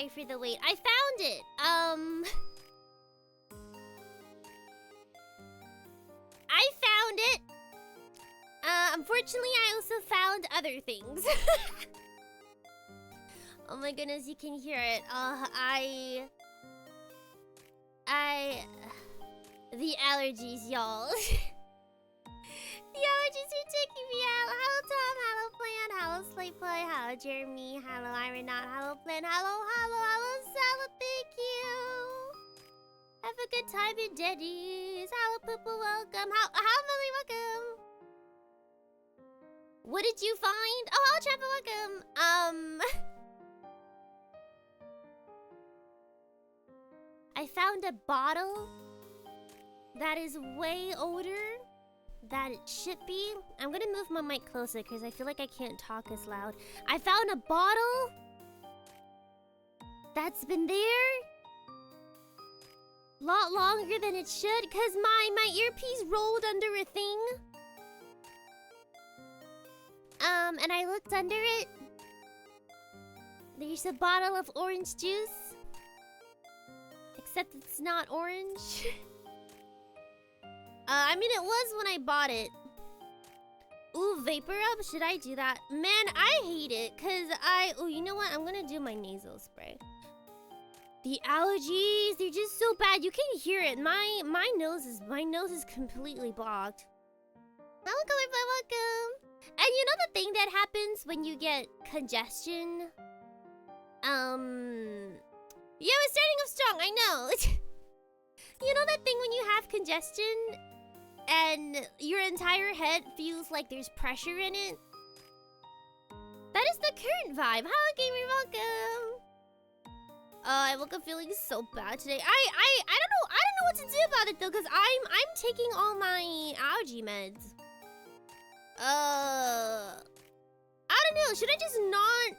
Sorry for the wait. I found it. I found it. Unfortunately, I also found other things. Oh my goodness, you can hear it. The allergies, y'all. The allergies are taking me out. Hello, Tom. Hello, Plan. Hello, Slayplay. Hello, Jeremy. Hello, Ironaut. Hello, Plan. Hello, Salad. Thank you. Have a good time in Denny's. Hello, Poopa. Welcome. How, Millie? Welcome. What did you find? Oh, hello, Trevor. Welcome. I found a bottle that is way older than it should be. I'm gonna move my mic closer because I feel like I can't talk as loud. I found a bottle that's been there a lot longer than it should because my earpiece rolled under a thing. And I looked under it. There's a bottle of orange juice. Except it's not orange. I mean, it was when I bought it. Ooh, vapor up? Should I do that? Man, I hate it, cause oh, you know what? I'm gonna do my nasal spray. The allergies, they're just so bad. You can hear it. My nose is completely blocked. Welcome, welcome. And you know the thing that happens when you get congestion? Yeah, we're starting off strong, I know. You know that thing when you have congestion and your entire head feels like there's pressure in it? That is the current vibe. Hello, gamer, welcome. I woke up feeling so bad today. I don't know what to do about it though, because I'm taking all my allergy meds. I don't know, should I just not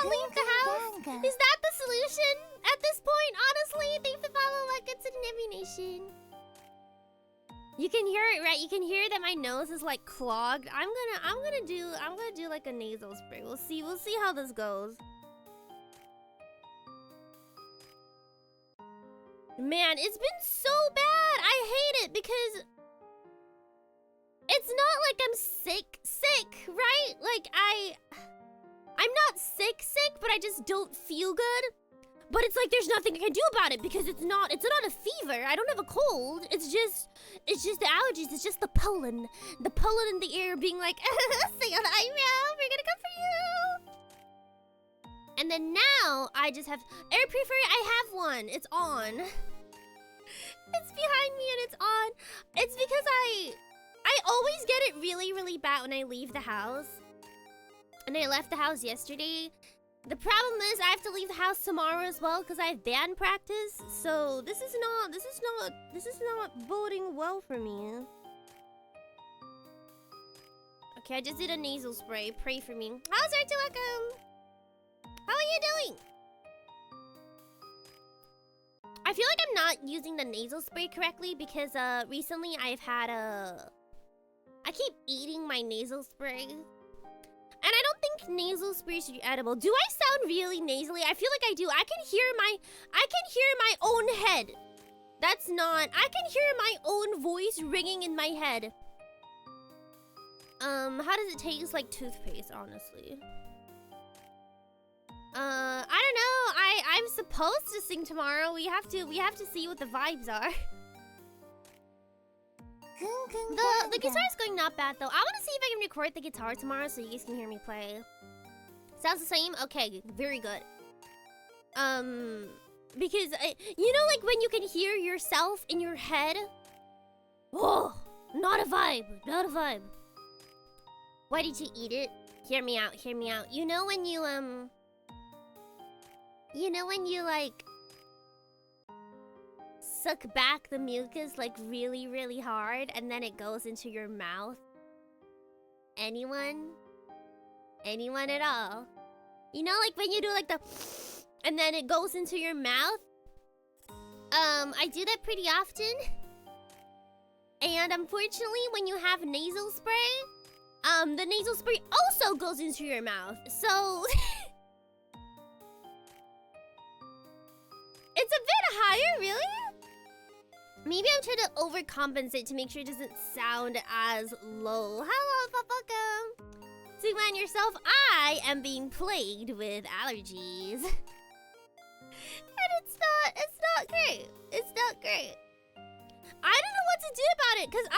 leave the house? Is that the solution at this point? Honestly, thanks for following like it's an nation. You can hear it, right? You can hear that my nose is like clogged. I'm gonna do like a nasal spray. We'll see how this goes. Man, it's been so bad. I hate it because it's not like I'm sick, right? Like I'm not sick, but I just don't feel good. But it's like there's nothing I can do about it because it's not a fever. I don't have a cold. It's just the allergies. It's just the pollen in the air being like, Seion Aera, we're gonna come for you. And then now I just have air purifier. I have one. It's on. It's behind me and it's on. It's because I always get it really, really bad when I leave the house. And I left the house yesterday. The problem is I have to leave the house tomorrow as well because I have band practice. So this is not boding well for me. Okay, I just did a nasal spray. Pray for me. How's Arthur? Welcome. How are you doing? I feel like I'm not using the nasal spray correctly because recently I've had I keep eating my nasal spray. And I don't think nasal spray should be edible. Do I sound really nasally? I feel like I do. I can hear my own head. That's not... I can hear my own voice ringing in my head. How does it taste like toothpaste, honestly? I don't know. I'm supposed to sing tomorrow. We have to see what the vibes are. The guitar is going not bad though. I want to see if I can record the guitar tomorrow so you guys can hear me play. Sounds the same? Okay, very good. Because you know, like when you can hear yourself in your head. Oh, not a vibe, not a vibe. Why did you eat it? Hear me out, hear me out. You know when you like suck back the mucus like really, really hard and then it goes into your mouth? Anyone? Anyone at all? You know, like when you do like the and then it goes into your mouth? I do that pretty often. And unfortunately, when you have nasal spray, the nasal spray also goes into your mouth. So Maybe I'm trying to overcompensate to make sure it doesn't sound as low. Hello, Pokopia. See, man, yourself, I am being plagued with allergies. And it's not great. It's not great. I don't know what to do about it, because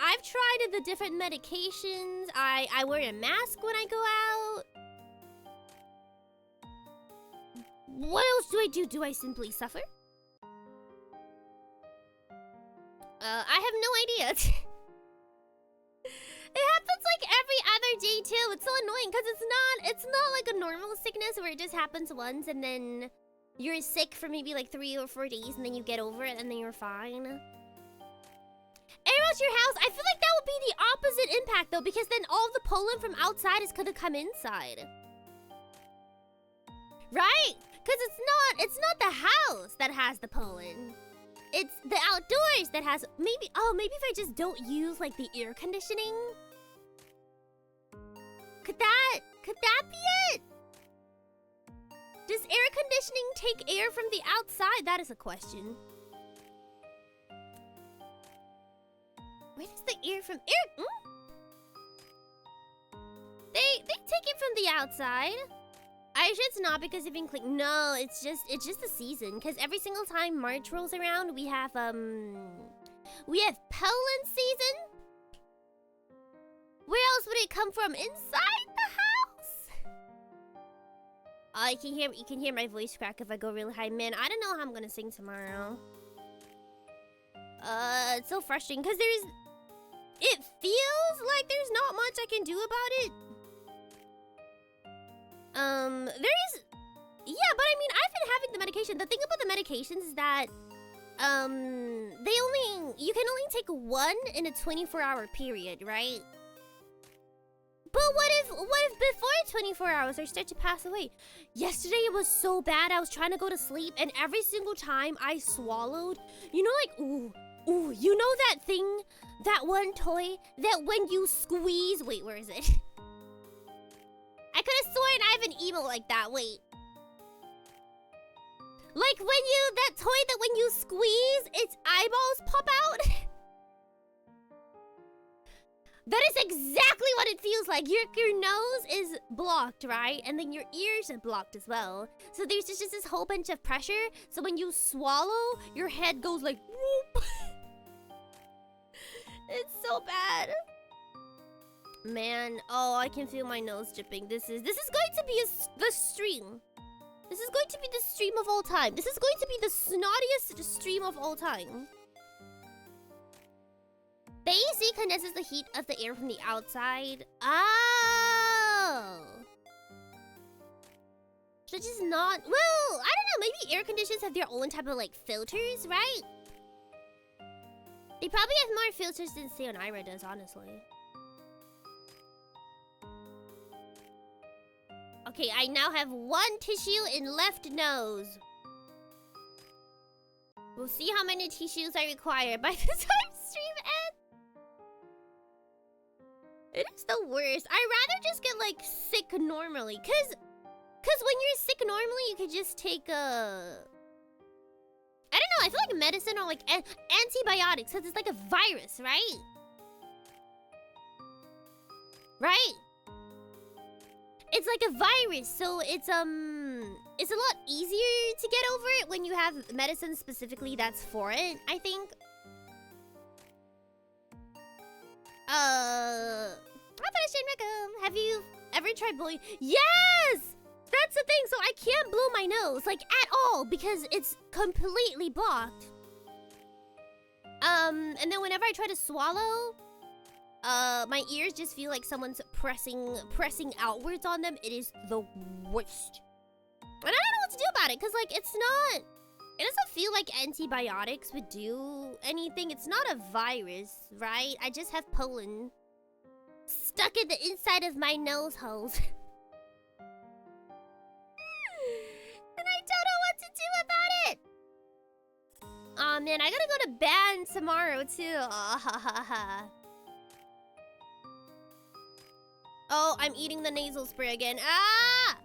I've tried the different medications. I wear a mask when I go out. What else do I do? Do I simply suffer? I have no idea. It happens like every other day too. It's so annoying because it's not like a normal sickness where it just happens once and then you're sick for maybe like 3 or 4 days and then you get over it and then you're fine. Air out your house. I feel like that would be the opposite impact though, because then all the pollen from outside is gonna come inside. Right? Because it's not the house that has the pollen. It's the outdoors that has maybe if I just don't use like the air conditioning. Could that be it? Does air conditioning take air from the outside? That is a question. Where does the air from air? They take it from the outside. I sure it's not because you've been clean. No, it's just the season. Because every single time March rolls around, we have pollen season. Where else would it come from? Inside the house. Oh, you can hear my voice crack if I go really high. Man, I don't know how I'm gonna sing tomorrow. It's so frustrating because it feels like there's not much I can do about it. Yeah, but I mean, I've been having the medication. The thing about the medications is that, you can only take one in a 24-hour period, right? But what if before 24 hours I start to pass away? Yesterday it was so bad. I was trying to go to sleep, and every single time I swallowed, you know, like, ooh, you know that thing, that one toy that when you squeeze, wait, where is it? I could have sworn I have an emote like that. Wait. Like that toy that when you squeeze, its eyeballs pop out? That is exactly what it feels like. Your nose is blocked, right? And then your ears are blocked as well. So there's just this whole bunch of pressure. So when you swallow, your head goes like, whoop. It's so bad. Man, oh, I can feel my nose dripping. This is going to be the stream. This is going to be the stream of all time. This is going to be the snottiest stream of all time. The AC condenses the heat of the air from the outside. Oh. Should just not... Well, I don't know. Maybe air conditioners have their own type of, like, filters, right? They probably have more filters than Seion Aera does, honestly. Okay, I now have 1 tissue in left nose. We'll see how many tissues I require by the time stream ends. It is the worst. I'd rather just get, like, sick normally. Cause when you're sick normally, you could just take a... I don't know, I feel like medicine or, like, antibiotics. Cause it's like a virus, right? Right? It's like a virus, so it's a lot easier to get over it when you have medicine specifically that's for it, I think. Have you ever tried blowing? Yes! That's the thing, so I can't blow my nose, like, at all, because it's completely blocked. And then whenever I try to swallow, my ears just feel like someone's pressing outwards on them. It is the worst. And I don't know what to do about it, because, like, it doesn't feel like antibiotics would do anything. It's not a virus, right? I just have pollen stuck in the inside of my nose holes. And I don't know what to do about it. Aw, man, I gotta go to band tomorrow, too. Oh, I'm eating the nasal spray again. Ah!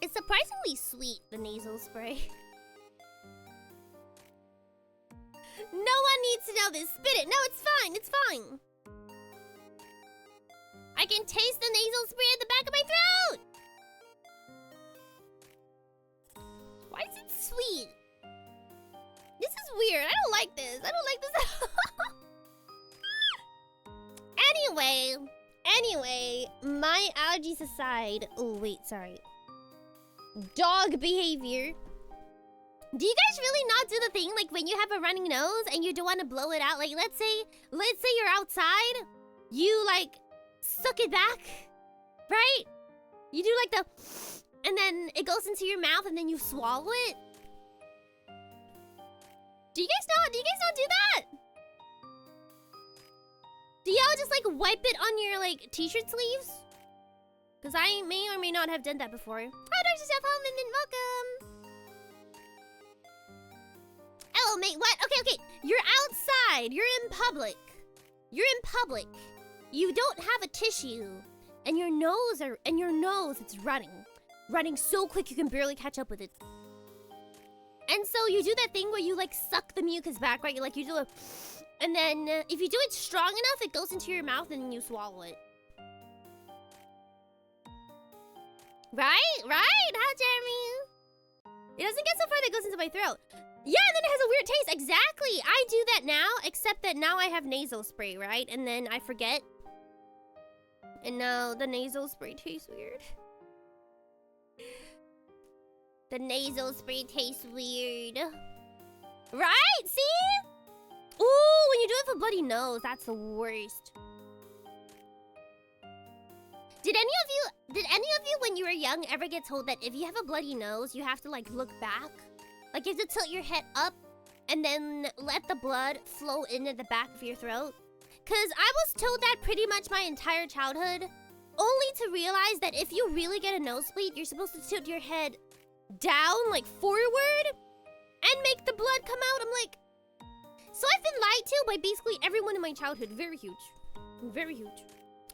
It's surprisingly sweet, the nasal spray. Elvis. Spit it. No, it's fine. It's fine. I can taste the nasal spray at the back of my throat. Why is it sweet? This is weird. I don't like this. I don't like this at all. Anyway, my allergies aside. Oh, wait, sorry. Dog behavior. Do you guys really not do the thing like when you have a running nose and you don't want to blow it out? Like let's say you're outside, you like suck it back, right? You do like the, and then it goes into your mouth and then you swallow it. Do you guys not do that? Do y'all just like wipe it on your like t-shirt sleeves? Cause I may or may not have done that before. Hi, Dr. Chef Holman, welcome. Oh, mate, what? Okay. You're outside. You're in public. You don't have a tissue, and your nose it's running so quick you can barely catch up with it. And so you do that thing where you like suck the mucus back, right? You do a, and then if you do it strong enough, it goes into your mouth and then you swallow it. Right? How Jeremy? It doesn't get so far that it goes into my throat. Yeah, and then it has a weird taste. Exactly. I do that now, except that now I have nasal spray, right? And then I forget. And now the nasal spray tastes weird. The nasal spray tastes weird. Right? See? Ooh, when you do it for bloody nose, that's the worst. Did any of you when you were young ever get told that if you have a bloody nose, you have to like look back? Like you have to tilt your head up and then let the blood flow into the back of your throat? Cause I was told that pretty much my entire childhood, only to realize that if you really get a nosebleed, you're supposed to tilt your head down, like forward, and make the blood come out. I'm like, so I've been lied to by basically everyone in my childhood. Very huge. Very huge.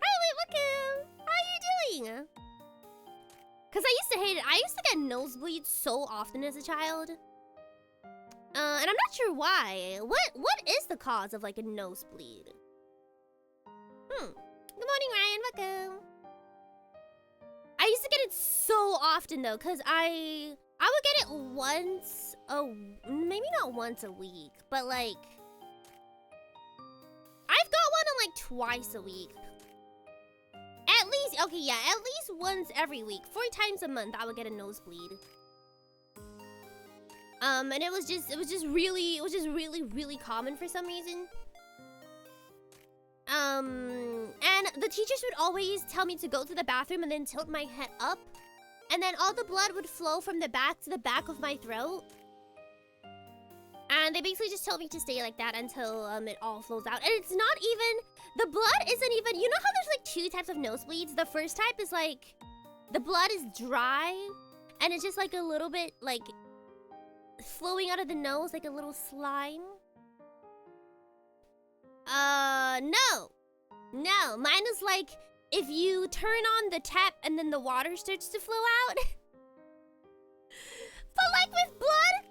Hi, wait, look at how are you doing? Cause I used to hate it. I used to get nosebleeds so often as a child. And I'm not sure why. What is the cause of like a nosebleed? Good morning, Ryan. Welcome. I used to get it so often though, cause I would get it maybe not once a week, but like I've got one like twice a week. At least once every week. 4 times a month I would get a nosebleed. And it was just really common for some reason. And the teachers would always tell me to go to the bathroom and then tilt my head up. And then all the blood would flow from the back to the back of my throat. And they basically just told me to stay like that until it all flows out. And it's not even, the blood isn't even, you know how there's like 2 types of nosebleeds? The first type is like, the blood is dry. And it's just like a little bit like flowing out of the nose, like a little slime. No, mine is like if you turn on the tap and then the water starts to flow out. But like with blood.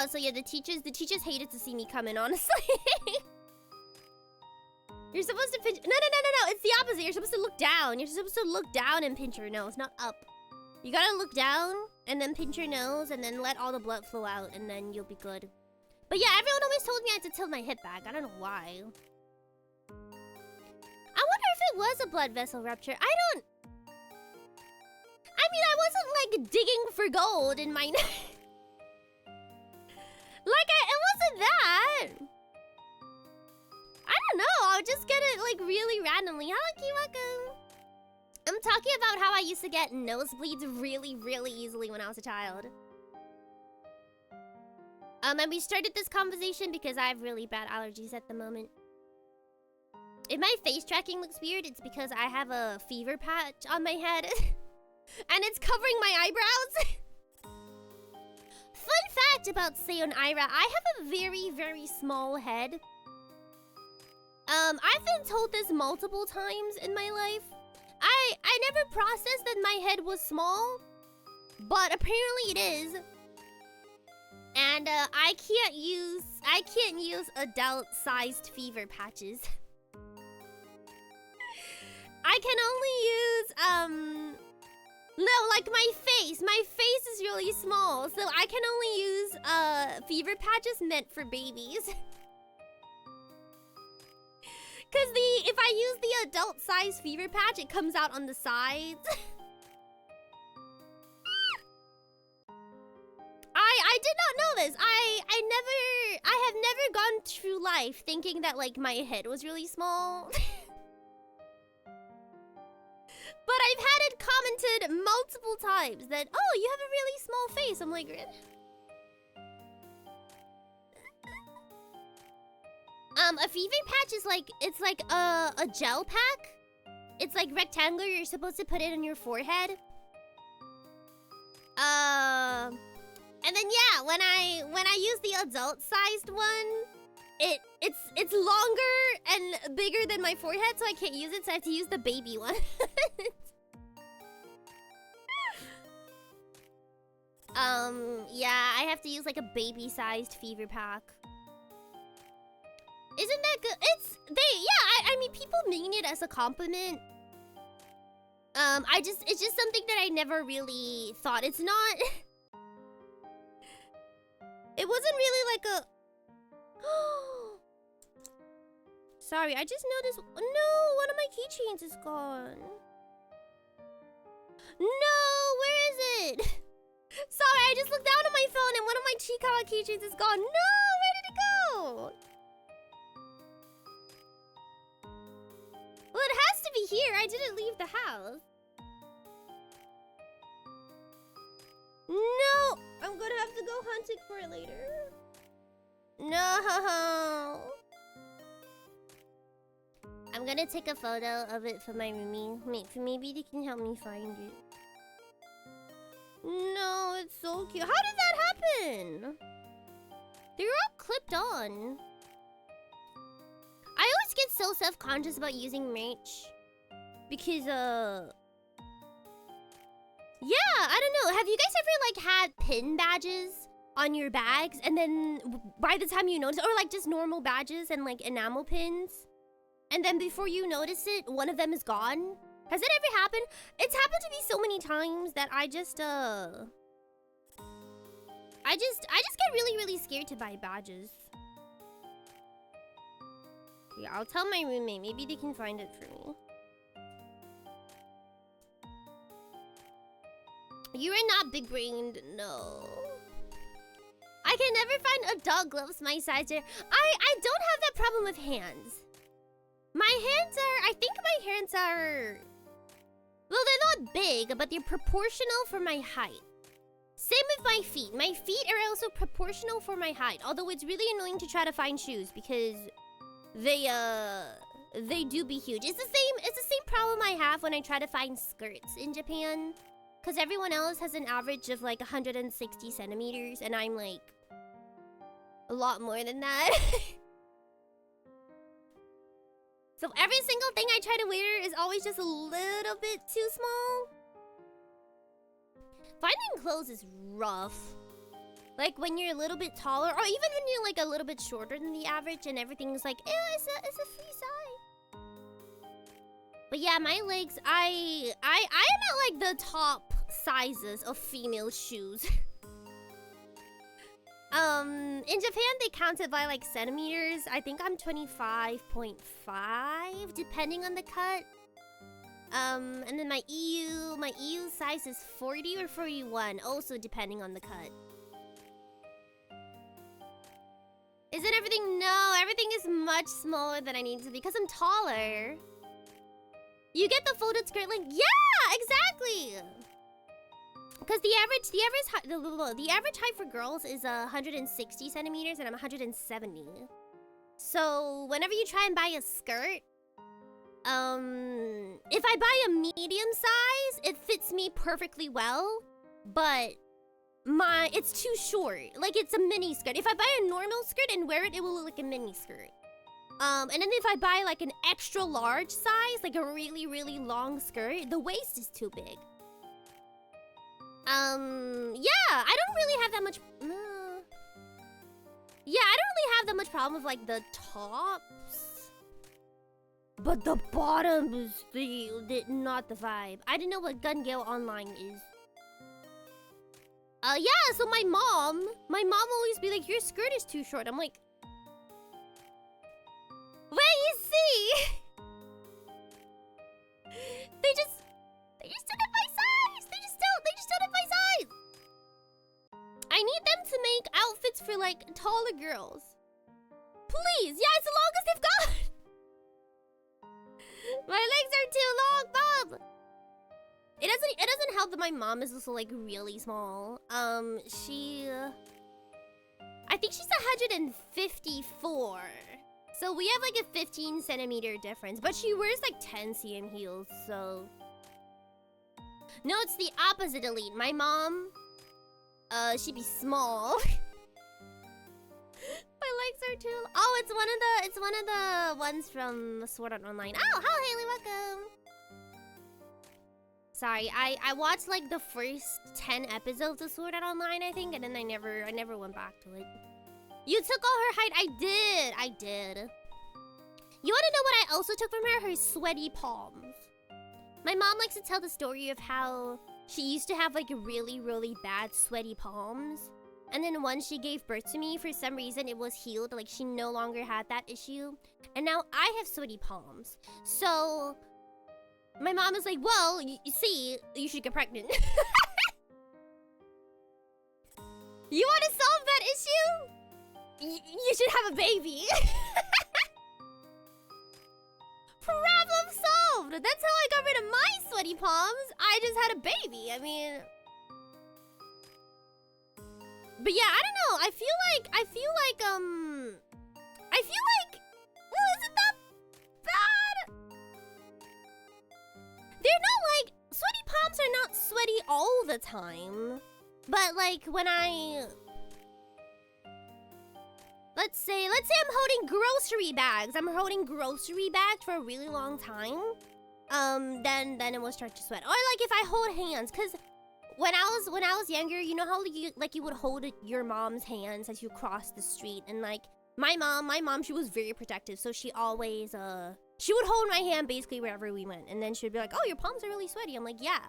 So yeah, the teachers hated to see me come in, honestly. You're supposed to pinch, no, it's the opposite. You're supposed to look down. You're supposed to look down and pinch your nose, not up. You gotta look down and then pinch your nose and then let all the blood flow out and then you'll be good. But yeah, everyone always told me I had to tilt my head back. I don't know why. I wonder if it was a blood vessel rupture. I mean, I wasn't like digging for gold in my neck. It wasn't that. I don't know. I'll just get it like really randomly. Hello, Kiwaka. I'm talking about how I used to get nosebleeds really easily when I was a child. And we started this conversation because I have really bad allergies at the moment. If my face tracking looks weird, it's because I have a fever patch on my head. And it's covering my eyebrows. Fun fact about Seion Aera, I have a very small head. I've been told this multiple times in my life. I never processed that my head was small, but apparently it is. And I can't use adult-sized fever patches. I can only use no, like my face. My face is really small, so I can only use fever patches meant for babies. Cause if I use the adult-sized fever patch, it comes out on the sides. I did not know this. I have never gone through life thinking that like my head was really small. But I've had it commented multiple times that, oh, you have a really small face. I'm like, a fever patch is like, it's like a gel pack. It's like rectangular. You're supposed to put it on your forehead. And then yeah, when I use the adult-sized one, it's longer and bigger than my forehead, so I can't use it. So I have to use the baby one. Yeah, I have to use like a baby-sized fever pack. Isn't that good? I mean, people mean it as a compliment. It's just something that I never really thought. It's not. It wasn't really like a. Sorry, I just noticed. No, one of my keychains is gone. No, where is it? Sorry, I just looked down at my phone and one of my Chikawa keychains is gone. No, where did it go? Well, it has to be here. I didn't leave the house. No, I'm gonna have to go hunting for it later. No. I'm gonna take a photo of it for my roomie. Maybe they can help me find it. No, it's so cute. How did that happen? They're all clipped on. I always get so self-conscious about using merch. Because, yeah, I don't know. Have you guys ever, like, had pin badges on your bags? And then by the time you notice, or, like, just normal badges and, like, enamel pins? And then before you notice it, one of them is gone? Has it ever happened? It's happened to me so many times that I just get really, really scared to buy badges. Yeah, I'll tell my roommate. Maybe they can find it for me. You are not big-brained, no. I can never find adult gloves my size. I don't have that problem with hands. My hands are, I think my hands are, well, they're not big, but they're proportional for my height. Same with my feet. My feet are also proportional for my height. Although it's really annoying to try to find shoes because they do be huge. It's the same problem I have when I try to find skirts in Japan. Because everyone else has an average of like 160 centimeters and I'm like a lot more than that. So every single thing I try to wear is always just a little bit too small. Finding clothes is rough. Like when you're a little bit taller, or even when you're like a little bit shorter than the average and everything's like, ew, it's a free size. But yeah, my legs, I am at like the top sizes of female shoes. In Japan, they count it by like centimeters. I think I'm 25.5, depending on the cut. And then my EU size is 40 or 41, also depending on the cut. Isn't everything? No, everything is much smaller than I need to be because I'm taller. You get the folded skirt length? Yeah, exactly. Because the average height for girls is 160 centimeters and I'm 170. So whenever you try and buy a skirt, if I buy a medium size, it fits me perfectly well, but it's too short. Like it's a mini skirt. If I buy a normal skirt and wear it, it will look like a mini skirt. And then if I buy like an extra large size, like a really, really long skirt, the waist is too big. Yeah, I don't really have that much. Yeah, I don't really have that much problem with like the tops. But the bottom is not the vibe. I didn't know what Gun Gale Online is. Yeah, so my mom always be like, your skirt is too short. I'm like, wait, you see? They just don't have my size. They just don't have my size. I need them to make outfits for like taller girls. Please, yeah, it's the longest they've got. My legs are too long, Bob. It doesn't help that my mom is also like really small. I think she's 154. So we have like a 15 centimeter difference, but she wears like 10 cm heels, so. No, it's the opposite, Elite. My mom, she'd be small. My legs are too. Oh, it's one of the ones from Sword Art Online. Oh, hello, Haley, welcome. Sorry, I watched like the first 10 episodes of Sword Art Online, I think, and then I never went back to it. You took all her height. I did. You want to know what I also took from her? Her sweaty palms. My mom likes to tell the story of how she used to have like really, really bad sweaty palms. And then once she gave birth to me, for some reason it was healed. Like she no longer had that issue. And now I have sweaty palms. So my mom is like, well, you see, you should get pregnant. You want to solve that issue? You should have a baby. Problem solved. That's how I got rid of my sweaty palms. I just had a baby. I mean, but yeah, I don't know. I feel like, well, isn't that bad? They're not like, sweaty palms are not sweaty all the time. But like when let's say I'm holding grocery bags. I'm holding grocery bags for a really long time. Then it will start to sweat. Or like if I hold hands, cause when I was younger, you know how you would hold your mom's hands as you cross the street, and like my mom, she was very protective, so she always she would hold my hand basically wherever we went, and then she would be like, "Oh, your palms are really sweaty." I'm like, "Yeah,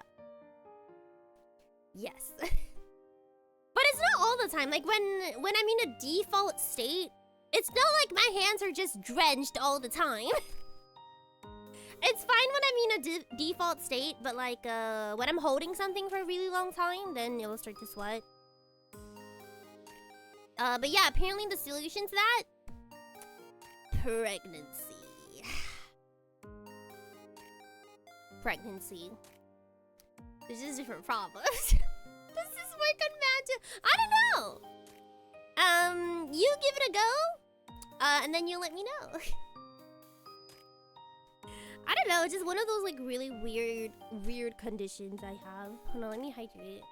yes." But it's not all the time. Like when I'm in a default state, it's not like my hands are just drenched all the time. It's fine when I'm in a default state, but like when I'm holding something for a really long time, then it will start to sweat. But yeah, apparently the solution to that, pregnancy. There's just different problems. Does this work on magic? I don't know. You give it a go, and then you let me know. I don't know, it's just one of those like really weird conditions I have. Hold on, let me hydrate.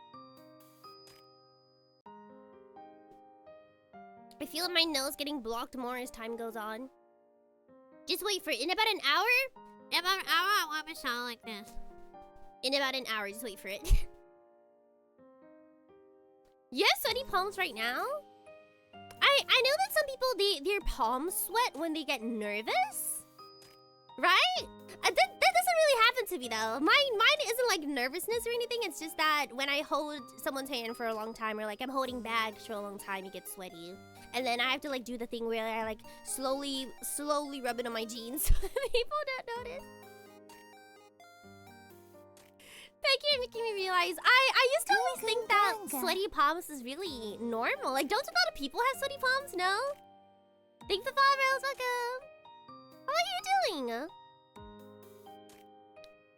I feel my nose getting blocked more as time goes on. Just wait for it. In about an hour? In about an hour, I want to sound like this. In about an hour, just wait for it. You have sweaty palms right now? I know that some people, their palms sweat when they get nervous. Right? That doesn't really happen to me though. Mine isn't like nervousness or anything. It's just that when I hold someone's hand for a long time, or like I'm holding bags for a long time, it gets sweaty. And then I have to like do the thing where I like slowly rub it on my jeans so that people don't notice. Thank you for making me realize. I used to always think that sweaty palms is really normal. Like, don't a lot of people have sweaty palms? No? Thanks for following, welcome. How are you doing?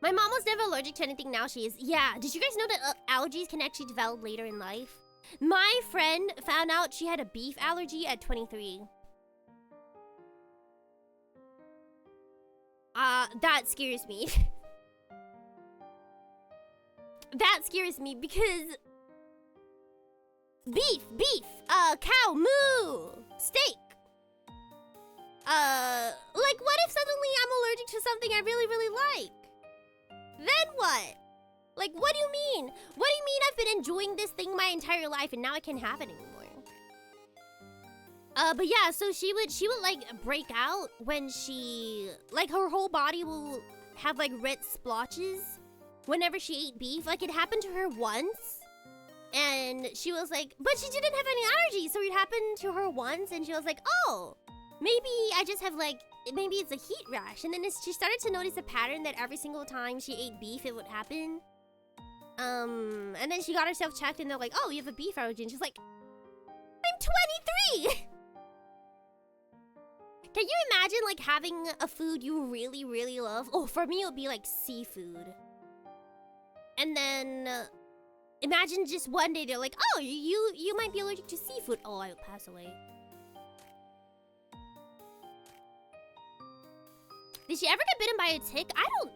My mom was never allergic to anything, now she is. Yeah, did you guys know that allergies can actually develop later in life? My friend found out she had a beef allergy at 23. That scares me. That scares me because beef, cow, moo, steak. Like what if suddenly I'm allergic to something I really like? Then what? Like what do you mean? What do you mean I've been enjoying this thing my entire life and now I can't have it anymore? But yeah, so she would like break out when she, like, her whole body will have like red splotches whenever she ate beef. Like, it happened to her once, and she was like, but she didn't have any allergies, so it happened to her once, and she was like, oh, maybe I just have like, maybe it's a heat rash. And then she started to notice a pattern that every single time she ate beef, it would happen. And then she got herself checked, and they're like, oh, you have a beef allergy. And she's like, I'm 23! Can you imagine, like, having a food you really, really love? Oh, for me, it would be, like, seafood. And then, imagine just one day they're like, oh, you might be allergic to seafood. Oh, I would pass away. Did she ever get bitten by a tick? I don't...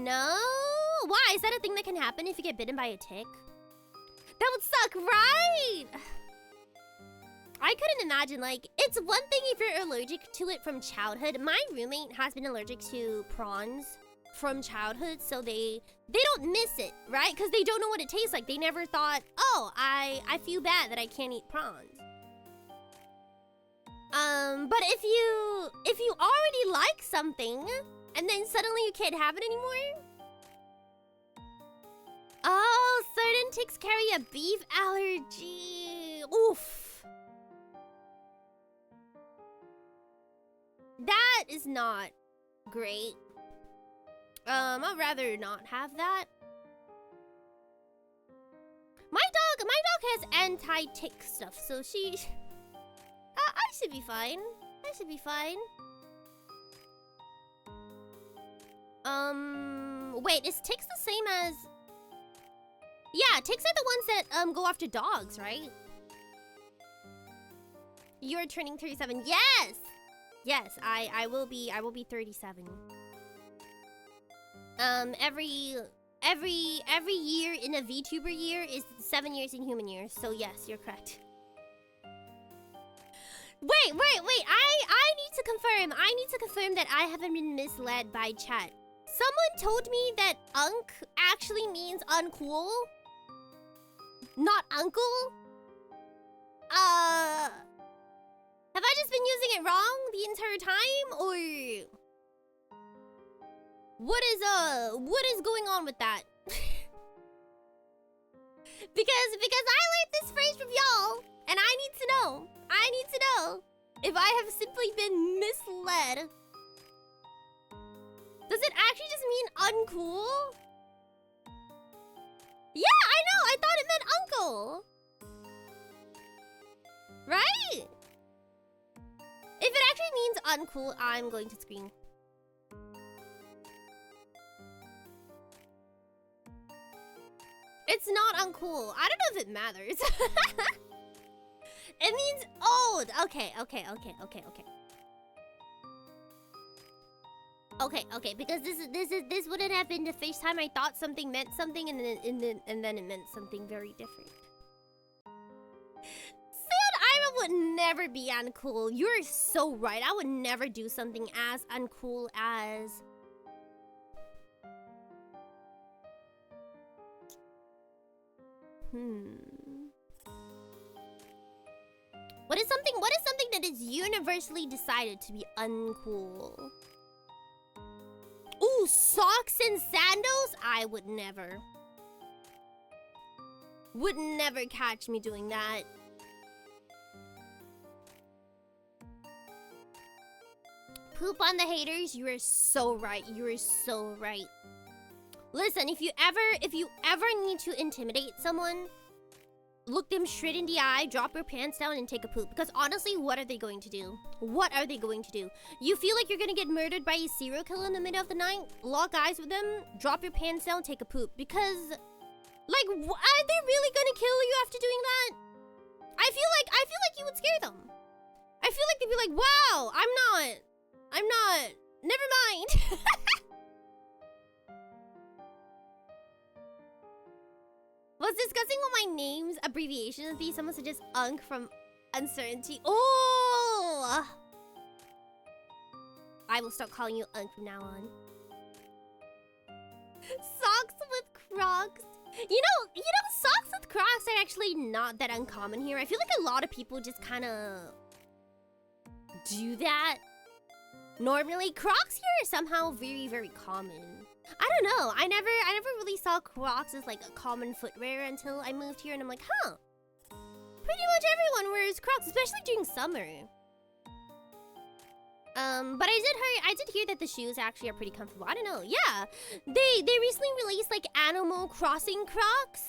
No? Why? Is that a thing that can happen if you get bitten by a tick? That would suck, right? I couldn't imagine, like, it's one thing if you're allergic to it from childhood. My roommate has been allergic to prawns from childhood, so they don't miss it, right? Because they don't know what it tastes like. They never thought, oh, I feel bad that I can't eat prawns. But if you already like something, and then suddenly you can't have it anymore? Oh, certain ticks carry a beef allergy. Oof. That is not great. I'd rather not have that. My dog has anti-tick stuff, so I should be fine. I should be fine. Wait, is ticks the same as... Yeah, ticks are the ones that, go after dogs, right? You're turning 37. Yes! Yes, I will be 37. Every year in a VTuber year is 7 years in human years. So yes, you're correct. Wait. I need to confirm. I need to confirm that I haven't been misled by chat. Someone told me that unk actually means uncool. Not uncle? Have I just been using it wrong the entire time, or what is going on with that? because I learned this phrase from y'all, and I need to know. I need to know if I have simply been misled. Does it actually just mean uncool? Yeah, I know. I thought it meant uncle. Right? If it actually means uncool, I'm going to scream. It's not uncool. I don't know if it matters. It means old. Okay. Okay, because this wouldn't have been the first time I thought something meant something, and then it meant something very different. Seion Aera would never be uncool. You're so right. I would never do something as uncool as... What is something that is universally decided to be uncool? Ooh, socks and sandals? I would never. Would never catch me doing that. Poop on the haters? You are so right. You are so right. Listen, if you ever need to intimidate someone, look them straight in the eye, drop your pants down, and take a poop. Because honestly, what are they going to do? What are they going to do? You feel like you're gonna get murdered by a serial killer in the middle of the night? Lock eyes with them, drop your pants down, take a poop. Because, like, are they really gonna kill you after doing that? I feel like you would scare them. I feel like they'd be like, wow, I'm not, never mind. Was discussing what my name's abbreviation would be. Someone suggests UNC from uncertainty. Oh! I will start calling you UNC from now on. Socks with Crocs. Socks with Crocs are actually not that uncommon here. I feel like a lot of people just kind of do that. Normally, Crocs here are somehow very, very common. I don't know. I never really saw Crocs as like a common footwear until I moved here, and I'm like, huh. Pretty much everyone wears Crocs, especially during summer. But I did hear that the shoes actually are pretty comfortable. I don't know. Yeah, they recently released like Animal Crossing Crocs,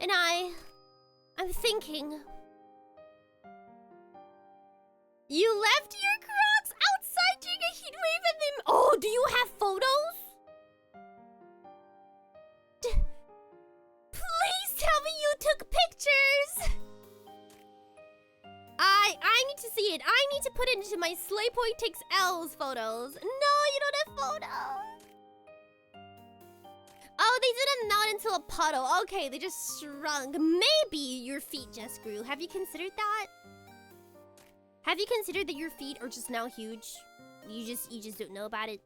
and I'm thinking, you left your Crocs outside during a heat wave, and then do you have photos? Please tell me you took pictures. I need to see it. I need to put it into my Slayboy Takes L's photos. No, you don't have photos. Oh, they didn't melt into a puddle. Okay, they just shrunk. Maybe your feet just grew. Have you considered that? Have you considered that your feet are just now huge? You just don't know about it.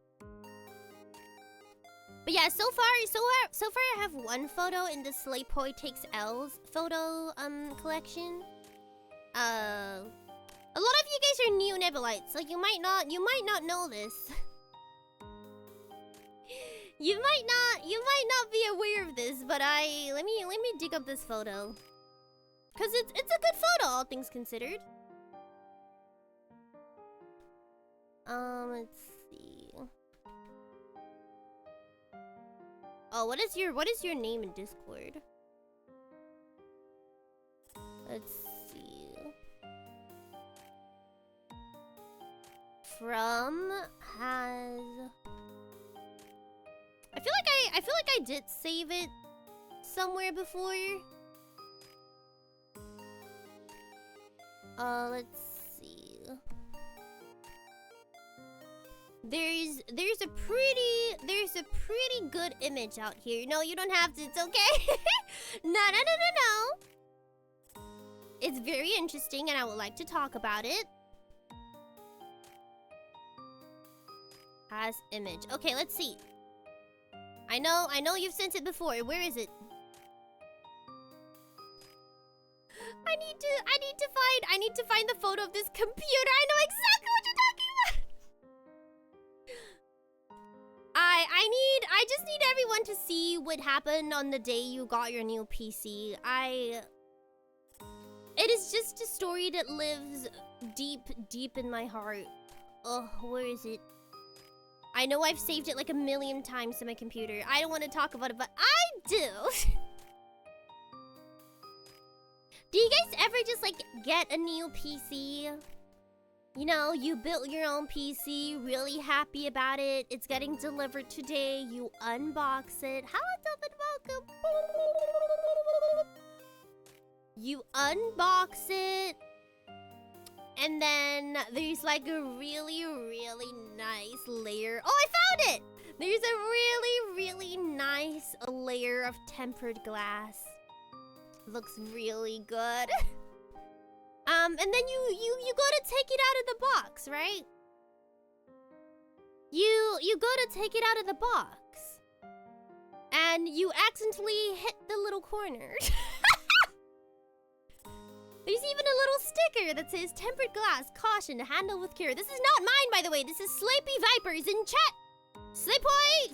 But yeah, so far I have one photo in the Slayboy Takes L's photo collection. A lot of you guys are new Nebulites, like you might not know this. you might not be aware of this, but let me dig up this photo. Cause it's a good photo, all things considered. Let's see. Oh, what is your name in Discord? Let's see. From has. I feel like I did save it somewhere before. Let's see. There's a pretty good image out here. No, you don't have to. It's okay. No. It's very interesting, and I would like to talk about it. Has image. Okay, let's see. I know you've sent it before. Where is it? I need to find the photo of this computer. I know exactly what you're talking about. I just need everyone to see what happened on the day you got your new PC. It is just a story that lives deep in my heart. Oh, where is it? I know I've saved it like a million times to my computer. I don't want to talk about it, but I do. Do you guys ever just like get a new PC? You know, you built your own PC, really happy about it. It's getting delivered today. You unbox it. Hello, welcome. You unbox it. And then there's like a really nice layer. Oh, I found it! There's a really nice layer of tempered glass. Looks really good. And then you go to take it out of the box, right? You go to take it out of the box. And you accidentally hit the little corner. There's even a little sticker that says tempered glass, caution, handle with care. This is not mine, by the way. This is Slapey Vipers in chat. Slayboy,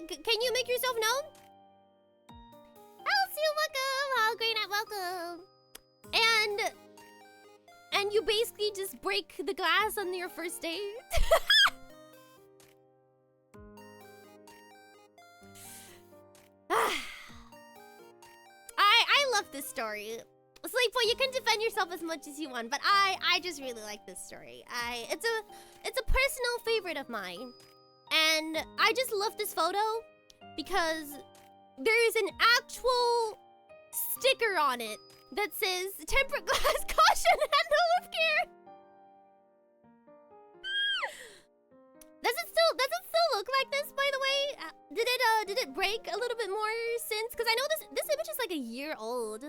can you make yourself known? Elsie, welcome. Oh, great night, welcome. And you basically just break the glass on your first day. I love this story. Slayboy, you can defend yourself as much as you want, but I just really like this story. It's a personal favorite of mine. And I just love this photo because there is an actual sticker on it that says tempered glass, caution, handle with care. Does it still look like this, by the way? Did it break a little bit more since? Because I know this image is like a year old.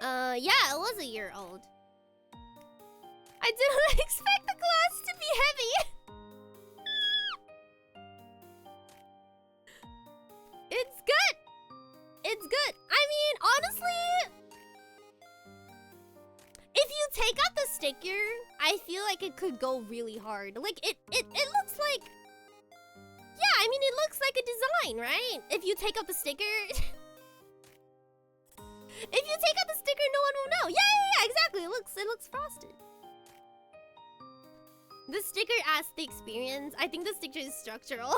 Yeah, it was a year old. I didn't expect the glass to be heavy. feel like it could go really hard. Like, it looks like... Yeah, I mean, it looks like a design, right? If you take out the sticker... If you take out the sticker, no one will know. Yeah, exactly. It looks frosted. The sticker adds the experience. I think the sticker is structural.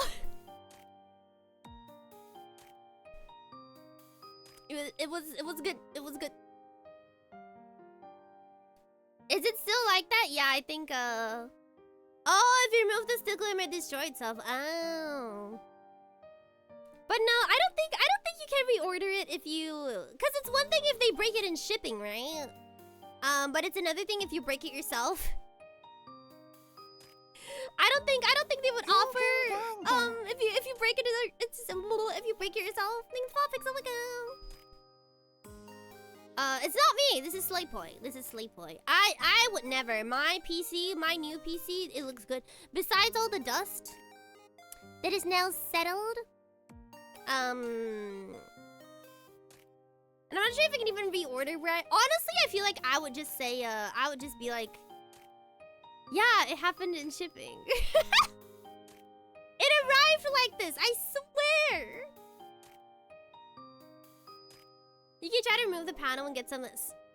It was good. It was good. Is it still like that? Yeah, I think oh, if you remove the sticker, it might destroy itself. Oh. But no, I don't think you can reorder it if you, cause it's one thing if they break it in shipping, right? But it's another thing if you break it yourself. I don't think they would offer if you break it, it's if you break it yourself. It's not me. This is Slaypoy. I would never. My PC, my new PC, it looks good. Besides all the dust that is now settled. And I'm not sure if I can even reorder right. Honestly, I feel like I would just say, I would just be like, yeah, it happened in shipping. It arrived like this, I swear. You can try to remove the panel and get some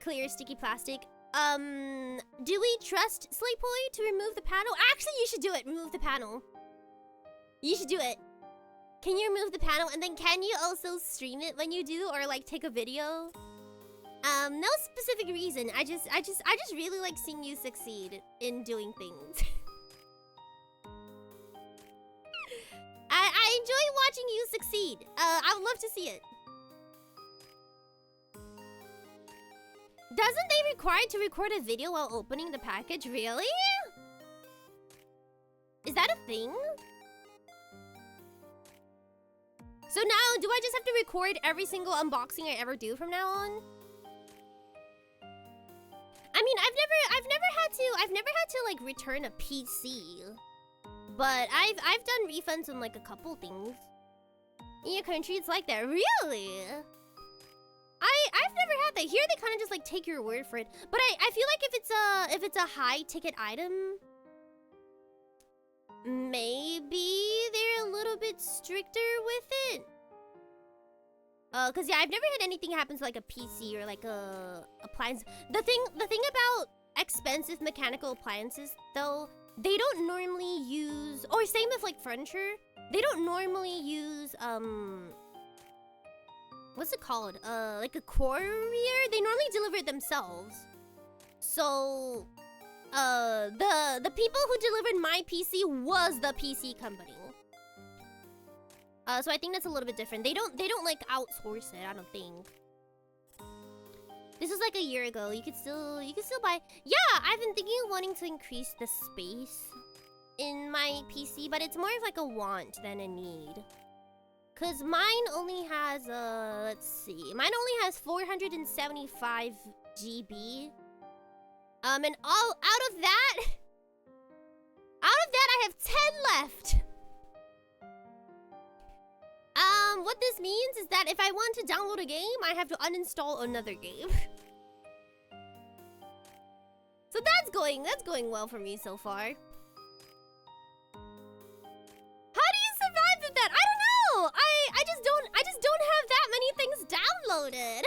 clear sticky plastic. Do we trust Slaypoy to remove the panel? Actually, you should do it. Remove the panel. You should do it. Can you remove the panel, and then can you also stream it when you do, or like take a video? No specific reason. I just really like seeing you succeed in doing things. I enjoy watching you succeed. I would love to see it. Doesn't they require to record a video while opening the package? Really? Is that a thing? So now, do I just have to record every single unboxing I ever do from now on? I mean, I've never had to like return a PC, but I've done refunds on like a couple things. In your country, it's like that. Really? I've never had that. Here, they kind of just like take your word for it. But I feel like if it's a high ticket item, maybe they're a little bit stricter with it. Cause yeah, I've never had anything happen to like a PC or like a appliance. The thing about expensive mechanical appliances though, they don't normally use, or same with like furniture, they don't normally use what's it called? Like a courier? They normally deliver it themselves. So the people who delivered my PC was the PC company. So I think that's a little bit different. They don't like outsource it, I don't think. This was like a year ago. You could still buy. Yeah, I've been thinking of wanting to increase the space in my PC, but it's more of like a want than a need. Cause mine only has let's see. Mine only has 475 GB. And all out of that I have 10 left. What this means is that if I want to download a game, I have to uninstall another game. So that's going well for me so far. How do you survive with that? I don't know. I just don't have that many things downloaded.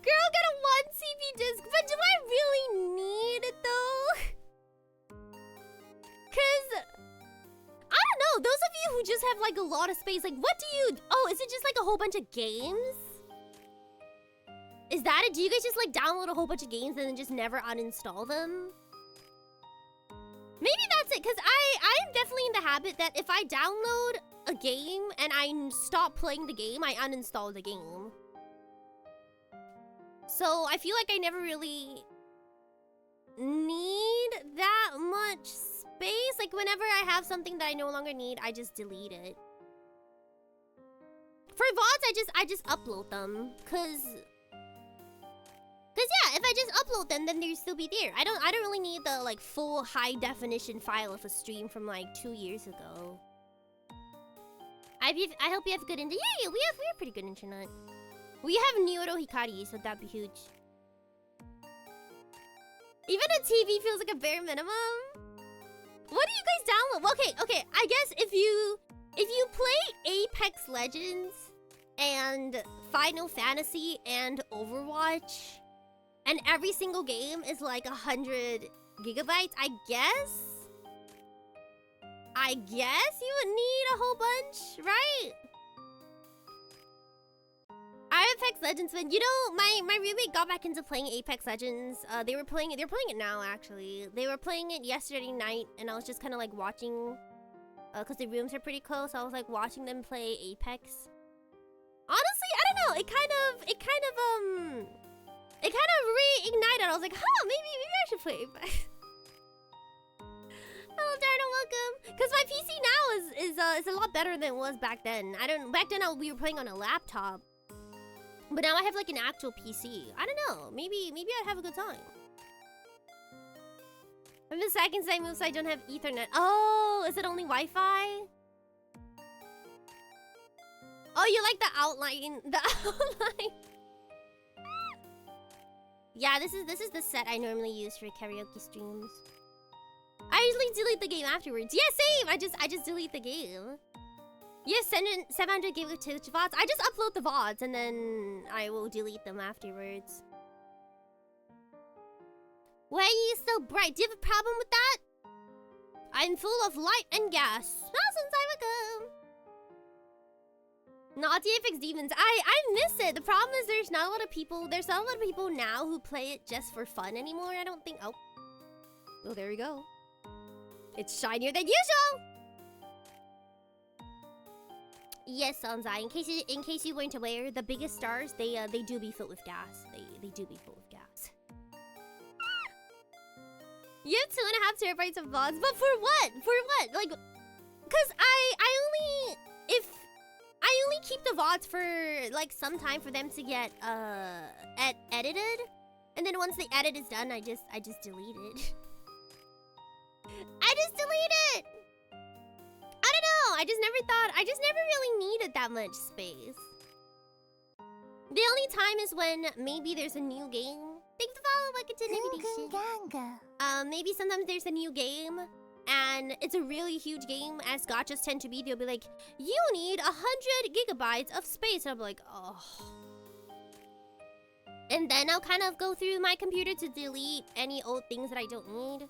Girl got a 1 CB disc, but do I really need it though? Cause I don't know, those of you who just have like a lot of space, like what do you, oh, is it just like a whole bunch of games? Is that it? Do you guys just like download a whole bunch of games and then just never uninstall them? Maybe that's it, cause I'm definitely in the habit that if I download a game and I stop playing the game, I uninstall the game. So I feel like I never really need that much space. Like whenever I have something that I no longer need, I just delete it. For VODs, I just upload them, cause yeah, if I just upload them, then they'll still be there. I don't really need the like full high definition file of a stream from like 2 years ago. I hope you have good internet. Yeah, we have pretty good internet. We have Nyoro Hikari, so that'd be huge. Even a TV feels like a bare minimum. What do you guys download? Okay. I guess if you play Apex Legends and Final Fantasy and Overwatch, and every single game is like 100 gigabytes, I guess you would need a whole bunch, right? I'm Apex Legends fan. You know, my roommate got back into playing Apex Legends. They're playing it now, actually. They were playing it yesterday night, and I was just kind of like watching, cause the rooms are pretty close. So I was like watching them play Apex. Honestly, I don't know. It kind of reignited. I was like, huh, maybe I should play Apex. Hello, Darna, welcome. Cause my PC now is a lot better than it was back then. Back then we were playing on a laptop. But now I have like an actual PC. I don't know. Maybe I'd have a good time. I'm the second side move, so I don't have Ethernet. Oh, is it only Wi-Fi? Oh, you like the outline? The outline. Yeah, this is the set I normally use for karaoke streams. I usually delete the game afterwards. Yeah, same. I just delete the game. Yes, 700 gig to VODs. I just upload the VODs and then I will delete them afterwards. Why are you so bright? Do you have a problem with that? I'm full of light and gas. Not some time ago. Naughty Apex Demons. I miss it. The problem is there's not a lot of people. There's not a lot of people now who play it just for fun anymore. I don't think. Oh, well, there we go. It's shinier than usual. Yes, Sanzai. In case you weren't aware, the biggest stars they do be filled with gas. They do be full of gas. You have 2.5 terabytes of VODs, but for what? For what? Like, cause I only keep the VODs for like some time for them to get edited, and then once the edit is done, I just delete it. I just delete it. I don't know. I just never really needed that much space. The only time is when maybe there's a new game. Thanks for following my continuation. Maybe sometimes there's a new game and it's a really huge game, as gachas tend to be. They'll be like, you need 100 gigabytes of space. And I'm like, oh. And then I'll kind of go through my computer to delete any old things that I don't need.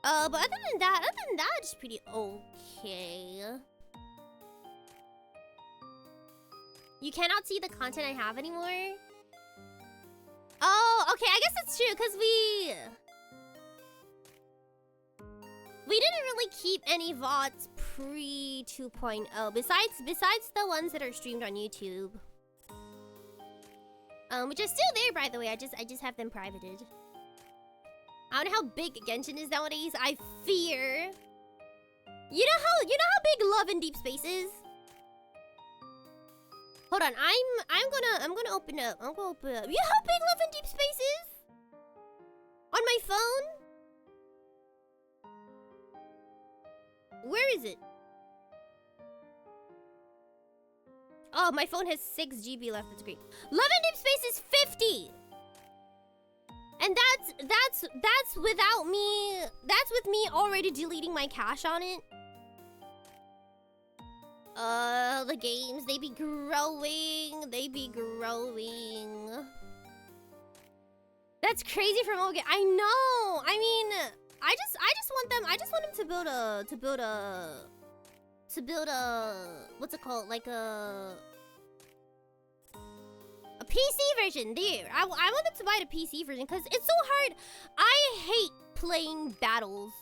But other than that, it's pretty okay. You cannot see the content I have anymore? Oh, okay, I guess it's true, because we didn't really keep any VODs pre 2.0, besides the ones that are streamed on YouTube. Which are still there, by the way. I just have them privated. I don't know how big Genshin is nowadays. I fear. You know how big Love in Deep Space is? Hold on, I'm gonna open up. You know how big Love in Deep Space is? On my phone? Where is it? Oh, my phone has 6 GB left. That's great. Love in Deep Space is 50. And that's without me. That's with me already deleting my cache on it. The games, they be growing. That's crazy for mobile game. I know. I mean, I just want them to build a what's it called? Like a PC version. There. I want them to buy the PC version because it's so hard. I hate playing battles.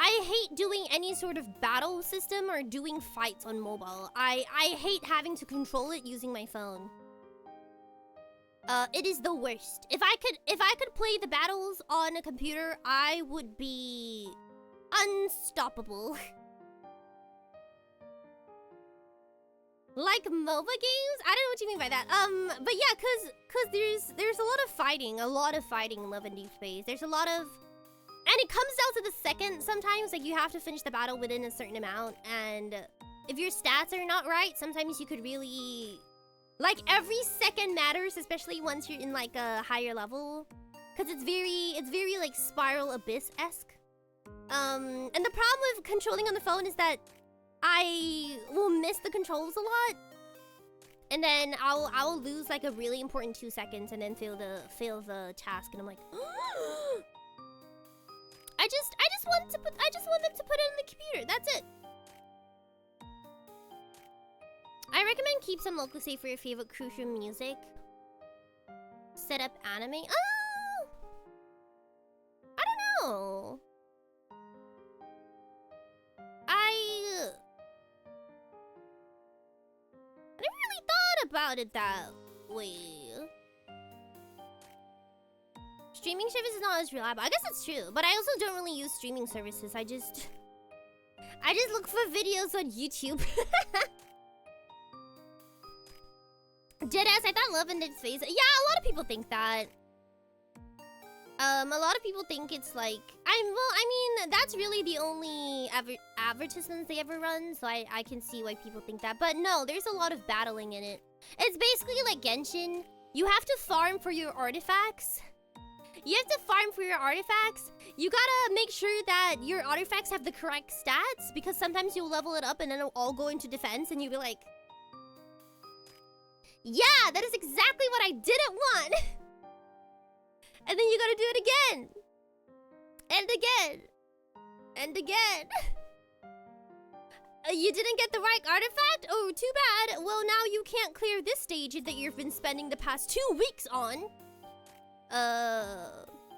I hate doing any sort of battle system or doing fights on mobile. I hate having to control it using my phone. It is the worst. If I could play the battles on a computer, I would be unstoppable. Like MOBA games? I don't know what you mean by that. But yeah, cause there's a lot of fighting in Love and Deep Space. There's a lot of, and it comes down to the second sometimes. Like, you have to finish the battle within a certain amount, and if your stats are not right, sometimes you could really, like, every second matters, especially once you're in like a higher level. Because it's very like Spiral Abyss-esque. And the problem with controlling on the phone is that I will miss the controls a lot. And then I'll lose like a really important 2 seconds and then fail the task, and I'm like, I just want them to put it in the computer. That's it. I recommend keep some local save for your favorite crucial music. Set up anime. Oh, I don't know. I never really thought about it that way. Streaming service is not as reliable. I guess it's true, but I also don't really use streaming services. I just look for videos on YouTube. Deadass, I thought love in its face. Yeah, a lot of people think that. A lot of people think it's like I mean, that's really the only advertisements they ever run, so I can see why people think that. But no, there's a lot of battling in it. It's basically like Genshin. You have to farm for your artifacts. You gotta make sure that your artifacts have the correct stats, because sometimes you'll level it up and then it'll all go into defense and you'll be like, yeah, that is exactly what I didn't want. And then you gotta do it again. And again. And again. You didn't get the right artifact? Oh, too bad. Well, now you can't clear this stage that you've been spending the past 2 weeks on.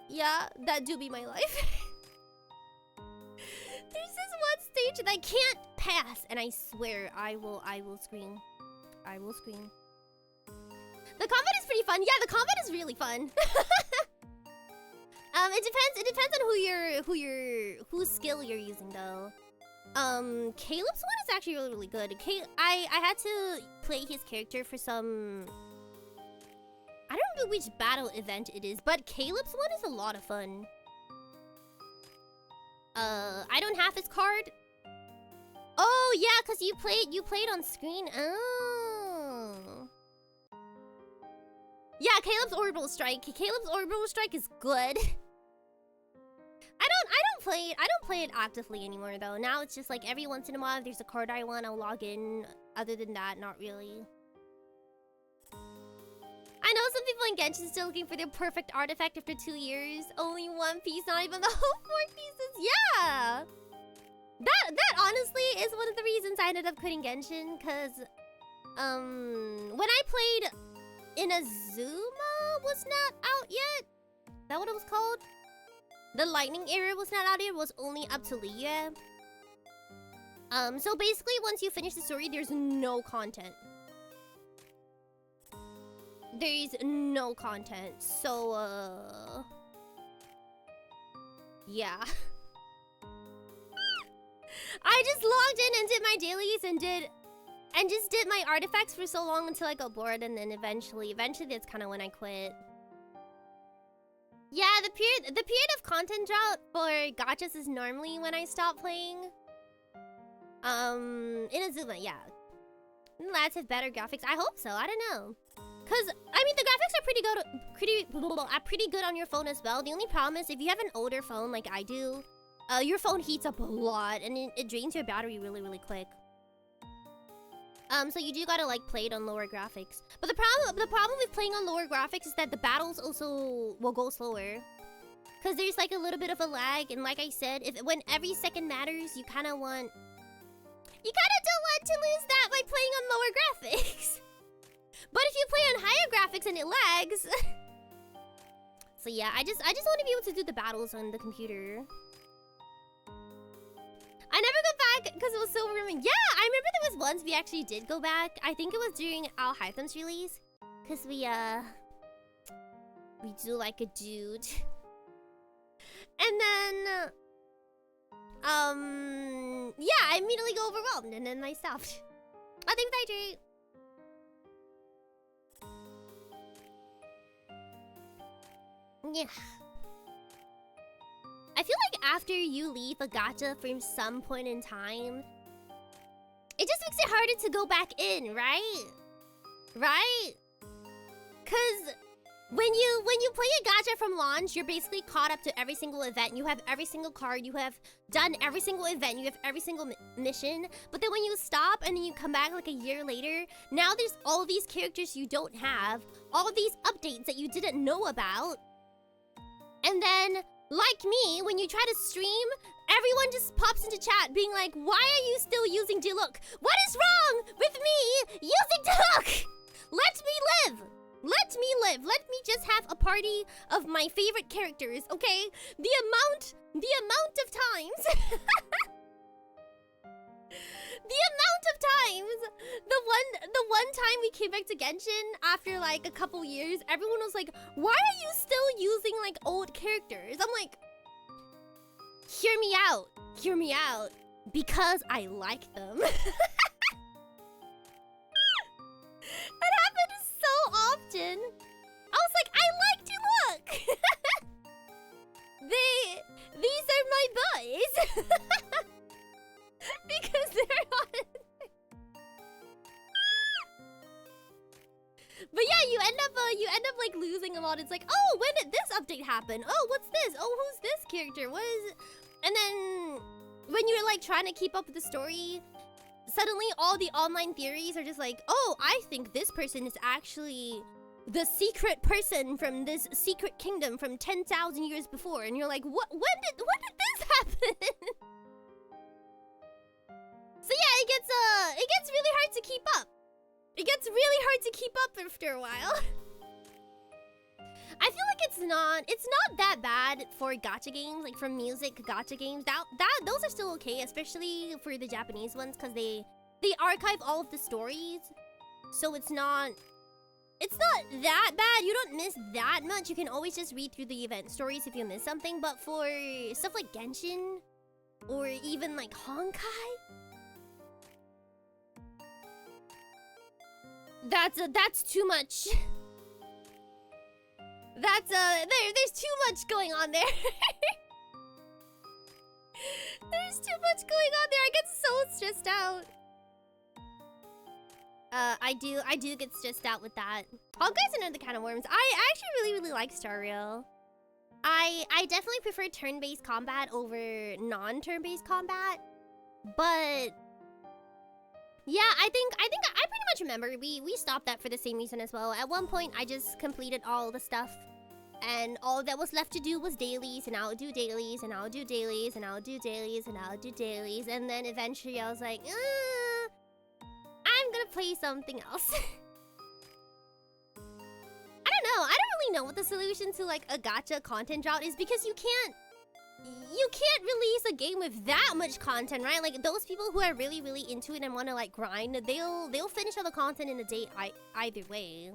Yeah, that do be my life. There's this one stage that I can't pass, and I swear I will scream. I will scream. The combat is pretty fun. Yeah, the combat is really fun. It depends on whose skill you're using though. Caleb's one is actually really good. I had to play his character for some, I don't remember which battle event it is, but Caleb's one is a lot of fun. I don't have his card. Oh yeah, cause you played on screen. Oh. Yeah, Caleb's Orbital Strike. Caleb's Orbital Strike is good. I don't play it actively anymore though. Now it's just like every once in a while if there's a card I want, I'll log in. Other than that, not really. I know some people in Genshin still looking for their perfect artifact after 2 years. Only one piece, not even the whole 4 pieces. Yeah! That honestly is one of the reasons I ended up quitting Genshin, cause when I played Inazuma was not out yet. Is that what it was called? The Lightning Era was not out yet. It was only up to Leah. So basically once you finish the story, there's no content. There's no content. So yeah. I just logged in and did my dailies and just did my artifacts for so long until I got bored, and then eventually that's kind of when I quit. Yeah, the period of content drought for gachas is normally when I stop playing. Inazuma, yeah. Lads have better graphics. I hope so. I don't know. Cause I mean the graphics are pretty good on your phone as well. The only problem is if you have an older phone like I do, your phone heats up a lot and it drains your battery really, really quick. So you do gotta like play it on lower graphics. But the problem with playing on lower graphics is that the battles also will go slower. Cause there's like a little bit of a lag, and like I said, when every second matters, you kinda don't want to lose that by playing on lower graphics. But if you play on higher graphics and it lags. So yeah, I just want to be able to do the battles on the computer. I never go back because it was so overwhelming. Yeah, I remember there was once we actually did go back. I think it was during Al Hytham's release. Cause we do like a dude. And then yeah, I immediately go overwhelmed and then I stopped. I think hydrate. Yeah. I feel like after you leave a gacha from some point in time, it just makes it harder to go back in, right? Right? Cause When you play a gacha from launch, you're basically caught up to every single event. You have every single card. You have done every single event. You have every single mission. But then when you stop and then you come back like a year later, now there's all these characters you don't have, all these updates that you didn't know about. And then, like me, when you try to stream, everyone just pops into chat being like, why are you still using Diluc? What is wrong with me using Diluc? Let me live. Let me live. Let me just have a party of my favorite characters, okay? The amount of times the one time we came back to Genshin after like a couple years, everyone was like, why are you still using like old characters? I'm like, hear me out, because I like them. That happened so often. I was like, I like to look. These are my boys. Because they're on. But yeah, you end up like losing a lot. It's like, oh, when did this update happen? Oh, what's this? Oh, who's this character? What is it? And then when you're like trying to keep up with the story, suddenly all the online theories are just like, oh, I think this person is actually the secret person from this secret kingdom from 10,000 years before. And you're like, what? When did this happen? So yeah, it gets really hard to keep up. It gets really hard to keep up after a while. I feel like it's not that bad for gacha games, like for music gacha games. Those are still okay, especially for the Japanese ones, because they archive all of the stories. So it's not that bad. You don't miss that much. You can always just read through the event stories if you miss something. But for stuff like Genshin or even like Honkai, that's too much. There's too much going on there. There's too much going on there. I get so stressed out. I do get stressed out with that. Honkai's another kind of worms. I actually really like Star Rail. I definitely prefer turn-based combat over non-turn-based combat. But yeah, I think I pretty much remember we stopped that for the same reason as well. At one point I just completed all the stuff, and all that was left to do was dailies, and I'll do dailies, and I'll do dailies, and I'll do dailies, and I'll do dailies, and then eventually I was like, I'm gonna play something else. I don't know. I don't really know what the solution to like a gacha content drought is, because you can't release a game with that much content, right? Like those people who are really into it and want to like grind, they'll finish all the content in a day either way.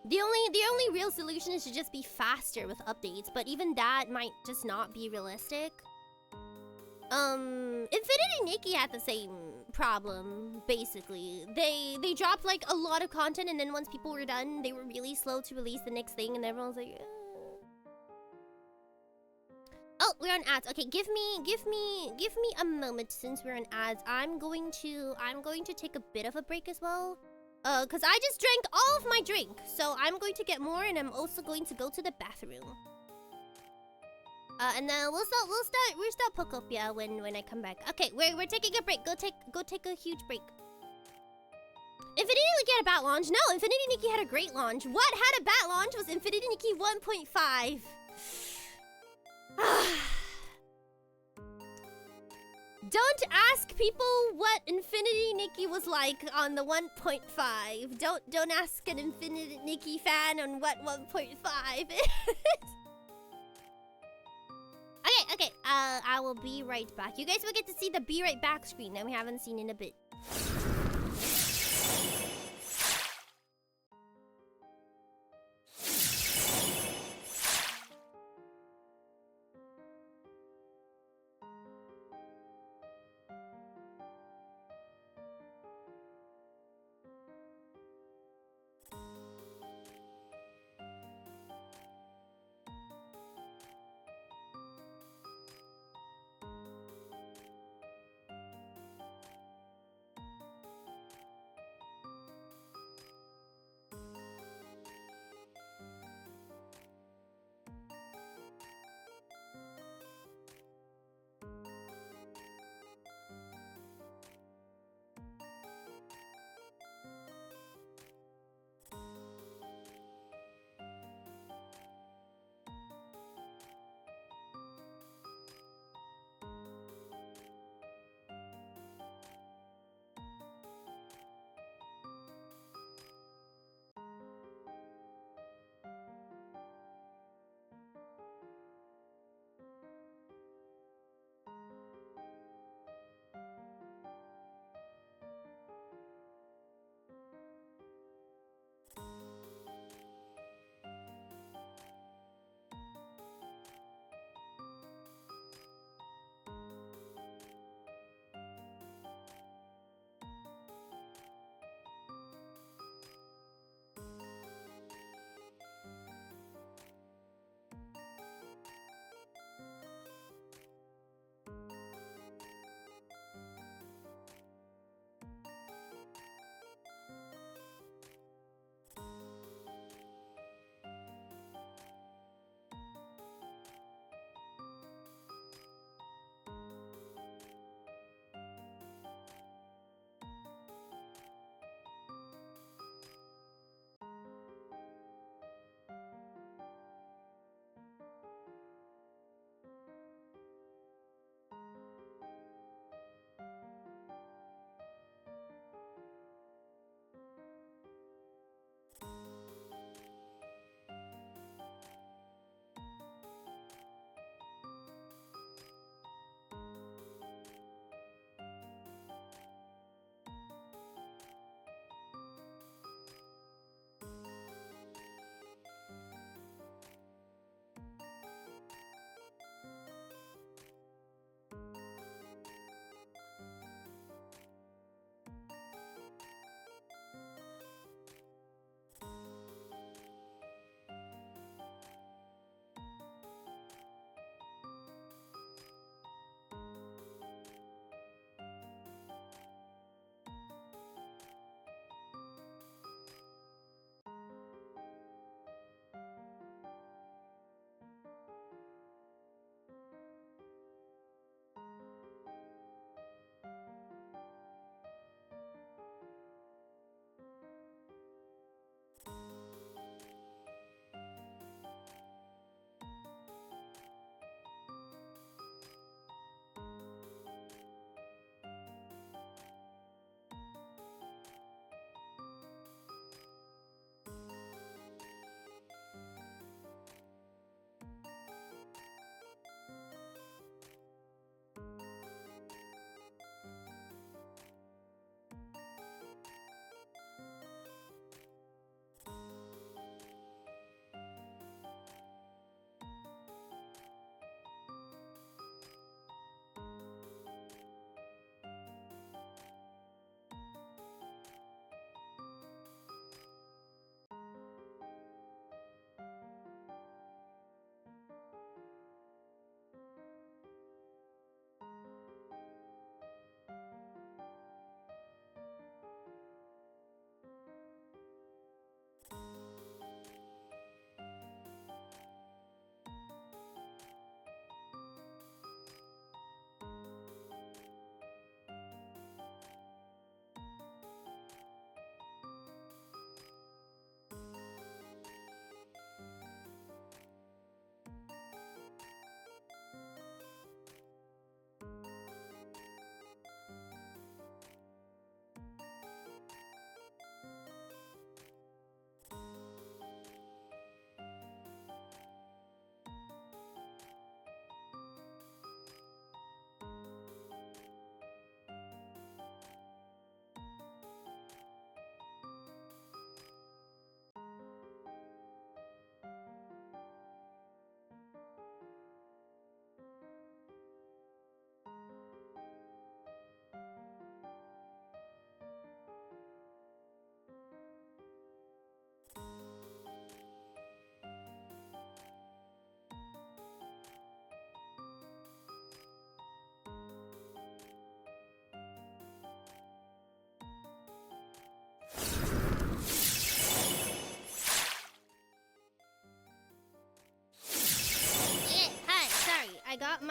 The only real solution is to just be faster with updates, but even that might just not be realistic. Infinity Nikki had the same problem, basically. They dropped like a lot of content, and then once people were done, they were really slow to release the next thing, and everyone was like, Oh, we're on ads. Okay, give me a moment since we're on ads. I'm going to take a bit of a break as well. Cause I just drank all of my drink. So I'm going to get more, and I'm also going to go to the bathroom. And then we'll start Pokopia when I come back. Okay, we're taking a break. Go take a huge break. Infinity Nikki had a bad launch. No, Infinity Nikki had a great launch. What had a bad launch was Infinity Nikki 1.5. Don't ask people what Infinity Nikki was like on the 1.5. Don't ask an Infinity Nikki fan on what 1.5 is. Okay. I will be right back. You guys will get to see the be right back screen that we haven't seen in a bit.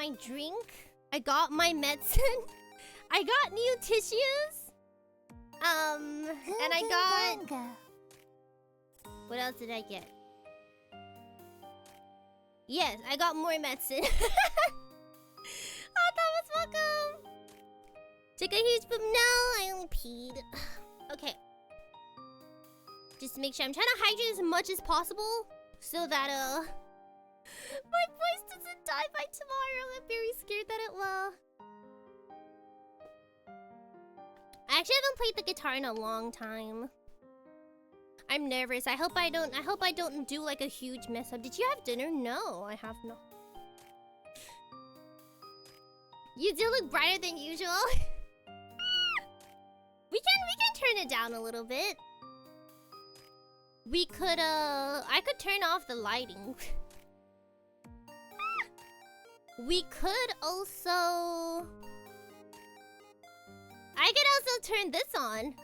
my drink. I got my medicine. I got new tissues. And I got... What else did I get? Yes, I got more medicine. Oh, Thomas, welcome. Took a huge poop. No, I only peed. Okay. Just to make sure I'm trying to hydrate as much as possible so that my voice doesn't die by tomorrow. I'm very scared that it will. I actually haven't played the guitar in a long time. I'm nervous. I hope I don't do like a huge mess up. Did you have dinner? No, I have not. You do look brighter than usual. we can turn it down a little bit. We could I could turn off the lighting. We could also I could also turn this on.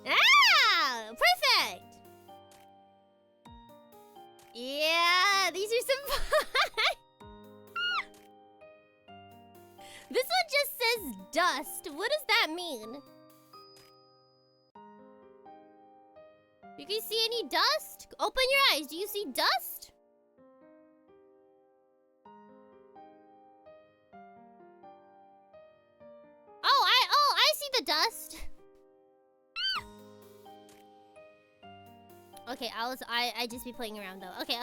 Ah! Perfect! Yeah, these are some fun. This one just says dust. What does that mean? You can see any dust? Open your eyes. Do you see dust? Oh, I see the dust. Okay, I just be playing around though. Okay,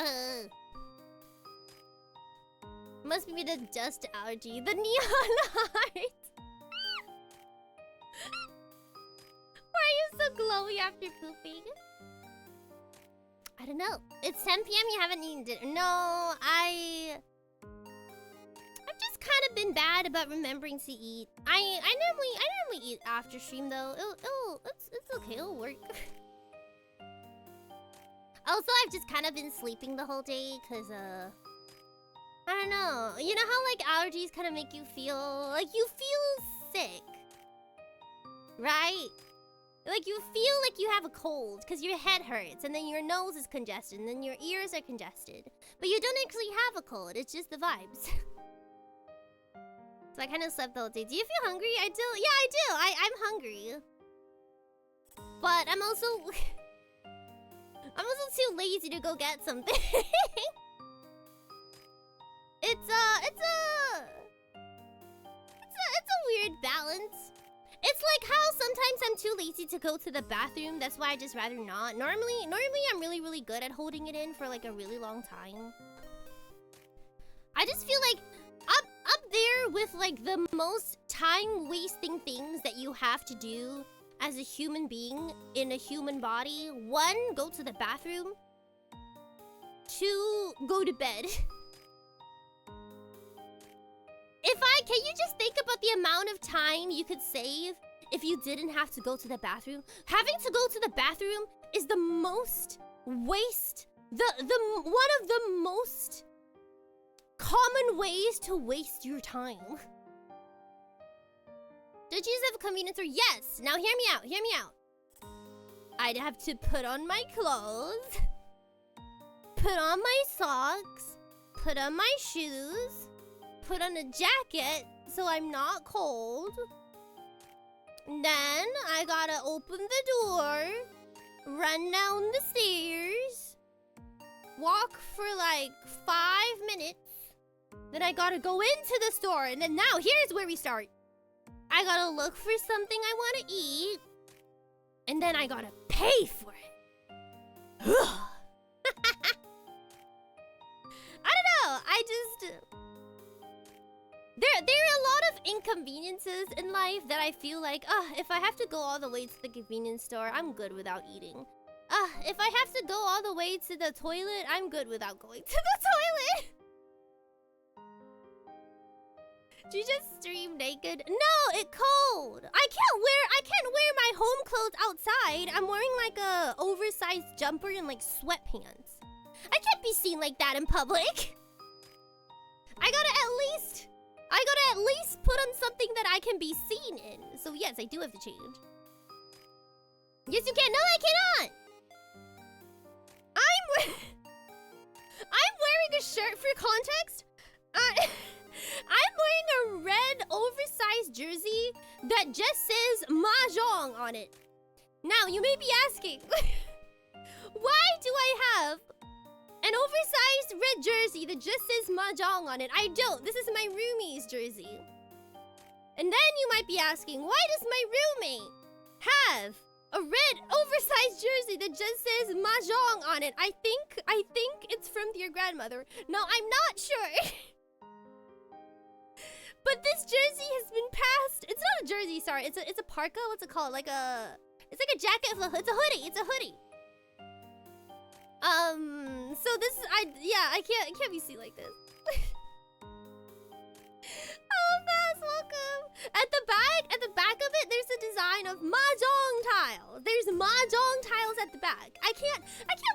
must be the dust allergy. The neon heart. Why are you so glowy after pooping? I don't know. It's 10 p.m. You haven't eaten dinner. No, I've just kind of been bad about remembering to eat. I normally eat after stream though. It's okay. It'll work. Also, I've just kind of been sleeping the whole day because I don't know. You know how like allergies kind of make you feel like you feel sick, right? Like you feel like you have a cold because your head hurts and then your nose is congested and then your ears are congested. But you don't actually have a cold. It's just the vibes. So I kind of slept the whole day. Do you feel hungry? I do. Yeah, I do. I'm hungry. But I'm also too lazy to go get something. It's a weird balance. It's like how sometimes I'm too lazy to go to the bathroom. That's why I just rather not. Normally I'm really good at holding it in for like a really long time. I just feel like up there with like the most time wasting things that you have to do as a human being in a human body. 1, go to the bathroom. 2, go to bed. Can you just think about the amount of time you could save if you didn't have to go to the bathroom? Having to go to the bathroom is the most waste, one of the most common ways to waste your time. Did you use a convenience store? Yes. Now hear me out. Hear me out. I'd have to put on my clothes, put on my socks, put on my shoes, put on a jacket so I'm not cold. Then I gotta open the door, run down the stairs, walk for like 5 minutes. Then I gotta go into the store. And then now here's where we start. I gotta look for something I want to eat. And then I gotta pay for it. I don't know. There are a lot of inconveniences in life that I feel like, if I have to go all the way to the convenience store, I'm good without eating. If I have to go all the way to the toilet, I'm good without going to the toilet. Did you just stream naked? No, it's cold. I can't wear my home clothes outside. I'm wearing like a oversized jumper and like sweatpants. I can't be seen like that in public. I gotta at least put on something that I can be seen in. So yes, I do have to change. Yes, you can. No, I cannot. I'm wearing a shirt for context? I'm wearing a red oversized jersey that just says Mahjong on it. Now, you may be asking, why do I have an oversized red jersey that just says Mahjong on it? I don't. This is my roomie's jersey. And then you might be asking, why does my roommate have a red oversized jersey that just says Mahjong on it? I think it's from your grandmother. No, I'm not sure. But this jersey has been passed. It's not a jersey, sorry. It's a parka. What's it called? It's like a jacket. It's a hoodie. It's a hoodie. So this is I can't be seen like this. Oh, fast, welcome. At the back of it, there's a design of Mahjong tile. There's Mahjong tiles at the back. I can't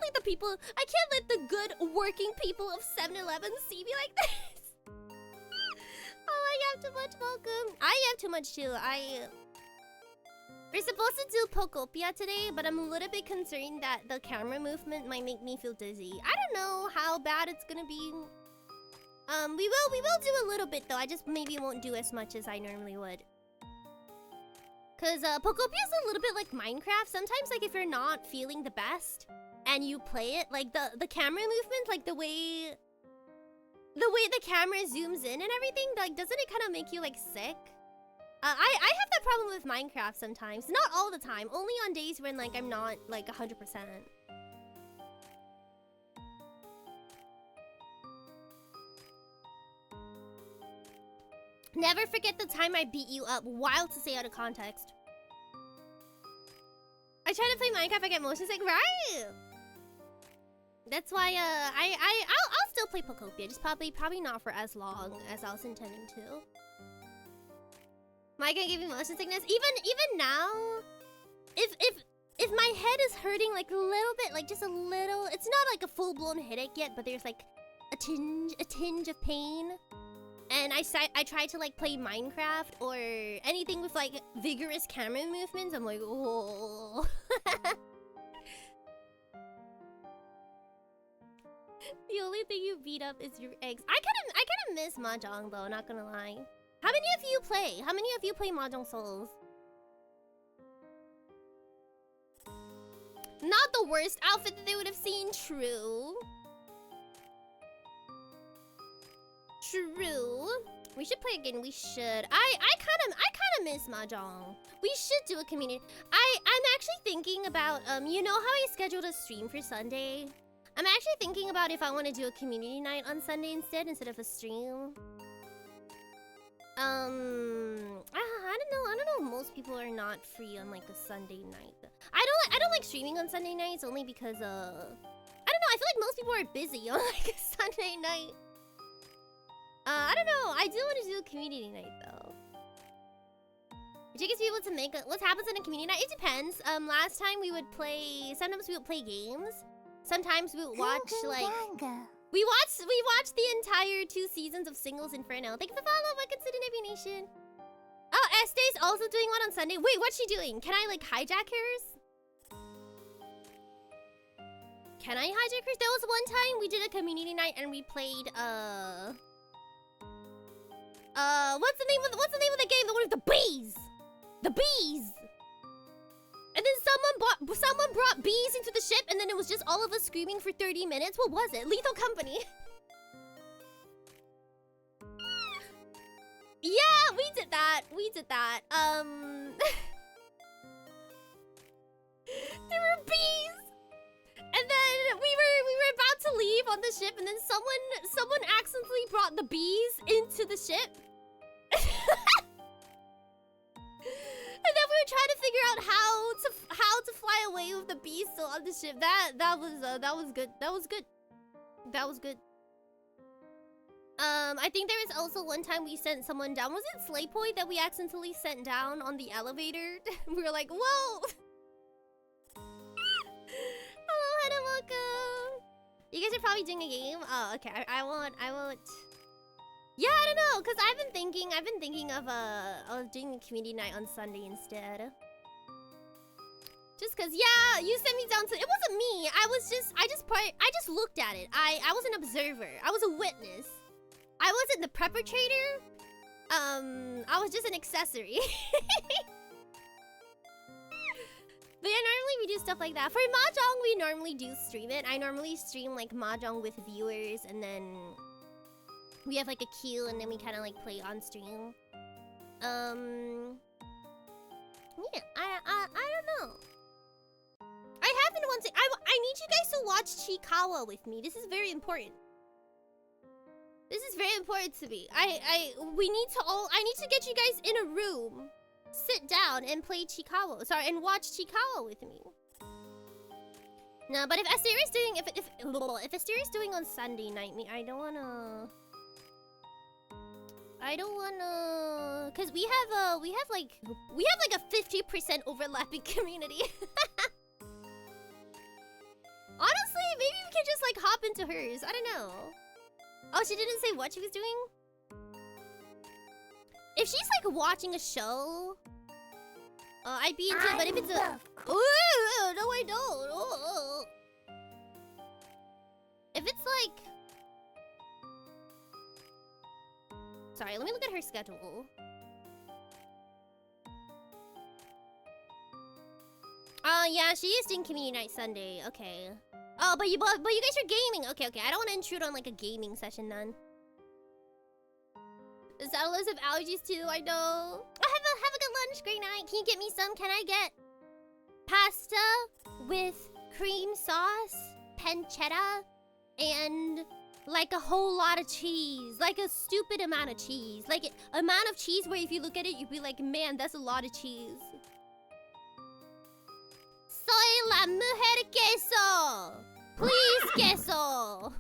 let the good working people of 7-Eleven see me like this. Oh, I have too much, welcome. I have too much too. We're supposed to do Pokopia today, but I'm a little bit concerned that the camera movement might make me feel dizzy. I don't know how bad it's gonna be. We will do a little bit though. I just maybe won't do as much as I normally would. Cause Pokopia is a little bit like Minecraft. Sometimes like if you're not feeling the best and you play it, like the camera movement, like the way the camera zooms in and everything, like doesn't it kind of make you like sick? I have that problem with Minecraft sometimes. Not all the time. Only on days when like I'm not like 100%. Never forget the time I beat you up. Wild to say out of context. I try to play Minecraft, I get motion sick, right? That's why I'll still play Pokopia, just probably not for as long as I was intending to. Am I gonna give you motion sickness? Even now, if my head is hurting like a little bit, like just a little, it's not like a full-blown headache yet, but there's like a tinge of pain. And I try to like play Minecraft or anything with like vigorous camera movements. I'm like, oh. The only thing you beat up is your eggs. I kind of miss Mahjong though, not gonna lie. How many of you play? How many of you play Mahjong Souls? Not the worst outfit that they would have seen, true. True. We should play again. We should. I kind of miss Mahjong. We should do a community. I'm actually thinking about you know how I scheduled a stream for Sunday? I'm actually thinking about if I want to do a community night on Sunday instead of a stream. I don't know. Most people are not free on like a Sunday night. I don't like streaming on Sunday nights only because I don't know. I feel like most people are busy on like a Sunday night. I don't know. I do want to do a community night though. Biggest people to make what happens in a community night? It depends. Last time we would play. Sometimes we would play games. Sometimes we would watch like. We watched the entire 2 seasons of Singles Inferno. Thank you for follow. Welcome to the Navy Nation. Oh, Este's also doing one on Sunday. Wait, what's she doing? Can I like hijack hers? Can I hijack hers? There was one time we did a community night and we played what's the name of the game? The one with the bees. The bees. And then someone brought bees into the ship, and then it was just all of us screaming for 30 minutes. What was it? Lethal Company. Yeah, we did that. There were bees. And then we were about to leave on the ship, and then someone accidentally brought the bees into the ship. And then we were trying to figure out how to fly away with the bees still on the ship. That was good. I think there was also one time we sent someone down. Was it Slaypoy that we accidentally sent down on the elevator? We were like, whoa. Hello, Hannah, welcome. You guys are probably doing a game. Oh, okay. I won't. Yeah, I don't know, cause I've been thinking of doing a community night on Sunday instead. Just cause, yeah, you sent me down to. It wasn't me. I just looked at it. I was an observer. I was a witness. I wasn't the perpetrator. I was just an accessory. But yeah, normally we do stuff like that. For Mahjong, we normally do stream it. I normally stream like Mahjong with viewers, and then we have like a queue, and then we kind of like play on stream. Yeah, I don't know. I haven't once. I need you guys to watch Chikawa with me. This is very important. This is very important to me. I need to get you guys in a room. Sit down and play Chikawa. Sorry, and watch Chikawa with me. No, but if Asteri's doing if Asteri's doing on Sunday night, I don't wanna, cause we have like a 50% overlapping community. Honestly, maybe we can just like hop into hers. I don't know. Oh, she didn't say what she was doing? If she's like watching a show, I'd be into it, but if it's a... Ooh, no I don't. Oh. If it's like... Sorry, let me look at her schedule. Yeah, she is doing community night Sunday. Okay. Oh, but you guys are gaming. Okay. I don't want to intrude on like a gaming session then. The settlers have allergies too, I know. Have a good lunch, great night. Can you get me some? Can I get pasta with cream sauce, pancetta, and like a whole lot of cheese? Like a stupid amount of cheese. Like amount of cheese where if you look at it, you'd be like, man, that's a lot of cheese. Soy la mujer queso. Please, queso.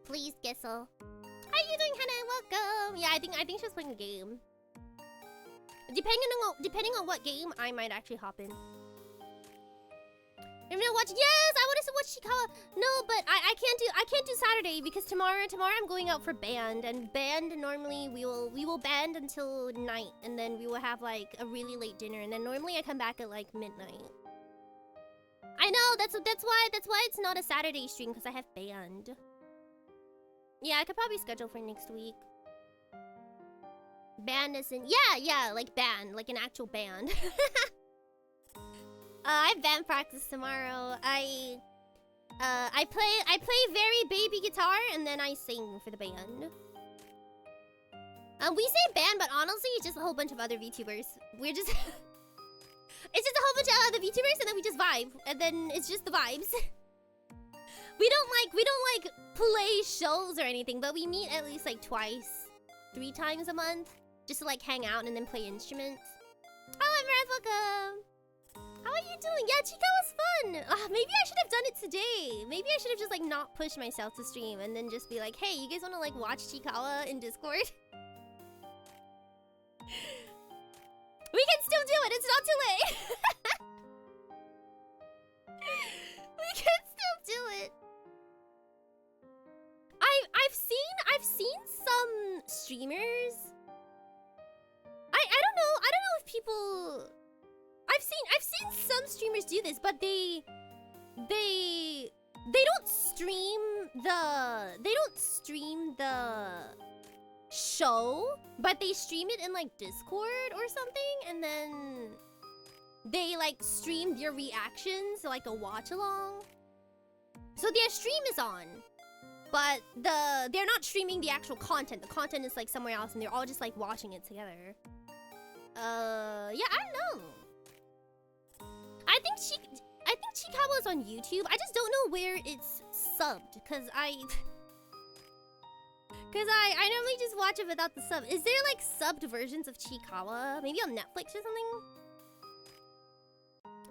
Please, queso. How you doing, Hannah? Welcome. Yeah, I think she was playing a game. Depending on what game, I might actually hop in. I'm gonna watch. Yes, I want to watch Chikawa. No, but I can't do Saturday because tomorrow I'm going out for band, and band normally we will band until night, and then we will have like a really late dinner, and then normally I come back at like midnight. I know that's why it's not a Saturday stream, because I have band. Yeah, I could probably schedule for next week. Band isn't... Yeah, like band. Like an actual band. I have band practice tomorrow. I play very baby guitar, and then I sing for the band. We say band, but honestly, it's just a whole bunch of other VTubers. We're just... It's just a whole bunch of other VTubers, and then we just vibe. And then it's just the vibes. We don't like play shows or anything, but we meet at least like 3 times a month, just to like hang out and then play instruments. Oh, Emira's welcome. How are you doing? Yeah, Chica was fun. Maybe I should have done it today. Maybe I should have just like not pushed myself to stream and then just be like, hey, you guys want to like watch Chikawa in Discord? We can still do it. It's not too late. We can still do it. I've seen some streamers. I don't know if people. I've seen some streamers do this, but they don't stream the show, but they stream it in like Discord or something, and then they like stream their reactions, so like a watch along. So their stream is on, but they're not streaming the actual content. The content is like somewhere else, and they're all just like watching it together. Yeah, I don't know. I think Chikawa is on YouTube. I just don't know where it's subbed, cause I normally just watch it without the sub. Is there like subbed versions of Chikawa? Maybe on Netflix or something?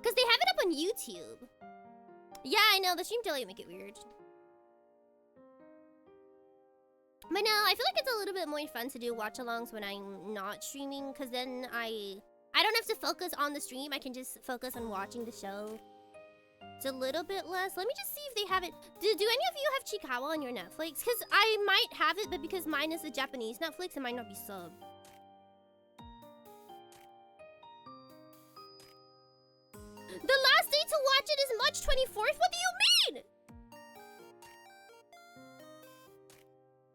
Cause they have it up on YouTube. Yeah, I know, the stream delay make it weird. But no, I feel like it's a little bit more fun to do watch-alongs when I'm not streaming, cause then I don't have to focus on the stream. I can just focus on watching the show. It's a little bit less. Let me just see if they have it. Do any of you have Chikawa on your Netflix? Because I might have it, but because mine is a Japanese Netflix, it might not be subbed. to watch it is March 24th? What do you mean?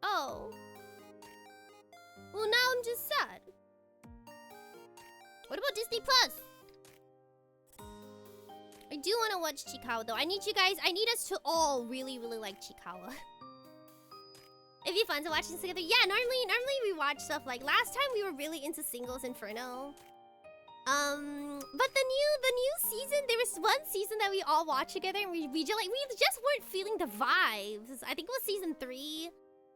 Oh. Well, now I'm just sad. What about Disney Plus? I do want to watch Chikawa though. I need us to all really, really like Chikawa. It'd be fun to watch this together. Yeah, normally we watch stuff like last time we were really into Singles Inferno. But the new season, there was one season that we all watched together and we just weren't feeling the vibes. I think it was season 3.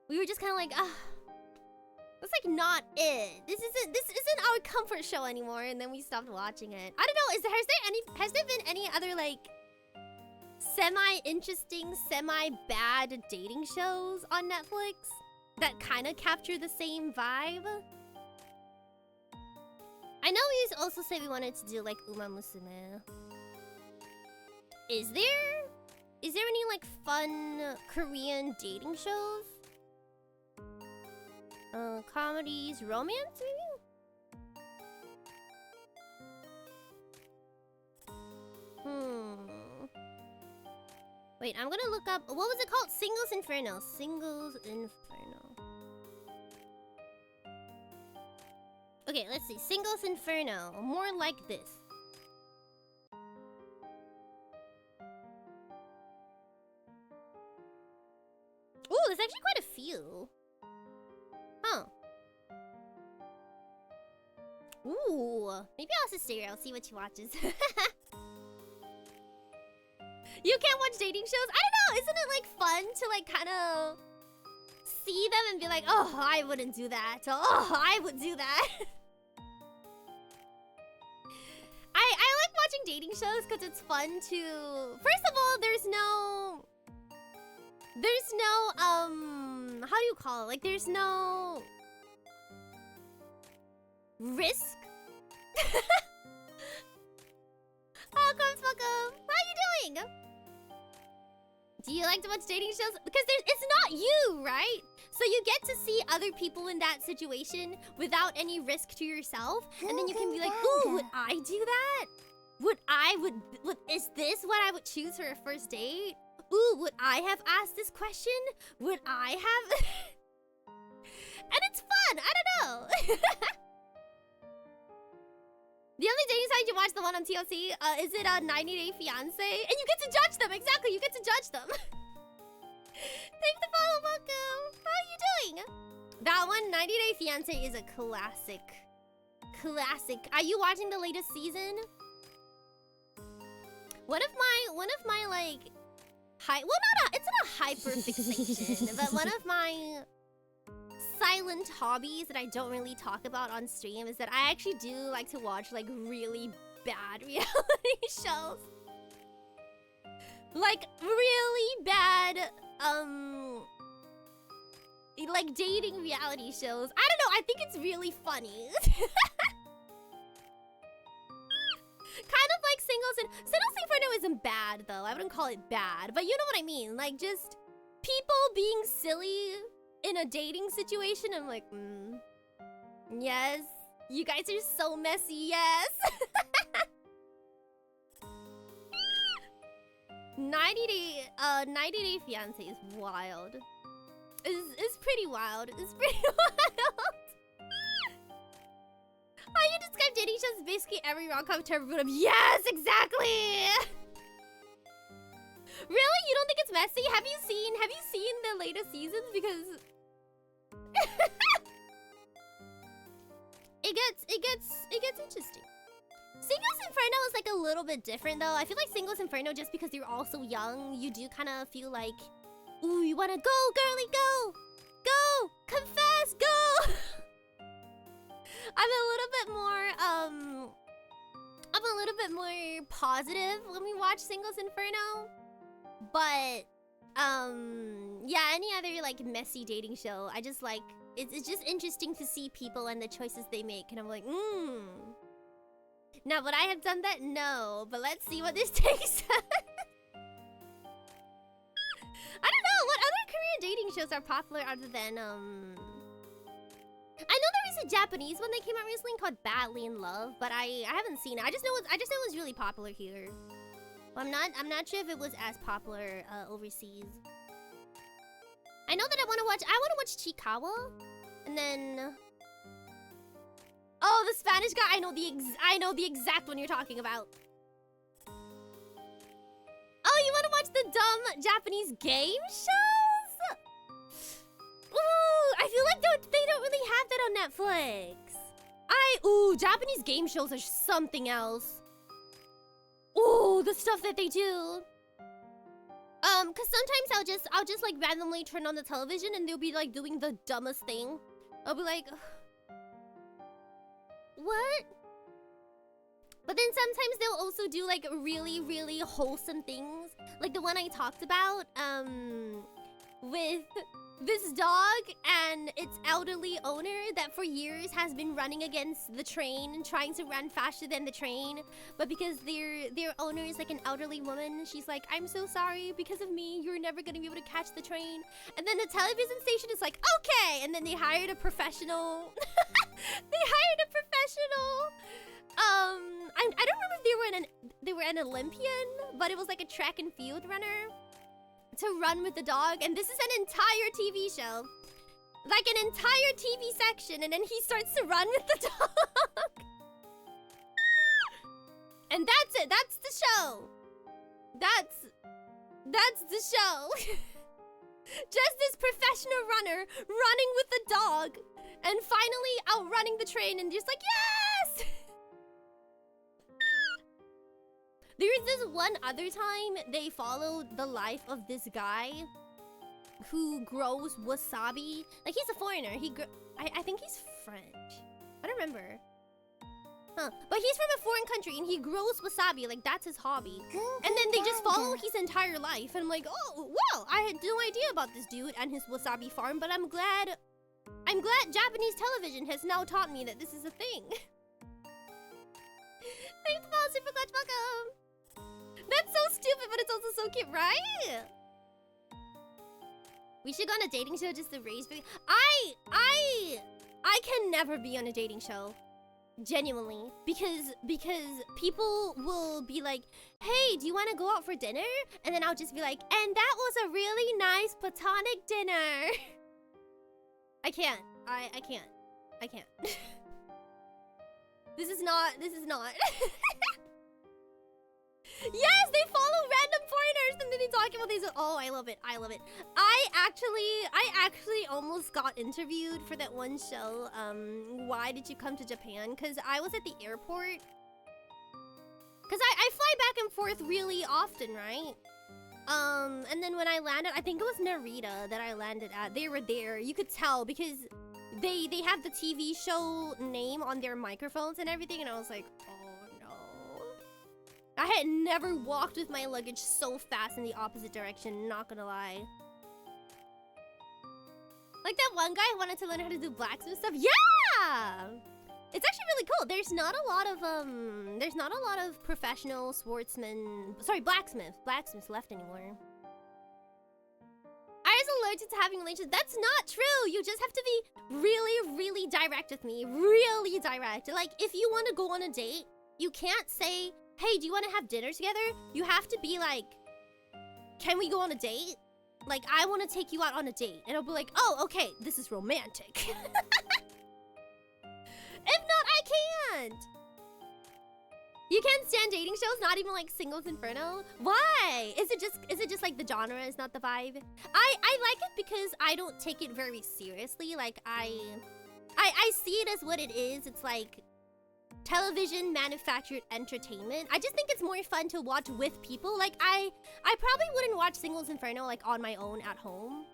We were just kind of like, that's like not it. This isn't our comfort show anymore, and then we stopped watching it. I don't know, has there been any other like semi-interesting, semi-bad dating shows on Netflix that kind of capture the same vibe? I know we also said we wanted to do like Uma Musume. Is there any like fun Korean dating shows? Comedies, romance maybe? Wait, I'm gonna look up, what was it called? Singles Inferno. Singles Inferno. Okay, let's see. Singles Inferno. More like this. Ooh, there's actually quite a few. Huh. Ooh. Maybe I'll just stay here. I'll see what she watches. You can't watch dating shows? I don't know. Isn't it like fun to like kind of see them and be like, oh, I wouldn't do that. Oh, I would do that. I like watching dating shows because it's fun to... First of all, there's no, how do you call it? Like, there's no risk. Welcome. How are you doing? Do you like to watch dating shows? Because it's not you, right? So you get to see other people in that situation without any risk to yourself, and then you can be like, ooh, would I do that? Is this what I would choose for a first date? Ooh, would I have asked this question? Would I have? And it's fun. I don't know. The only dating site you watch, the one on TLC, is it 90 Day Fiancé? And you get to judge them. Exactly, you get to judge them. Thanks for follow, welcome. How are you doing? That one, 90 Day Fiancé, is a classic. Classic. Are you watching the latest season? One of my like, it's not a hyper fixation, but one of my silent hobbies that I don't really talk about on stream is that I actually do like to watch like really bad reality shows. Like really bad like dating reality shows. I don't know, I think it's really funny. Kind of like Singles Inferno isn't bad though. I wouldn't call it bad, but you know what I mean. Like just people being silly in a dating situation. I'm like, yes. You guys are so messy, yes. 90 Day Fiancé is wild. It's pretty wild. It's pretty wild. How you describe dating shows is basically every rom-com term. Yes, exactly. Really? You don't think it's messy? Have you seen the latest seasons? Because it gets interesting. Singles Inferno is like a little bit different though. I feel like Singles Inferno, just because you're all so young, you do kind of feel like, ooh, you wanna go, girly, go! Go! Confess, go! I'm a little bit more positive when we watch Singles Inferno. But yeah, any other like messy dating show, I just like it's just interesting to see people and the choices they make, and I'm like, Now, would I have done that? No, but let's see what this takes. I don't know what other Korean dating shows are popular other than I know there was a Japanese one that came out recently called Badly in Love, but I haven't seen it. I just know it was really popular here. Well, I'm not sure if it was as popular overseas. I know that I want to watch Chikawa, and then oh, the Spanish guy. I know the exact one you're talking about. Oh, you want to watch the dumb Japanese game shows? Ooh, I feel like they don't really have that on Netflix. Ooh, Japanese game shows are something else. Ooh, the stuff that they do. Cause sometimes I'll just like randomly turn on the television and they'll be like doing the dumbest thing. I'll be like, what? But then sometimes they'll also do like really, really wholesome things. Like the one I talked about, with this dog and its elderly owner that for years has been running against the train and trying to run faster than the train. But because their owner is like an elderly woman, she's like, I'm so sorry, because of me, you're never gonna be able to catch the train. And then the television station is like, okay! And then they hired a professional. I don't remember if they were an Olympian, but it was like a track and field runner to run with the dog, and this is an entire TV show. Like an entire TV section, and then he starts to run with the dog. And that's it, that's the show. That's the show. Just this professional runner running with the dog and finally outrunning the train and just like, yes! There's this one other time they followed the life of this guy who grows wasabi. Like, he's a foreigner. I think he's French. I don't remember. Huh. But he's from a foreign country and he grows wasabi. Like, that's his hobby. And then they just follow his entire life. And I'm like, oh, wow. I had no idea about this dude and his wasabi farm, but I'm glad Japanese television has now taught me that this is a thing. Thanks, Paul. Super clutch, welcome. That's so stupid, but it's also so cute, right? We should go on a dating show just to raise. I can never be on a dating show, genuinely, because people will be like, "Hey, do you want to go out for dinner?" And then I'll just be like, "And that was a really nice platonic dinner." I can't. I can't. This is not. Yes, they follow random foreigners and then they talk about these. Oh, I love it. I actually almost got interviewed for that one show. Why did you come to Japan? Because I was at the airport. Because I fly back and forth really often, right? And then when I landed, I think it was Narita that I landed at. They were there. You could tell because they have the TV show name on their microphones and everything, and I was like, oh no. I had never walked with my luggage so fast in the opposite direction, not gonna lie. Like that one guy who wanted to learn how to do blacksmith stuff. Yeah! It's actually really cool. There's not a lot of professional blacksmiths left anymore. I was allergic to having relations. That's not true. You just have to be really, really direct with me. Really direct. Like, if you want to go on a date, you can't say, hey, do you want to have dinner together? You have to be like, can we go on a date? Like, I want to take you out on a date. And I'll be like, oh, okay, this is romantic. If not, I can't. You can't stand dating shows, not even like Singles Inferno? Why? Is it just like the genre is not the vibe? I like it because I don't take it very seriously. Like I see it as what it is. It's like television manufactured entertainment. I just think it's more fun to watch with people. Like I probably wouldn't watch Singles Inferno like on my own at home.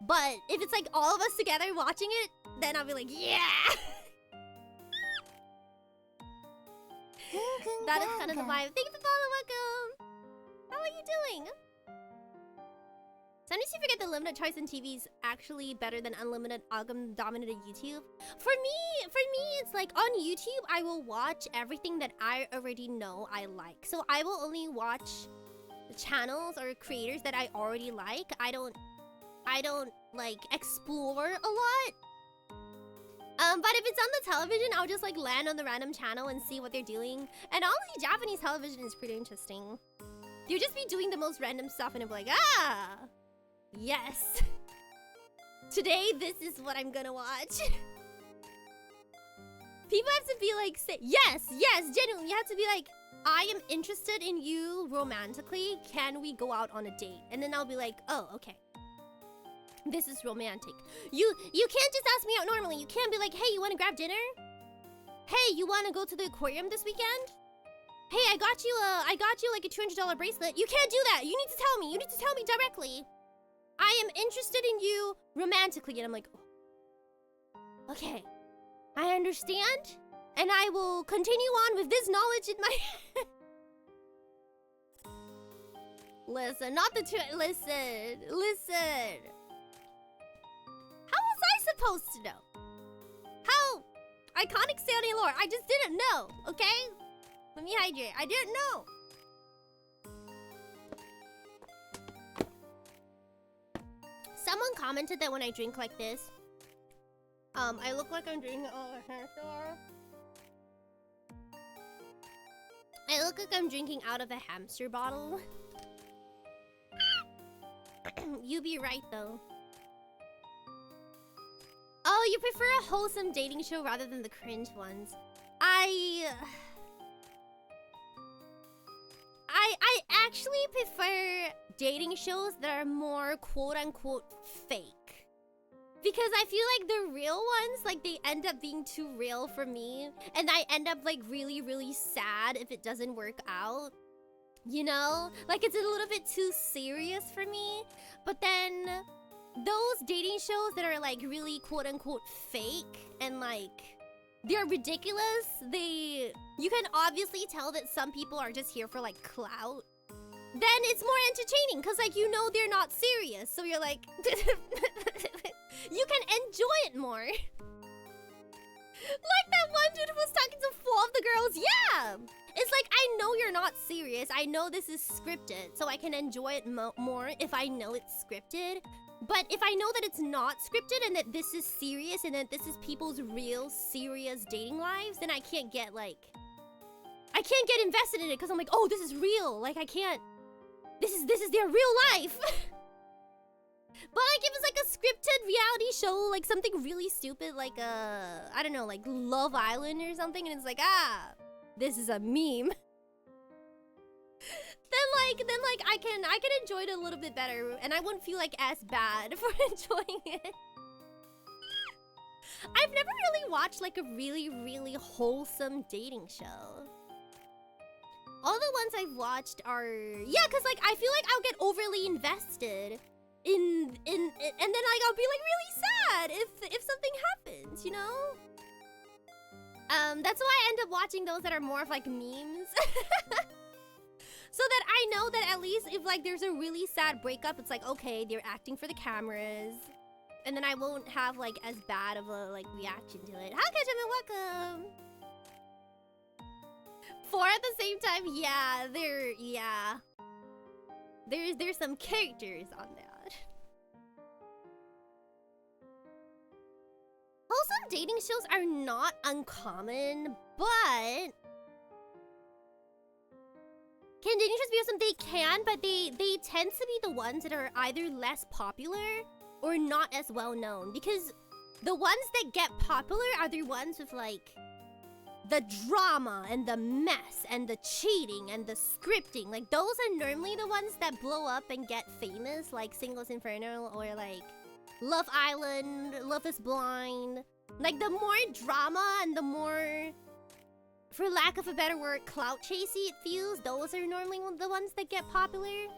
But if it's like all of us together watching it, then I'll be like, yeah. That is kind of the vibe. Thank you for following, welcome. How are you doing? Sometimes you forget that limited choice in TV is actually better than unlimited algorithm-dominated YouTube. For me, it's like on YouTube, I will watch everything that I already know I like. So I will only watch channels or creators that I already like. I don't like explore a lot. But if it's on the television, I'll just like land on the random channel and see what they're doing. And honestly, Japanese television is pretty interesting. You'll just be doing the most random stuff and I'm like, ah, yes. Today, this is what I'm gonna watch. People have to be like, say, yes, genuinely. You have to be like, I am interested in you romantically. Can we go out on a date? And then I'll be like, oh, okay. This is romantic. You can't just ask me out normally. You can't be like, hey, you wanna grab dinner? Hey, you wanna go to the aquarium this weekend? Hey, I got you like a $200 bracelet. You can't do that. You need to tell me. You need to tell me directly. I am interested in you romantically. And I'm like, oh, okay, I understand. And I will continue on with this knowledge in my head. Listen, not the listen. How was I supposed to know? How? Iconic Seion lore. I just didn't know, okay? Let me hydrate. I didn't know. Someone commented that when I drink like this, I look like I'm drinking a hamster. I look like I'm drinking out of a hamster bottle. You be right though. Oh, you prefer a wholesome dating show rather than the cringe ones. I actually prefer dating shows that are more quote-unquote fake. Because I feel like the real ones, like, they end up being too real for me. And I end up, like, really, really sad if it doesn't work out. You know? Like, it's a little bit too serious for me. But then, those dating shows that are, like, really quote-unquote fake and, like, they're ridiculous. You can obviously tell that some people are just here for, like, clout. Then it's more entertaining, because, like, you know they're not serious. So you're like... you can enjoy it more. Like that one dude who was talking to 4 of the girls. Yeah! It's like, I know you're not serious. I know this is scripted. So I can enjoy it more if I know it's scripted. But if I know that it's not scripted and that this is serious and that this is people's real serious dating lives, then I can't get, like... I can't get invested in it because I'm like, oh, this is real. Like, I can't... This is their real life. But like if it's like a scripted reality show, like something really stupid, like I don't know, like Love Island or something, and it's like, ah, this is a meme. then I can enjoy it a little bit better, and I wouldn't feel like as bad for enjoying it. I've never really watched like a really, really wholesome dating show. All the ones I've watched are... Yeah, because, like, I feel like I'll get overly invested and then, like, I'll be, like, really sad if something happens, you know? That's why I end up watching those that are more of, like, memes. So that I know that at least if, like, there's a really sad breakup, it's like, okay, they're acting for the cameras. And then I won't have, like, as bad of a, like, reaction to it. Hi, Ketchup, and welcome! 4 at the same time, yeah, there's some characters on that. Wholesome dating shows are not uncommon, but can dating shows be awesome? They can, but they tend to be the ones that are either less popular or not as well known, because the ones that get popular are the ones with like the drama and the mess and the cheating and the scripting. Like, those are normally the ones that blow up and get famous, like Singles Inferno or like Love Island, Love is Blind. Like, the more drama and the more, for lack of a better word, clout chasey it feels, those are normally the ones that get popular.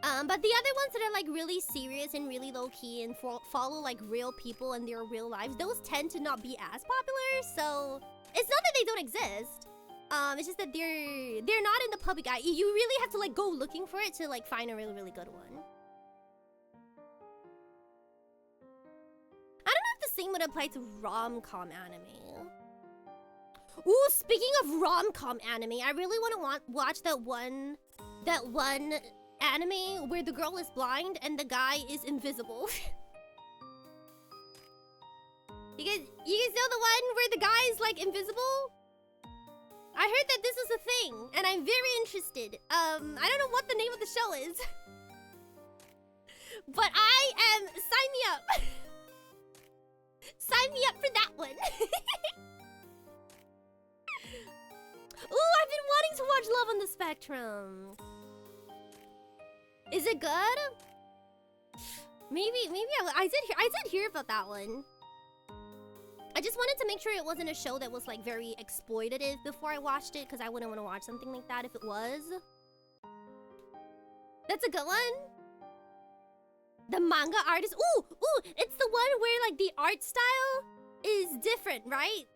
But the other ones that are like really serious and really low-key and follow like real people and their real lives, those tend to not be as popular. So it's not that they don't exist. It's just that they're not in the public eye. You really have to like go looking for it to like find a really, really good one. I don't know if the same would apply to rom-com anime. Ooh, speaking of rom-com anime, I really want to watch that one anime where the girl is blind and the guy is invisible. You guys know the one where the guy is like invisible? I heard that this is a thing, and I'm very interested. I don't know what the name of the show is. But I am... Sign me up. Sign me up for that one. Ooh, I've been wanting to watch Love on the Spectrum. Is it good? Maybe I did hear about that one. I just wanted to make sure it wasn't a show that was like very exploitative before I watched it, because I wouldn't want to watch something like that if it was. That's a good one. The manga artist. Ooh, it's the one where like the art style is different, right?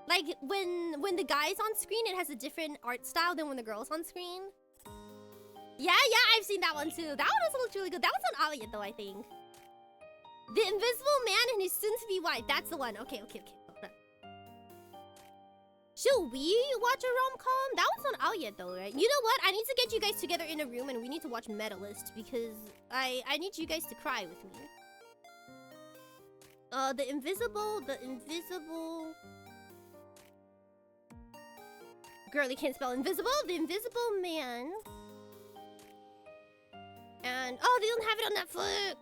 Like when the guy's on screen, it has a different art style than when the girl's on screen. Yeah, I've seen that one too. That one also looks really good. That one's on Aliyah though, I think. The Invisible Man and his soon-to-be wife. That's the one. Okay. Hold on. Should we watch a rom-com? That one's on Aliyah though, right? You know what? I need to get you guys together in a room and we need to watch Medalist because I need you guys to cry with me. The invisible... Girl, you can't spell invisible. The Invisible Man. And... oh, they don't have it on Netflix.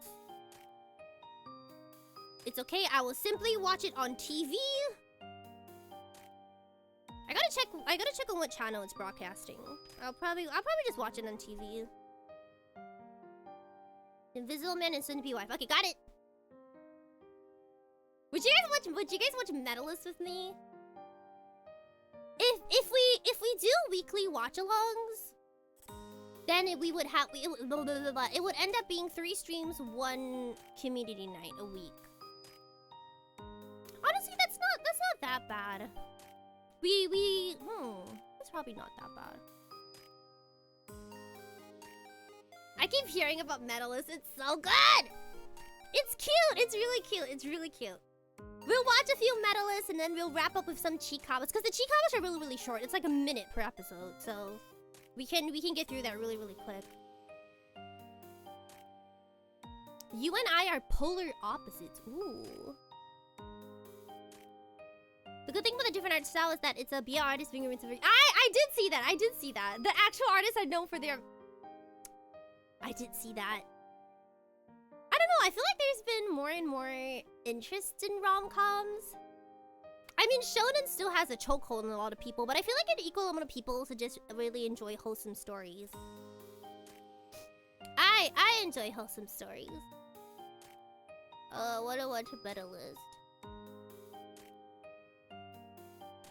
It's okay, I will simply watch it on TV. I gotta check on what channel it's broadcasting. I'll probably just watch it on TV. Invisible Man and soon-to-be wife. Okay, got it. Would you guys watch Medalist with me? If we do weekly watch-alongs, then it would end up being 3 streams, 1 community night a week. Honestly, that's not that bad. It's probably not that bad. I keep hearing about Medalist. It's so good. It's cute. It's really cute. We'll watch a few Medalists and then we'll wrap up with some Chikawas because the Chikawas are really short. It's like a minute per episode, so we can get through that really quick. You and I are polar opposites. Ooh. The good thing about the different art style is that it's a BL artist being into... I did see that. The actual artists are known for their... I did see that. I don't know, I feel like there's been more and more interest in rom-coms. I mean, shonen still has a chokehold on a lot of people, but I feel like an equal amount of people to just really enjoy wholesome stories. I enjoy wholesome stories. What a Medalist.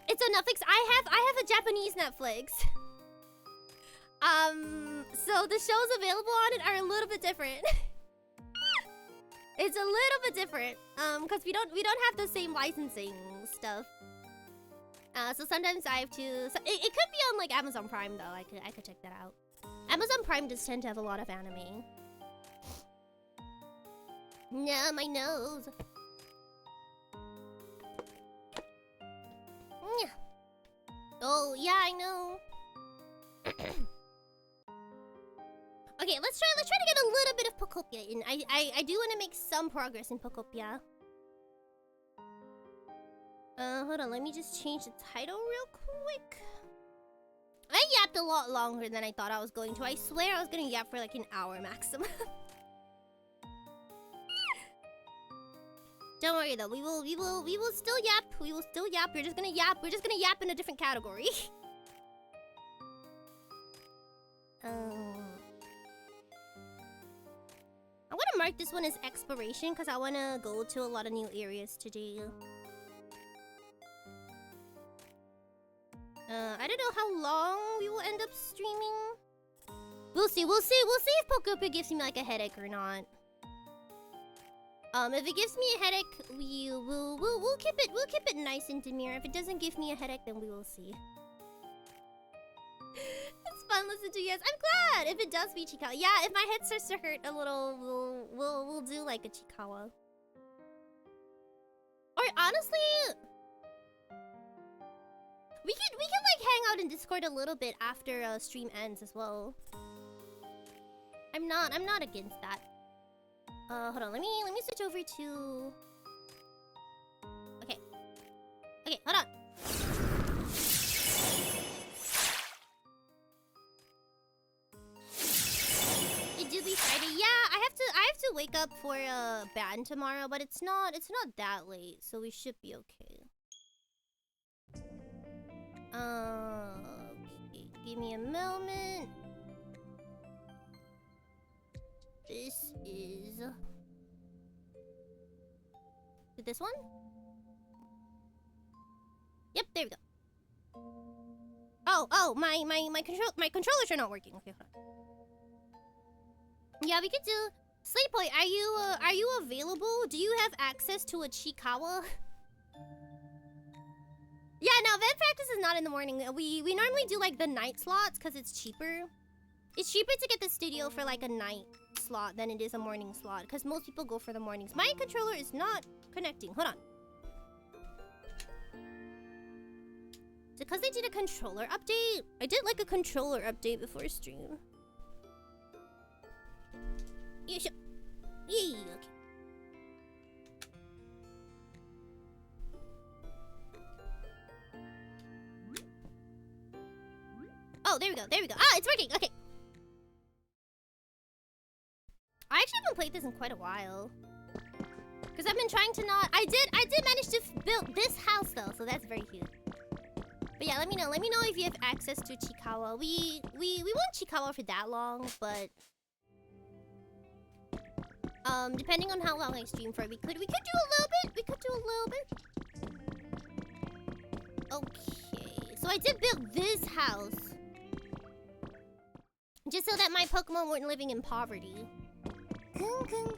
It's on Netflix. I have a Japanese Netflix. So the shows available on it are a little bit different. It's a little bit different. Because we don't have the same licensing stuff. So sometimes I have to. So it could be on like Amazon Prime though. I could check that out. Amazon Prime does tend to have a lot of anime. No, my nose. Oh, yeah, I know. Okay, let's try to get a little bit of Pokopia in. I do want to make some progress in Pokopia. Hold on, let me just change the title real quick. I yapped a lot longer than I thought I was going to. I swear I was gonna yap for like an hour maximum. Don't worry though, we will still yap. We will still yap. We're just gonna yap. We're just gonna yap in a different category. I'm gonna mark this one as exploration because I wanna go to a lot of new areas today. I don't know how long we will end up streaming. We'll see if Pokopia gives me like a headache or not. If it gives me a headache, we'll keep it nice and demure. If it doesn't give me a headache, then we will see. It's fun listening to you guys. I'm glad. If it does be Chikawa, yeah. If my head starts to hurt a little, we'll do like a Chikawa. Or honestly, we can like hang out in Discord a little bit after stream ends as well. I'm not against that. Hold on, let me switch over to... Okay, hold on. up for a ban tomorrow, but it's not that late, so we should be okay. Okay, give me a moment. This is this one? Yep, there we go. Oh, my controllers are not working. Okay, hold on. Yeah, we could do Sleep Point. Are you available? Do you have access to a Chikawa? Yeah, no, vet practice is not in the morning. We normally do like the night slots because it's cheaper. It's cheaper to get the studio for like a night slot than it is a morning slot because most people go for the mornings. My controller is not connecting. Hold on. Is it because they did a controller update? I did like a controller update before stream. Yeah, sure. Yeah, okay. Oh, there we go, there we go. Ah, it's working, okay. I actually haven't played this in quite a while. Because I've been trying to not... I did manage to build this house though, so that's very cute. But yeah, let me know if you have access to Chikawa. We won't Chikawa for that long, but... depending on how long I stream for, we could do a little bit. We could do a little bit. Okay, so I did build this house. Just so that my Pokemon weren't living in poverty. Thank you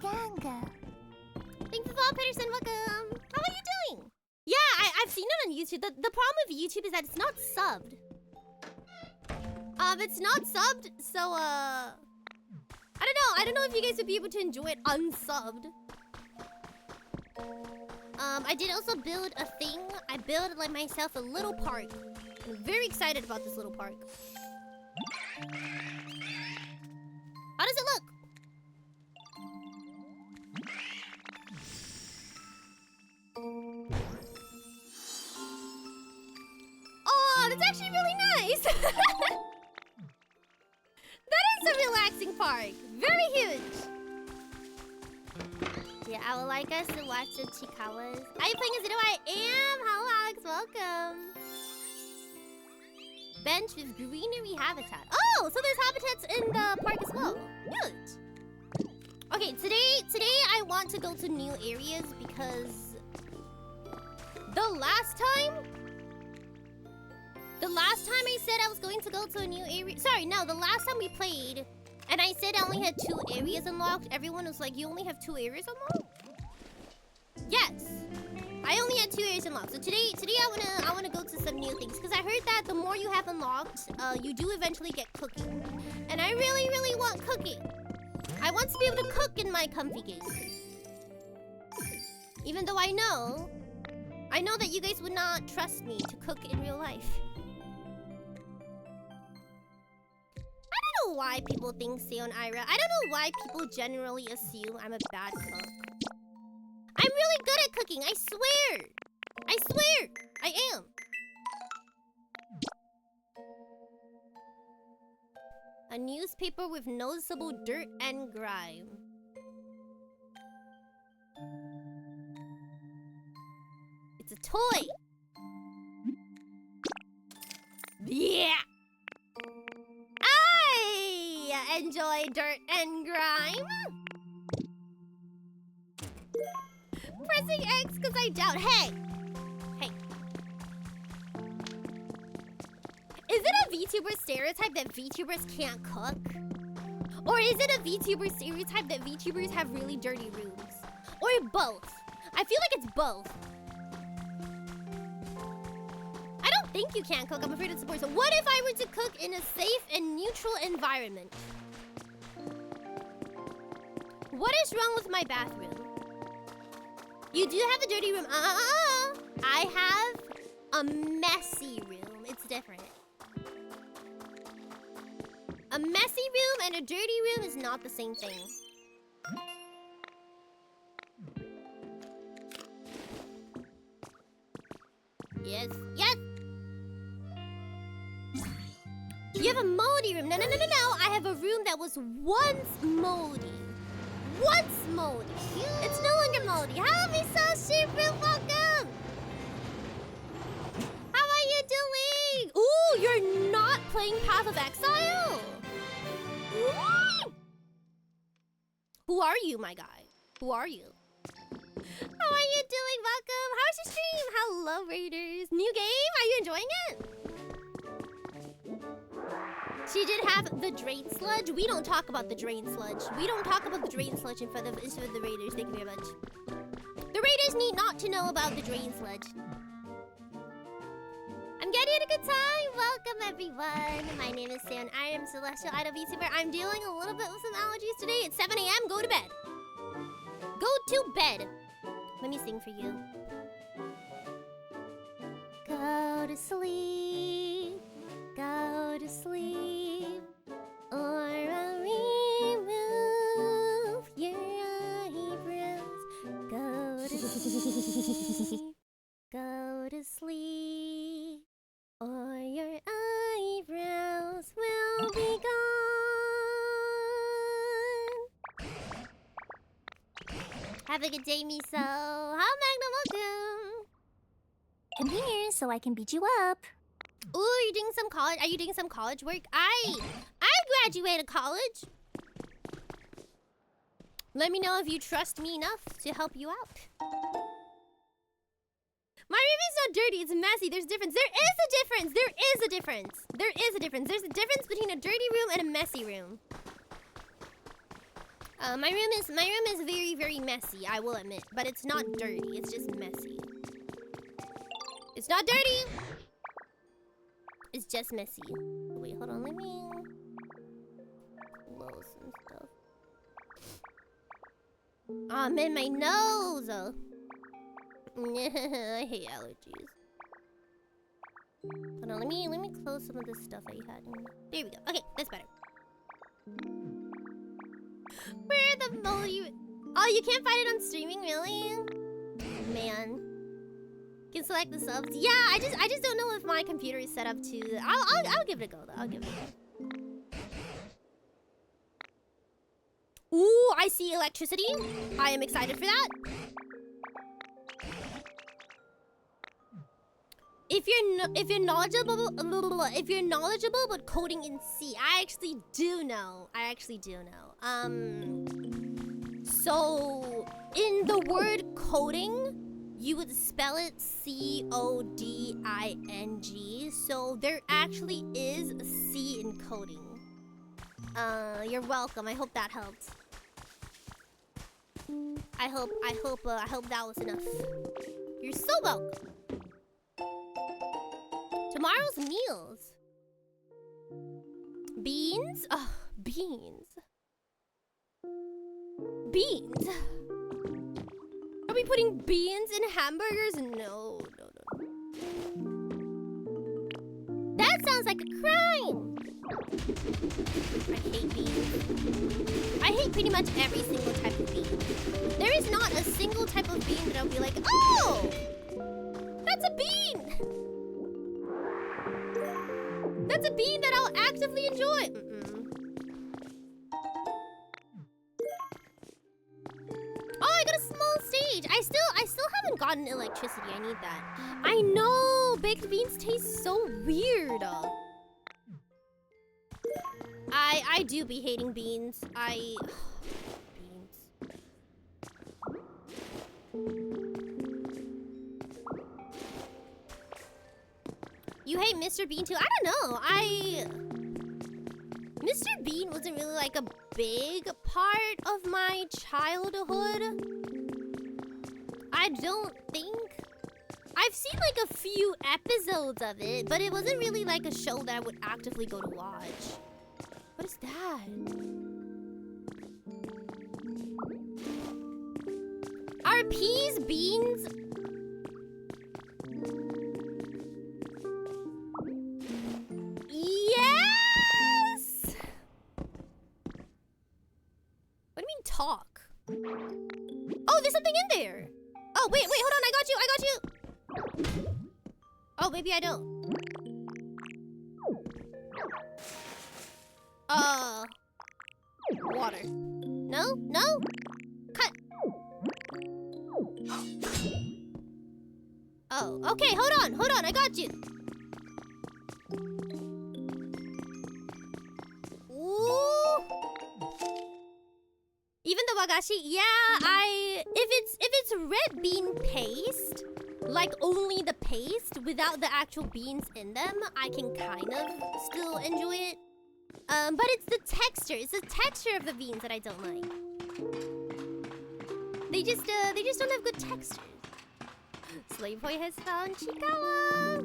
for follow, Peterson. Welcome. How are you doing? Yeah, I've seen it on YouTube. The problem with YouTube is that it's not subbed. It's not subbed, so I don't know if you guys would be able to enjoy it unsubbed. I did also build a thing. I built like myself a little park. I'm very excited about this little park. How does it look? Oh, that's actually really nice. That is a relaxing park. Very huge. Yeah, I would like us to watch the Chikawas. Are you playing as Zero? I am. Hello, Alex. Welcome. Bench with greenery habitat. Oh, so there's habitats in the park as well. Good. Okay, today I want to go to new areas because the last time I said I was going to go to a new area. Sorry, no, the last time we played and I said I only had 2 areas unlocked, everyone was like, you only have 2 areas unlocked? Yes. I only had 2 areas unlocked. So today I wanna go to some new things because I heard that the more you have unlocked, you do eventually get cooking. And I really want cooking. I want to be able to cook in my comfy game. Even though I know that you guys would not trust me to cook in real life. I don't know why people think Seion Aera. I don't know why people generally assume I'm a bad cook. I'm really good at cooking, I swear! I swear! I am! A newspaper with noticeable dirt and grime. It's a toy! Yeah! I enjoy dirt and grime! Pressing X because I doubt. Hey! Hey. Is it a VTuber stereotype that VTubers can't cook? Or is it a VTuber stereotype that VTubers have really dirty rooms? Or both? I feel like it's both. I don't think you can't cook. I'm afraid it's worse. So what if I were to cook in a safe and neutral environment? What is wrong with my bathroom? You do have a dirty room. I have a messy room. It's different. A messy room and a dirty room is not the same thing. Yes. Yes! You have a moldy room. No. I have a room that was once moldy. once moldy. It's no longer moldy. Hello, me so super welcome. How are you doing? Ooh, you're not playing Path of Exile? Ooh. Who are you, my guy? Who are you? How are you doing? Welcome. How's your stream? Hello, Raiders. New game? Are you enjoying it? She did have the drain sludge. We don't talk about the drain sludge. We don't talk about the drain sludge in front of the Raiders. Thank you very much. The Raiders need not to know about the drain sludge. I'm getting a good time. Welcome, everyone. My name is Seion Aera. I'm Celestial Idol VTuber. I'm dealing a little bit with some allergies today. It's 7 a.m. Go to bed. Go to bed. Let me sing for you. Go to sleep. Go to sleep. Or I'll remove your eyebrows. Go to sleep. Go to sleep. Or your eyebrows will be gone. Have a good day, Miso. How Magna, welcome. Come here so I can beat you up. Ooh, you're doing some college. Are you doing some college work? I graduated college. Let me know if you trust me enough to help you out. My room is not dirty, it's messy. There's a difference. There is a difference. There is a difference. There is a difference. There's a difference between a dirty room and a messy room. My room is very, very messy, I will admit, but it's not dirty. It's just messy. It's not dirty. It's just messy. Wait, hold on. Let me blow some stuff. I'm in my nose. I hate allergies. Hold on. Let me close some of this stuff I had. There we go. Okay, that's better. Where the hell you? Oh, you can't find it on streaming, really? Man. Can select the subs. Yeah, I just don't know if my computer is set up to. I'll give it a go though. I'll give it a go. Ooh, I see electricity. I am excited for that. If you're knowledgeable about coding in C, I actually do know. So in the word coding, you would spell it C-O-D-I-N-G. So there actually is a C in coding. You're welcome. I hope that helped. I hope that was enough. You're so welcome. Tomorrow's meals. Beans? Oh, beans. Beans. Are we putting beans in hamburgers? No. That sounds like a crime. I hate beans. I hate pretty much every single type of bean. There is not a single type of bean that I'll be like, oh, that's a bean. That's a bean that I'll actively enjoy. Oh, I got a small stage. I still haven't gotten electricity. I need that. I know. Baked beans taste so weird. I do be hating beans. Beans. You hate Mr. Bean too? I don't know. Mr. Bean wasn't really like a big part of my childhood. I don't think. I've seen like a few episodes of it, but it wasn't really like a show that I would actively go to watch. What is that? Are peas beans? Yes! What do you mean talk? Oh, there's something in there. Oh, wait, hold on. I got you. Oh, maybe I don't. Water. No? Oh, okay, hold on, I got you. Ooh. Even the wagashi, yeah, if it's red bean paste, like only the paste without the actual beans in them, I can kind of still enjoy it. But it's the texture of the beans that I don't like. They just don't have good texture. Slave Boy has found Chikawa.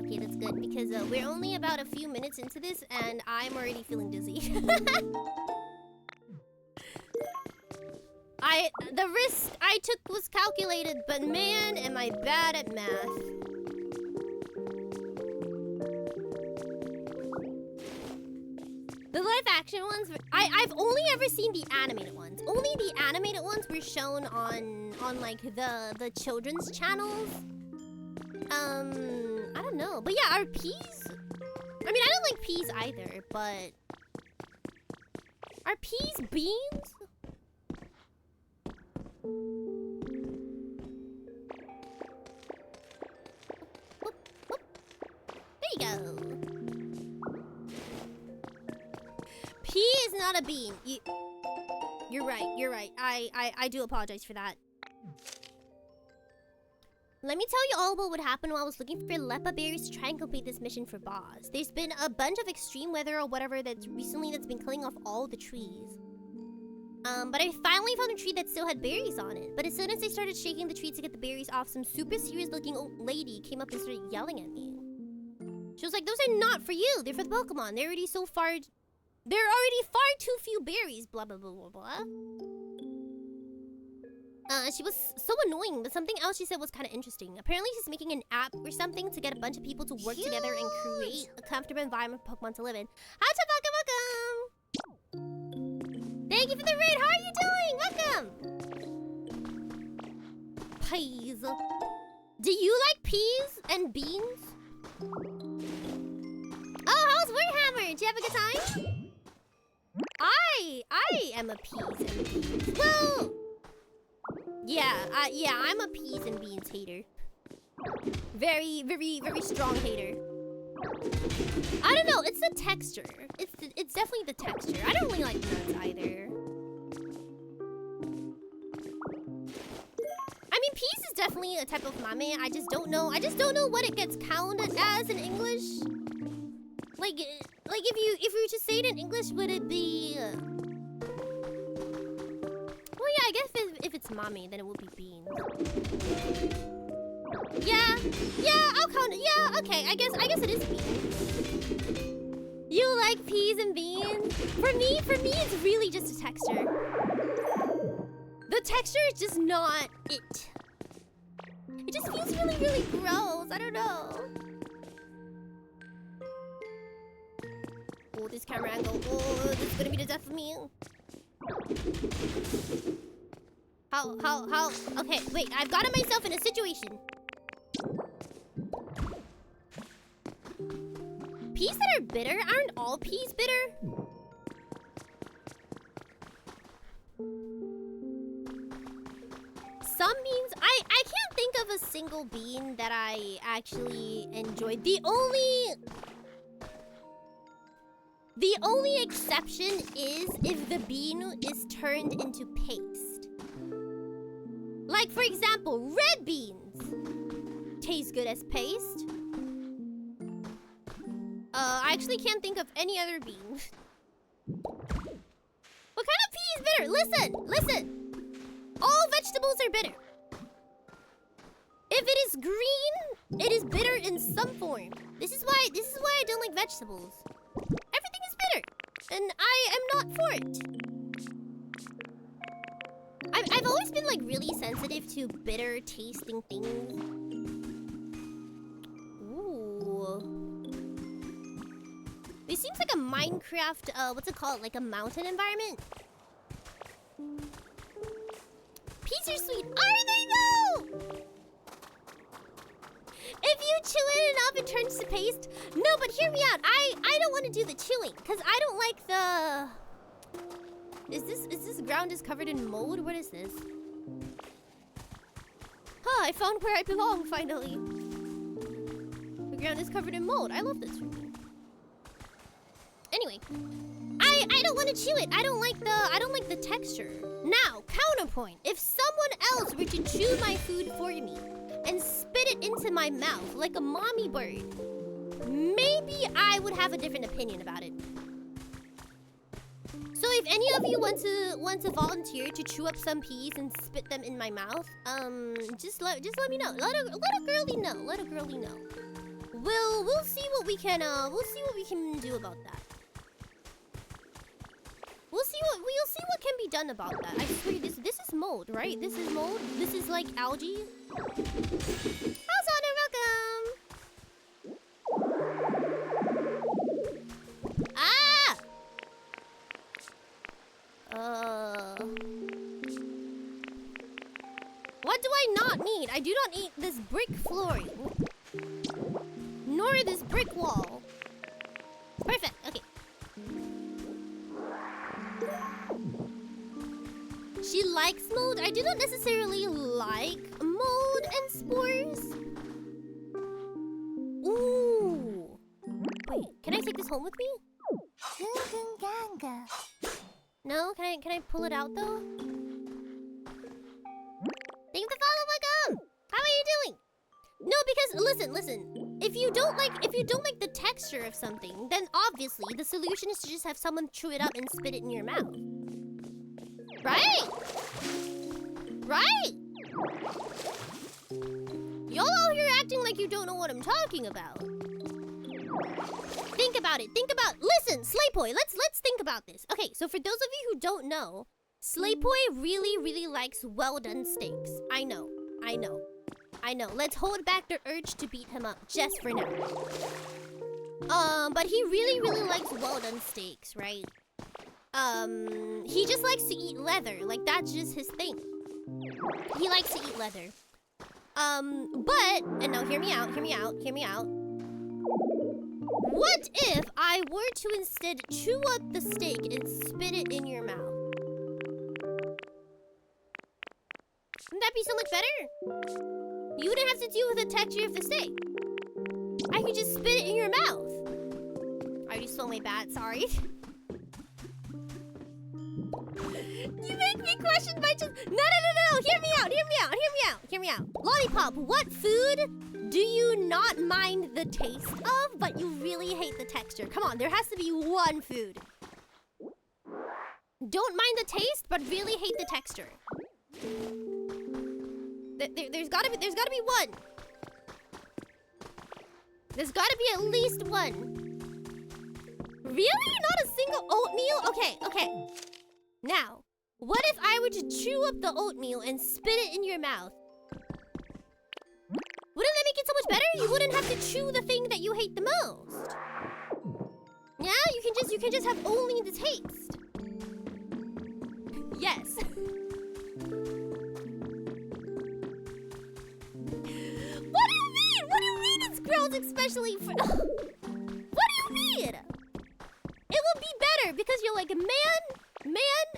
Okay, that's good because we're only about a few minutes into this and I'm already feeling dizzy. The risk I took was calculated, but man, am I bad at math. The live action ones, I've only ever seen the animated ones. Only the animated ones were shown on like the children's channels. I don't know, but yeah, are peas? I mean, I don't like peas either, but are peas beans? There you go. Pea is not a bean. You're right. I do apologize for that. Let me tell you all about what happened while I was looking for lepa berries to try and complete this mission for boss. There's been a bunch of extreme weather or whatever that's been killing off all the trees. But I finally found a tree that still had berries on it. But as soon as I started shaking the tree to get the berries off, some super serious looking old lady came up and started yelling at me. She was like, "Those are not for you. They're for the Pokemon. There are already far too few berries, blah, blah, blah, blah, blah." She was so annoying, but something else she said was kind of interesting. Apparently she's making an app or something to get a bunch of people to work together and create a comfortable environment for Pokemon to live in. Hi, welcome! Thank you for the raid! How are you doing? Welcome! Peas. Do you like peas and beans? Oh, how's Warhammer? Did you have a good time? I am a peas and beans. Well, yeah, I'm a peas and beans hater. Very, very, very strong hater. I don't know, it's the texture. It's definitely the texture. I don't really like nuts either. I mean, peas is definitely a type of mame. I just don't know what it gets counted as in English. Like if you were to say it in English, would it be? Well, yeah, I guess if it's mame, then it would be beans. Yeah, I'll count it. Yeah, okay, I guess it is beans. You like peas and beans? For me, it's really just a texture. The texture is just not it. It just feels really, really gross. I don't know. Oh, this camera angle. Oh, this is gonna be the death of me. How? Okay, wait, I've gotten myself in a situation. Peas that are bitter? Aren't all peas bitter? Some beans, I can't think of a single bean that I actually enjoyed. The only exception is if the bean is turned into paste. Like, for example, red beans taste good as paste. I actually can't think of any other bean. What kind of pea is bitter? Listen. All vegetables are bitter. If it is green, it is bitter in some form. This is why I don't like vegetables. Everything is bitter, and I am not for it. I've always been like really sensitive to bitter tasting things. Ooh. This seems like a Minecraft, what's it called? Like a mountain environment? Peas are sweet. Are they though? If you chew it enough, it turns to paste. No, but hear me out. I don't want to do the chewing, because I don't like the... Is this ground is covered in mold? What is this? Oh, I found where I belong finally. The ground is covered in mold. I love this for me. Anyway, I don't want to chew it. I don't like the texture. Now, counterpoint. If someone else were to chew my food for me and spit it into my mouth like a mommy bird, maybe I would have a different opinion about it. So if any of you want to volunteer to chew up some peas and spit them in my mouth, just let me know. Let a girlie know. Let a girlie know. We'll see what we can do about that. We'll see what can be done about that. I swear this is mold, right? This is mold. This is like algae. How's Honor? Welcome. Ah! What do I not need? I do not need this brick flooring. Nor this brick wall. Perfect. Okay. She likes mold. I do not necessarily like mold and spores. Ooh. Wait, can I take this home with me? No? Can I pull it out though? Thank you for follow, welcome! How are you doing? No, because listen. If you don't like the texture of something, then obviously the solution is to just have someone chew it up and spit it in your mouth. Right? Right? Y'all out here acting like you don't know what I'm talking about. Think about it. Listen, Slaypoy, let's think about this. Okay, so for those of you who don't know, Slaypoy really likes well done steaks. I know. Let's hold back the urge to beat him up just for now. But he really likes well done steaks, right? He just likes to eat leather. Like, that's just his thing. He likes to eat leather. And now hear me out. What if I were to instead chew up the steak and spit it in your mouth? Wouldn't that be so much better? You wouldn't have to deal with the texture of the steak. I could just spit it in your mouth. I already stole my bat, sorry. You make me question my choice. No. Hear me out. Lollipop, what food do you not mind the taste of, but you really hate the texture? Come on, there has to be one food. Don't mind the taste, but really hate the texture. There's gotta be one. There's gotta be at least one. Really? Not a single oatmeal? Okay. Now, what if I were to chew up the oatmeal and spit it in your mouth? Wouldn't that make it so much better? You wouldn't have to chew the thing that you hate the most. Yeah, you can just have only the taste. Yes. What do you mean it's gross especially for... What do you mean? It will be better because you're like, man,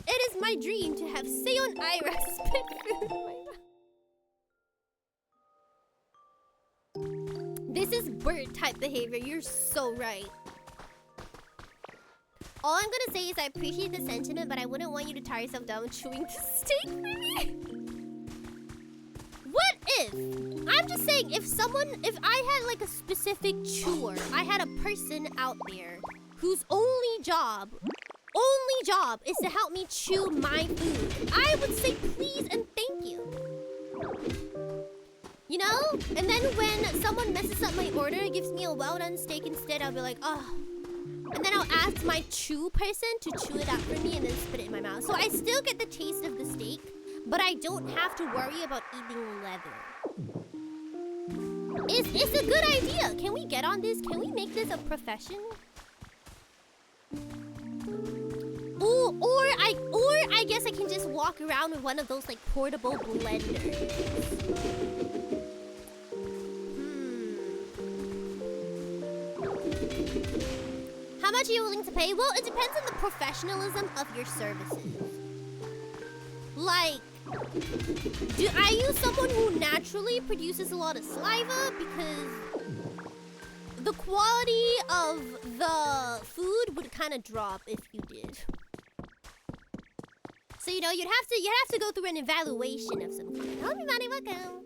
it is my dream to have Seion Aera spit food in my mouth. This is bird type behavior. You're so right. All I'm gonna say is I appreciate the sentiment, but I wouldn't want you to tie yourself down chewing the steak for me. What if? I'm just saying, if I had like a specific chewer, I had a person out there whose only job is to help me chew my food, I would say please and thank you. You know? And then when someone messes up my order, gives me a well-done steak instead, I'll be like, oh. And then I'll ask my chew person to chew it out for me and then spit it in my mouth. So I still get the taste of the steak, but I don't have to worry about eating leather. It's a good idea. Can we get on this? Can we make this a profession? Ooh, or I guess I can just walk around with one of those like portable blenders. How much are you willing to pay? Well, it depends on the professionalism of your services. Like, Are you someone who naturally produces a lot of saliva? Because the quality of the food would kind of drop if you did. So you know you'd have to go through an evaluation of some kind. Hello everybody, welcome.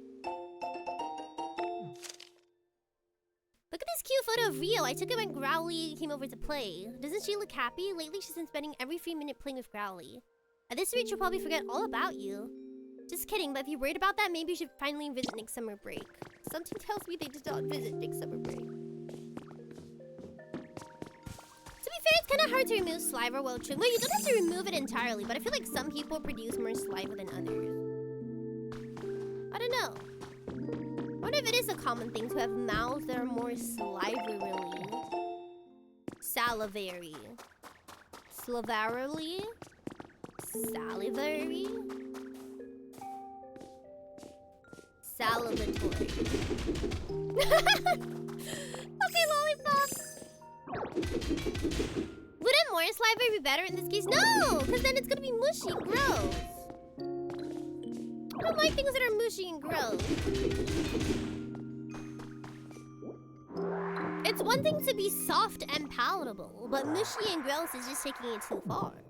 Look at this cute photo of Rio. I took it when Growly came over to play. Doesn't she look happy? Lately she's been spending every free minute playing with Growly. At this rate she'll probably forget all about you. Just kidding, but if you're worried about that, maybe you should finally visit next summer break. Something tells me they did not visit next summer break. To be fair, it's kind of hard to remove saliva while chewing. Well, you don't have to remove it entirely, but I feel like some people produce more saliva than others. I don't know. I wonder if it is a common thing to have mouths that are more salivarily. Salivary. Slavarily? Salivary? Salivatory. Okay, lollipop. Wouldn't more saliva be better in this case? No, because then it's gonna be mushy and gross. I don't like things that are mushy and gross. It's one thing to be soft and palatable, but mushy and gross is just taking it too far.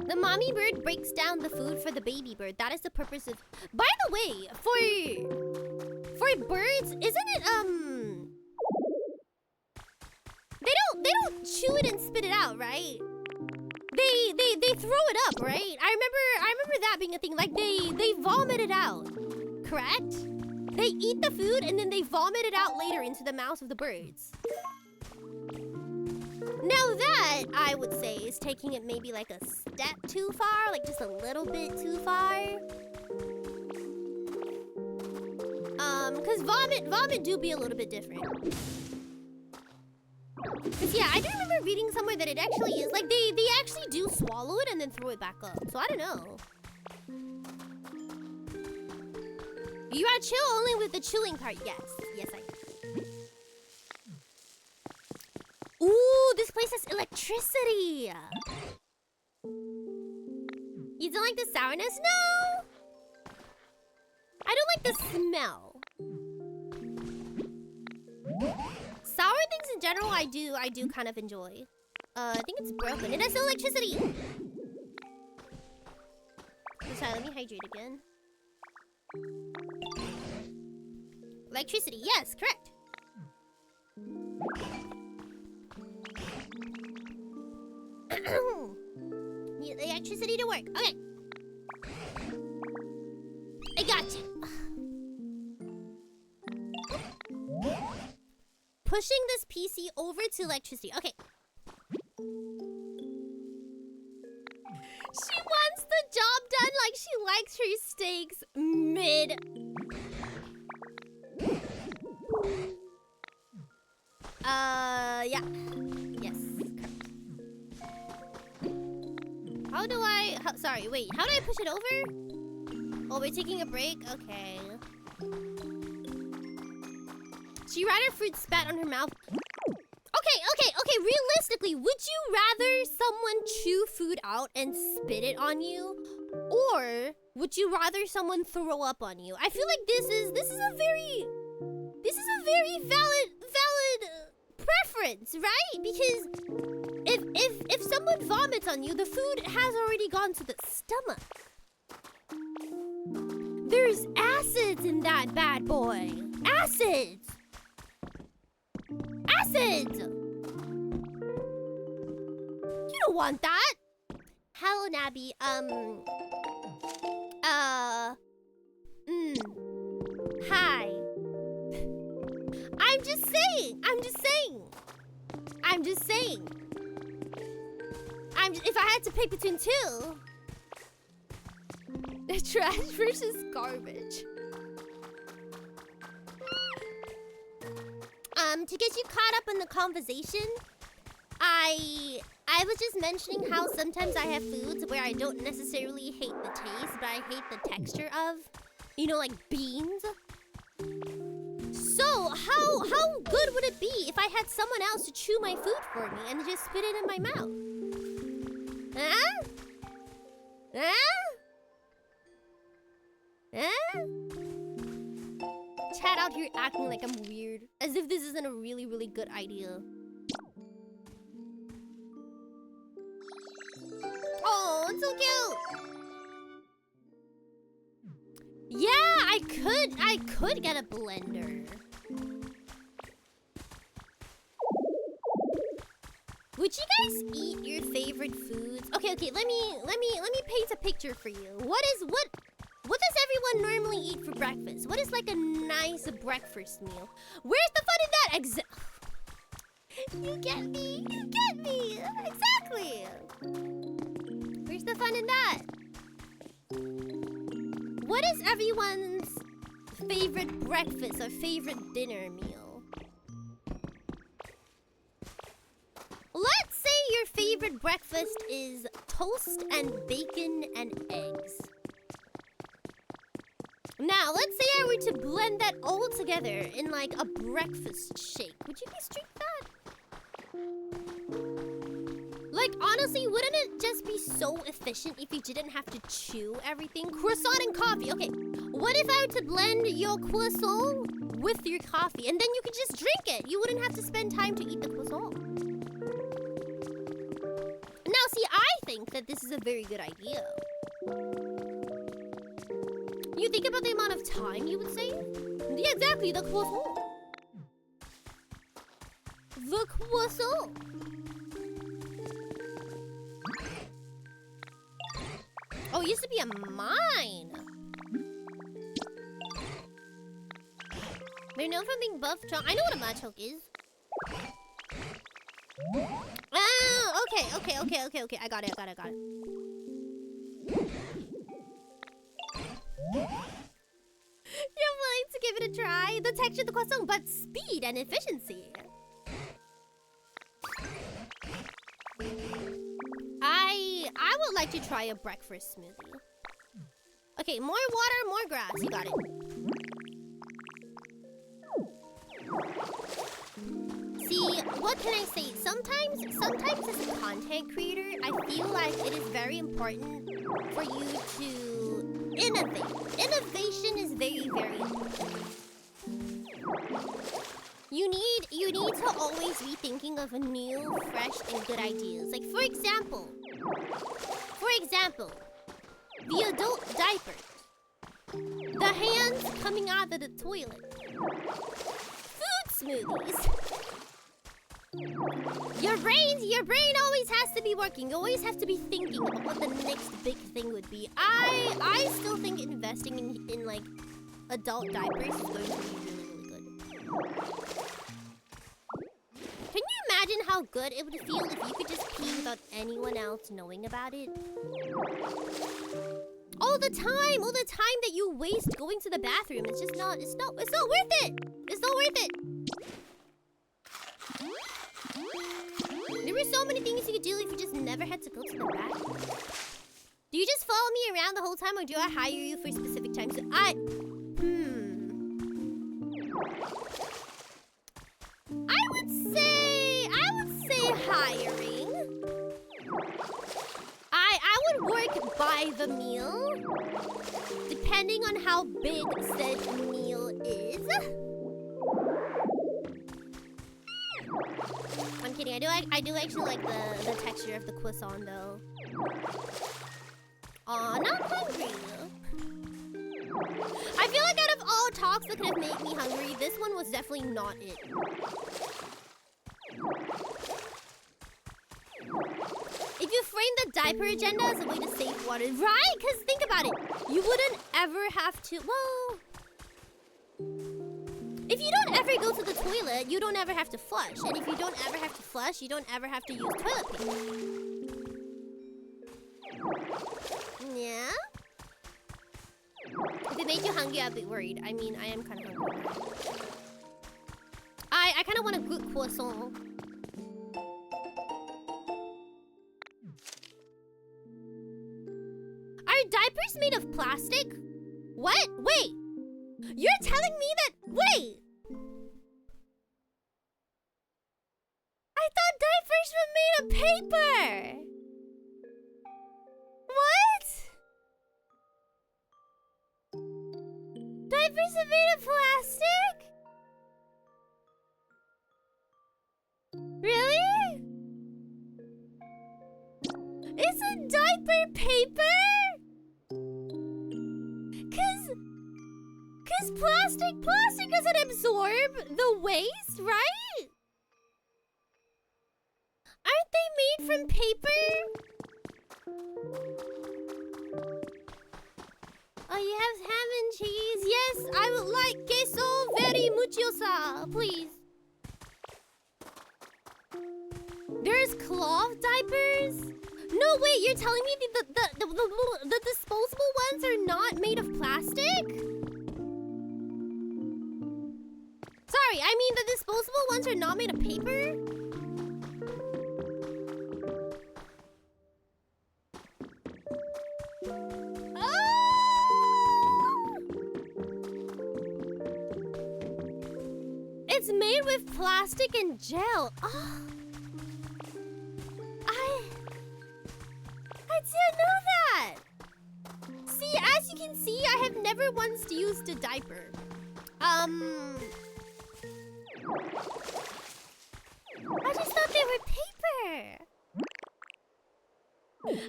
The mommy bird breaks down the food for the baby bird. That is the purpose of... By the way, for birds, isn't it, They don't chew it and spit it out, right? They throw it up, right? I remember that being a thing. Like, they vomit it out, correct? They eat the food and then they vomit it out later into the mouths of the birds. Now that, I would say, is taking it maybe like a step too far, like just a little bit too far. Cause vomit do be a little bit different. Cause yeah, I do remember reading somewhere that it actually is, like they actually do swallow it and then throw it back up. So I don't know. You are chill only with the chewing part, yes. Yes, I am. Ooh, this place has electricity! You don't like the sourness? No! I don't like the smell. Sour things in general, I do kind of enjoy. I think it's broken. It has no electricity! Sorry, let me hydrate again. Electricity, yes, correct. Need the electricity to work. Okay. I got you. Pushing this PC over to electricity. Okay. She wants the job done like she likes her steaks mid. Yeah. Yes, correct. How do I... sorry, wait. How do I push it over? Oh, we're taking a break? Okay. She rather fruit spat on her mouth. Okay. Realistically, would you rather someone chew food out and spit it on you? Or would you rather someone throw up on you? I feel like this is a very valid preference, right? Because if someone vomits on you, the food has already gone to the stomach. There's acids in that bad boy. Acids! Acids! You don't want that. Hello, Nabby. Hi. I'm just saying. If I had to pick between two. Trash versus garbage. To get you caught up in the conversation, I was just mentioning how sometimes I have foods where I don't necessarily hate the taste, but I hate the texture of, you know, like beans. So how good would it be if I had someone else to chew my food for me and just spit it in my mouth? Huh? Huh? Huh? Chat out here acting like I'm weird. As if this isn't a really, really good idea. Oh, it's so cute! Yeah, I could get a blender. Would you guys eat your favorite foods? Okay, let me paint a picture for you. What does everyone normally eat for breakfast? What is like a nice breakfast meal? Where's the fun in that? You get me. You get me. Exactly. Where's the fun in that? What is everyone's favorite breakfast or favorite dinner meal? Let's say your favorite breakfast is toast and bacon and eggs. Now, let's say I were to blend that all together in like a breakfast shake. Would you guys drink that? Like, honestly, wouldn't it just be so efficient if you didn't have to chew everything? Croissant and coffee. Okay, what if I were to blend your croissant with your coffee and then you could just drink it? You wouldn't have to spend time to eat the croissant. Now, see, I think that this is a very good idea. You think about the amount of time you would save? Yeah, exactly, the croissant. The croissant. Oh, it used to be a mine. They know from being buff chunk. I know what a machoke is. Oh, okay. I got it. You're willing to give it a try? The texture of the croissant, but speed and efficiency. I would like to try a breakfast smoothie. Okay, more water, more grass. You got it. See, what can I say? Sometimes as a content creator, I feel like it is very important for you to innovate. Innovation is very, very important. You need to always be thinking of new, fresh, and good ideas. Like, for example, the adult diaper. The hands coming out of the toilet. Food smoothies. Your brain always has to be working. You always have to be thinking about what the next big thing would be. I still think investing in like adult diapers is going to be really, really good. Can you imagine how good it would feel if you could just pee without anyone else knowing about it? All the time that you waste going to the bathroom, it's not worth it. It's not worth it. There were so many things you could do if you just never had to go to the bathroom. Do you just follow me around the whole time, or do I hire you for specific times? I would say hiring. I would work by the meal, depending on how big said meal is. I'm kidding. I do actually like the texture of the croissant though. Aw, not hungry. I feel like out of all talks that could have made me hungry, this one was definitely not it. If you frame the diaper agenda as a way to save water, right? Because think about it. You wouldn't ever have to, well... If you don't ever go to the toilet, you don't ever have to flush. And if you don't ever have to flush, you don't ever have to use toilet paper. Yeah? If it made you hungry, I'd be worried. I mean, I am kind of hungry. I kind of want a good croissant. Are diapers made of plastic? What? Wait! You're telling me that... Wait! I thought diapers were made of paper! What? diapers are made of plastic? Really? Is a diaper paper? Cause plastic doesn't absorb the waste, right? Aren't they made from paper? Oh, you have ham and cheese? Yes, I would like queso very mucho, please. There's cloth diapers? No, wait, you're telling me the disposable ones are not made of plastic? Sorry, I mean the disposable ones are not made of paper? It's made with plastic and gel. Oh. I didn't know that. See, as you can see, I have never once used a diaper. I just thought they were paper.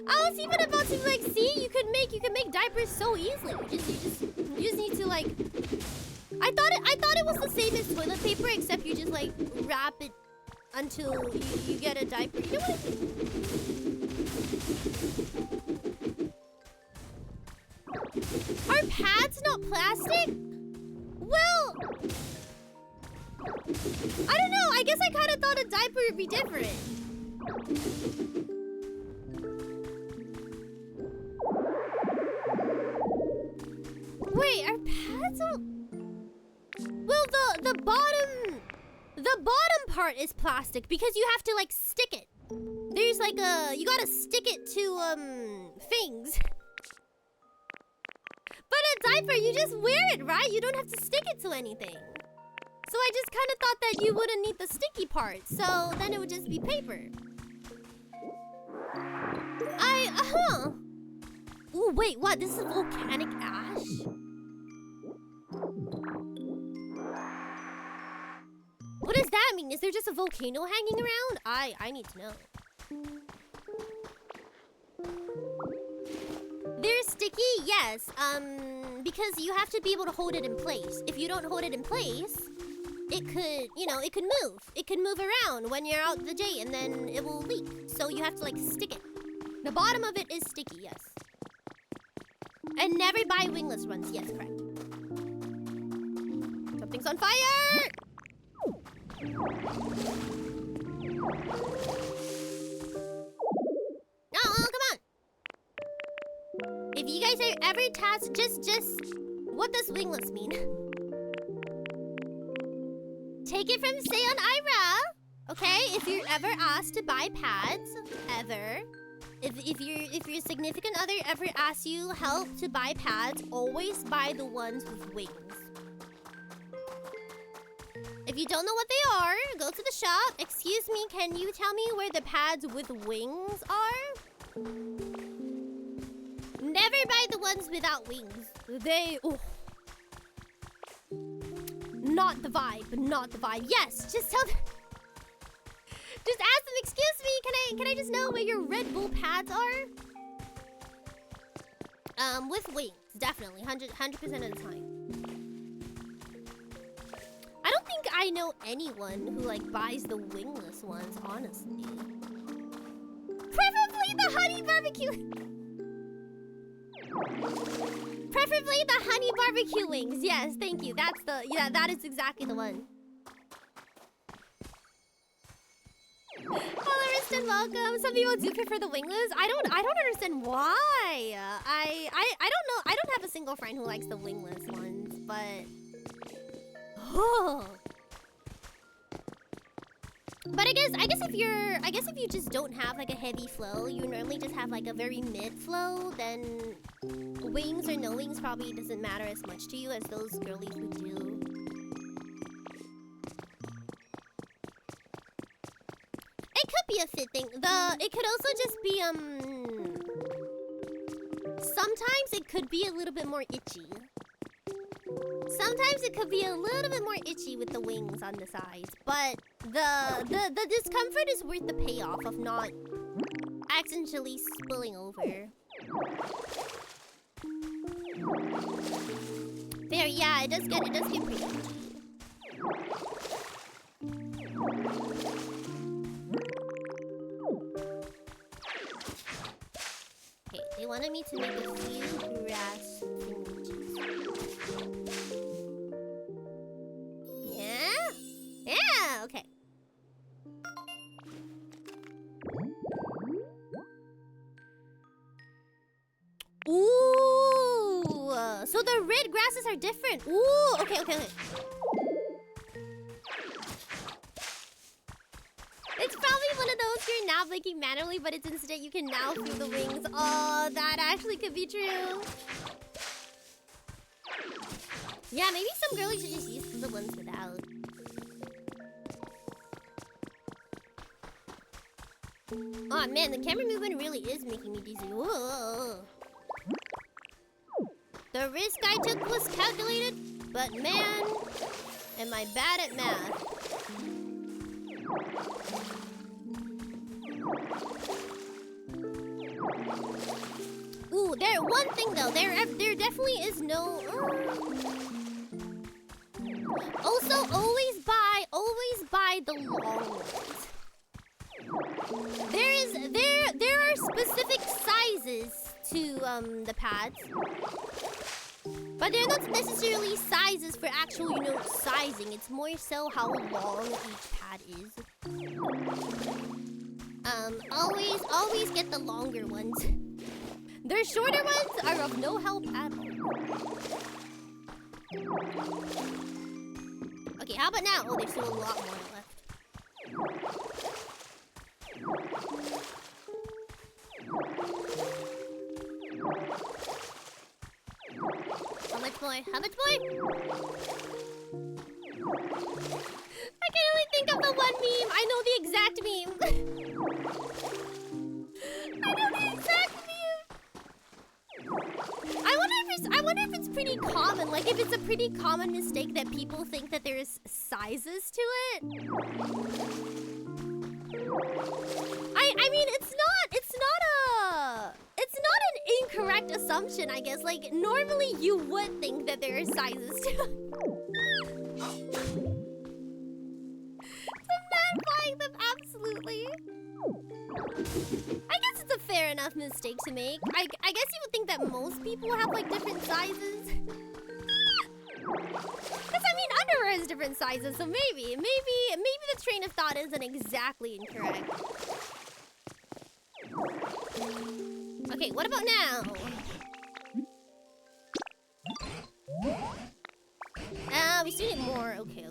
I was even about to like, see, you could make diapers so easily. You just need to like. I thought it was the same as toilet paper, except you just like wrap it until you get a diaper. You know what I mean? Are pads not plastic? Well, I don't know. I guess I kind of thought a diaper would be different. Wait, are pads all... Well, the bottom part is plastic because you have to like stick it. There's like you gotta stick it to things. But a diaper, you just wear it, right? You don't have to stick it to anything. So I just kind of thought that you wouldn't need the sticky part, so then it would just be paper. Ooh, wait, what? This is volcanic ash? What does that mean? Is there just a volcano hanging around? I need to know. They're sticky? Yes. Because you have to be able to hold it in place. If you don't hold it in place, it could, it could move. It could move around when you're out the day and then it will leak. So you have to like stick it. The bottom of it is sticky, yes. And never buy wingless ones. Yes, correct. Something's on fire! No, come on. If you guys are ever tasked, just what does wingless mean? Take it from Seion Aera. Okay, if you're ever asked to buy pads, ever. If your significant other ever asks you help to buy pads, always buy the ones with wings. If you don't know what they are, go to the shop. Excuse me, can you tell me where the pads with wings are? Never buy the ones without wings. Not the vibe, not the vibe. Yes, just tell them. Just ask them, excuse me, can I just know where your Red Bull pads are? With wings, definitely, 100% of the time. I don't think I know anyone who like buys the wingless ones, honestly. Preferably the honey barbecue. Preferably the honey barbecue wings. Yes, thank you. That is exactly the one. Hello, Riston, welcome. Some people do prefer the wingless. I don't understand why. I don't know. I don't have a single friend who likes the wingless ones, but but I guess if you just don't have like a heavy flow, you normally just have like a very mid flow, then wings or no wings probably doesn't matter as much to you as those girlies who do. It could be a fit thing. It could also just be sometimes it could be a little bit more itchy. Sometimes it could be a little bit more itchy with the wings on the sides, but the discomfort is worth the payoff of not accidentally spilling over. There, yeah, it does get pretty itchy. Okay, they wanted me to make a few grass emojis. Yeah? Yeah, okay. Ooh! So the red grasses are different. Ooh, okay. It's probably one of those you're now blinking manually, but it's instead you can now feel the wings. Oh, that actually could be true. Yeah, maybe some girlies should just use the ones without. Oh man, the camera movement really is making me dizzy. Whoa. The risk I took was calculated, but man, am I bad at math. Ooh, one thing though, there definitely is no. Also, always buy the long ones. There are specific sizes to the pads, but they're not necessarily sizes for actual, sizing. It's more so how long each pad is. Always get the longer ones. The shorter ones are of no help at all. Okay, how about now? Oh, there's still a lot more left. How much more? How much more? I can only think of the one meme. I know the exact meme. I know the exact meme. I wonder if it's pretty common. Like, if it's a pretty common mistake that people think that there's sizes to it. I mean, it's not an incorrect assumption, I guess. Like, normally you would think that there are sizes to it. Magnifying them, absolutely. I guess it's a fair enough mistake to make. I guess you would think that most people have like different sizes. Because I mean, underwear has different sizes, so maybe the train of thought isn't exactly incorrect. Okay, what about now? We still need more. Okay.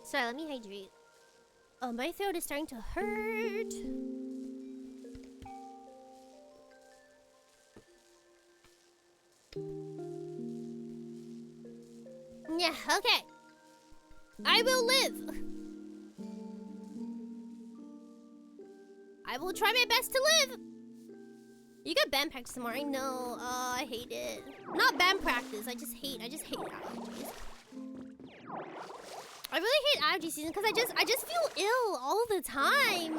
Sorry, let me hydrate. Oh, my throat is starting to hurt. Yeah, okay. I will live. I will try my best to live. You got band practice tomorrow. I know. Oh, I hate it. Not band practice. I just hate allergies. I really hate allergy season because I just feel ill all the time.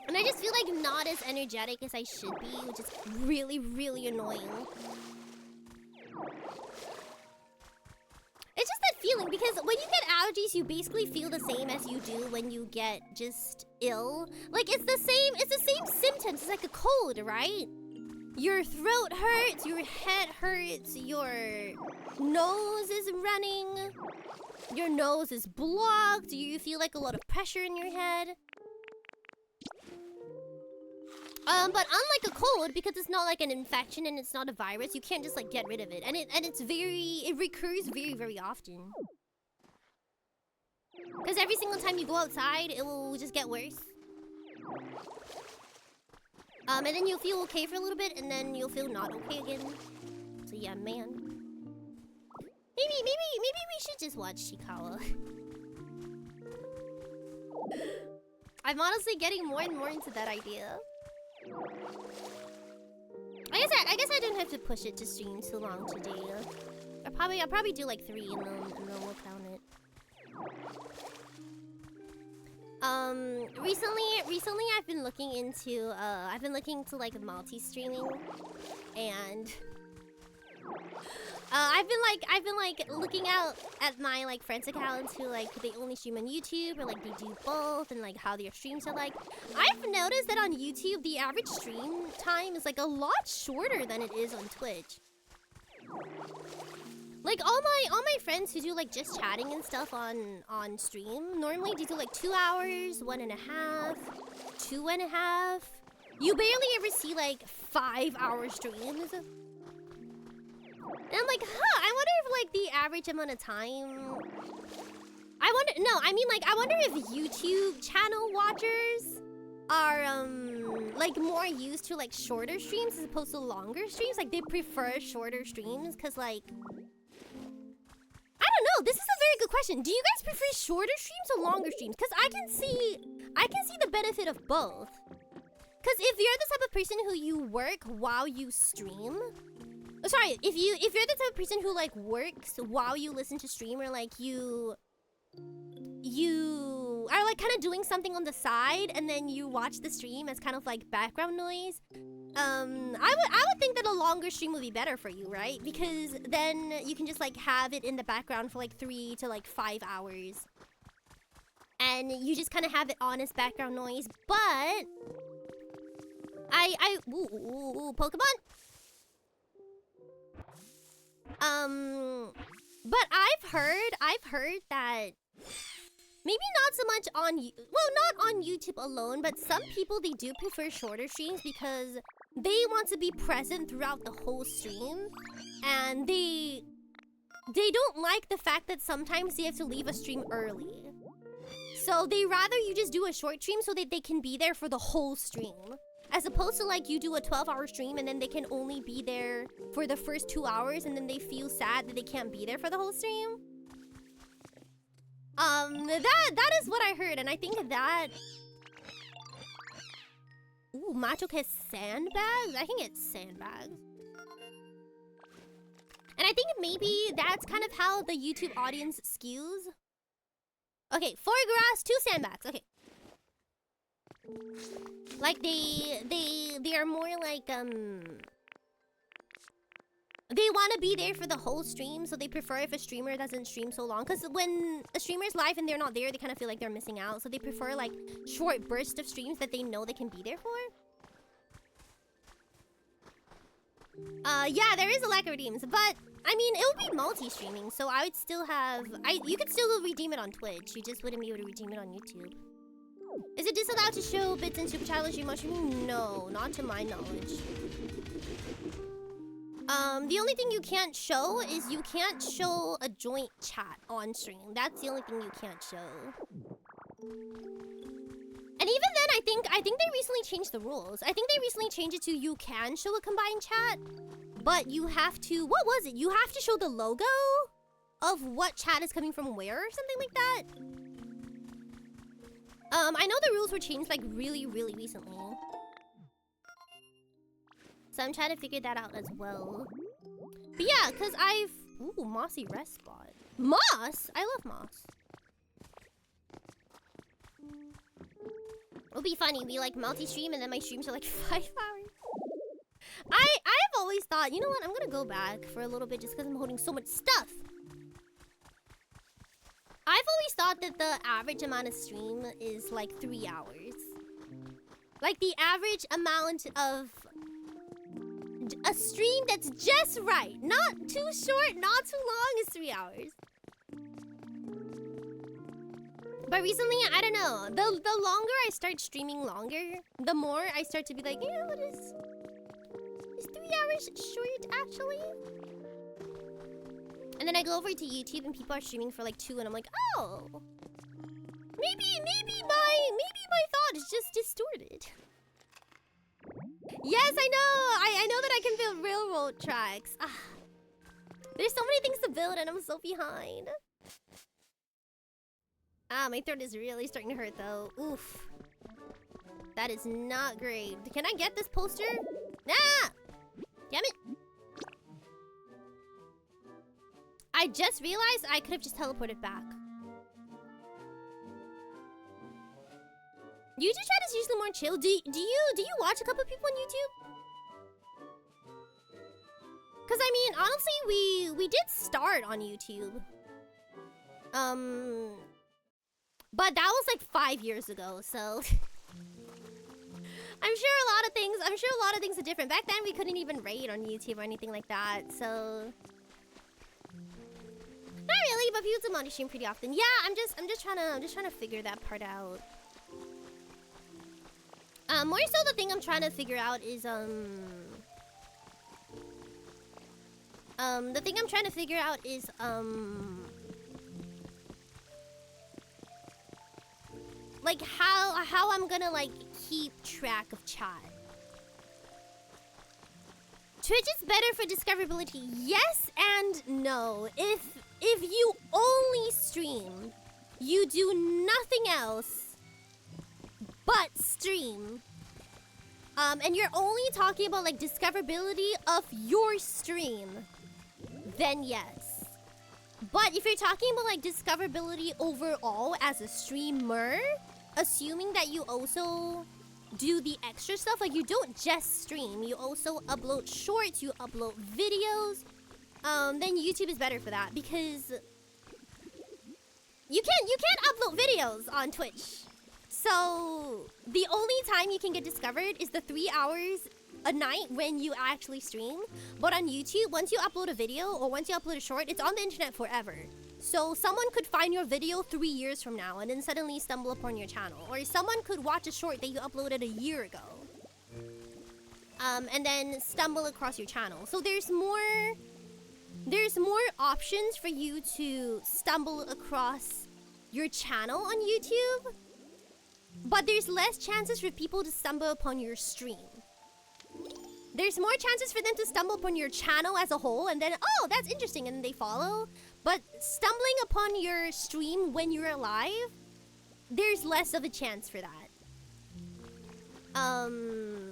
And I just feel like not as energetic as I should be, which is really, really annoying. It's just that feeling because when you get allergies, you basically feel the same as you do when you get just ill. Like it's the same symptoms. It's like a cold, right? Your throat hurts, your head hurts, your nose is running, your nose is blocked, you feel like a lot of pressure in your head. But unlike a cold, because it's not like an infection and it's not a virus, you can't just like get rid of it. And it recurs very, very often. Because every single time you go outside, it will just get worse. And then you'll feel okay for a little bit, and then you'll feel not okay again. So yeah, man. Maybe we should just watch Shikawa. I'm honestly getting more and more into that idea. I I guess I don't have to push it to stream too long today. I'll probably do like 3 and then we'll count it. Recently I've been looking into like multi-streaming, and I've been looking out at my like friends' accounts who like they only stream on YouTube or like they do both, and like how their streams are like. I've noticed that on YouTube the average stream time is like a lot shorter than it is on Twitch. Like all my friends who do like just chatting and stuff on stream normally they do like 2 hours, 1.5, 2.5. You barely ever see like 5-hour streams. And I'm like, huh, I wonder if like the average amount of time... I wonder if YouTube channel watchers are like more used to like shorter streams as opposed to longer streams. Like they prefer shorter streams because like... I don't know, this is a very good question. Do you guys prefer shorter streams or longer streams? Because I can see the benefit of both. Because if you're the type of person who you work while you stream... Sorry, if you're the type of person who like works while you listen to stream, or like you are like kind of doing something on the side and then you watch the stream as kind of like background noise, I would think that a longer stream would be better for you, right? Because then you can just like have it in the background for like 3 to like 5 hours, and you just kind of have it on as background noise. But ooh, Pokemon. But I've heard that maybe not so much on, well, not on YouTube alone, but some people, they do prefer shorter streams because they want to be present throughout the whole stream, and they don't like the fact that sometimes they have to leave a stream early. So they rather you just do a short stream so that they can be there for the whole stream. As opposed to like you do a 12-hour stream and then they can only be there for the first 2 hours and then they feel sad that they can't be there for the whole stream. That is what I heard, and I think that... Ooh, Macho has sandbags? I can get sandbags. And I think maybe that's kind of how the YouTube audience skews. Okay, 4 grass, 2 sandbags. Okay. Like they are more like they want to be there for the whole stream, so they prefer if a streamer doesn't stream so long, because when a streamer's live and they're not there, they kind of feel like they're missing out, so they prefer like short bursts of streams that they know they can be there for. Yeah, there is a lack of redeems, but I mean it would be multi-streaming, so I would still have you could still redeem it on Twitch, you just wouldn't be able to redeem it on YouTube. Is it disallowed to show bits and super challenge stream on streaming? No, not to my knowledge. The only thing you can't show is you can't show a joint chat on stream. That's the only thing you can't show. And even then, I think they recently changed the rules. I think they recently changed it to you can show a combined chat, but you have to, what was it? You have to show the logo of what chat is coming from where or something like that. I know the rules were changed like really, really recently. So I'm trying to figure that out as well. But yeah, because I've... Ooh, mossy rest spot. Moss? I love moss. It'll be funny, we like multi-stream and then my streams are like 5 hours. I've always thought, you know what, I'm gonna go back for a little bit just because I'm holding so much stuff. I've always thought that the average amount of stream is like 3 hours. Like the average amount of a stream that's just right. Not too short, not too long is 3 hours. But recently, I don't know. The longer I start streaming longer, the more I start to be like, you know, is 3 hours short actually? And then I go over to YouTube and people are streaming for like 2 and I'm like, oh, maybe my thought is just distorted. Yes, I know. I know that I can build railroad tracks. There's so many things to build and I'm so behind. My throat is really starting to hurt though. Oof. That is not great. Can I get this poster? Nah! I just realized I could have just teleported back. YouTube chat is usually more chill. Do you watch a couple people on YouTube? Cause I mean, honestly, we did start on YouTube. But that was like 5 years ago, so I'm sure a lot of things are different. Back then we couldn't even raid on YouTube or anything like that, so not really, but people do multi stream pretty often. Yeah, I'm just trying to figure that part out. More so the thing I'm trying to figure out is like how I'm gonna like keep track of chat. Twitch is better for discoverability. Yes and no. If you only stream, you do nothing else but stream, and you're only talking about like discoverability of your stream, then yes. But if you're talking about like discoverability overall as a streamer, assuming that you also do the extra stuff, like you don't just stream, you also upload shorts, you upload videos, then YouTube is better for that, because you can't upload videos on Twitch. So the only time you can get discovered is the 3 hours a night when you actually stream. But on YouTube, once you upload a video or once you upload a short, it's on the internet forever. So someone could find your video 3 years from now and then suddenly stumble upon your channel. Or someone could watch a short that you uploaded a year ago, and then stumble across your channel. So there's more options for you to stumble across your channel on YouTube, but there's less chances for people to stumble upon your stream. There's more chances for them to stumble upon your channel as a whole and then, oh, that's interesting, and then they follow. But stumbling upon your stream when you're alive, there's less of a chance for that.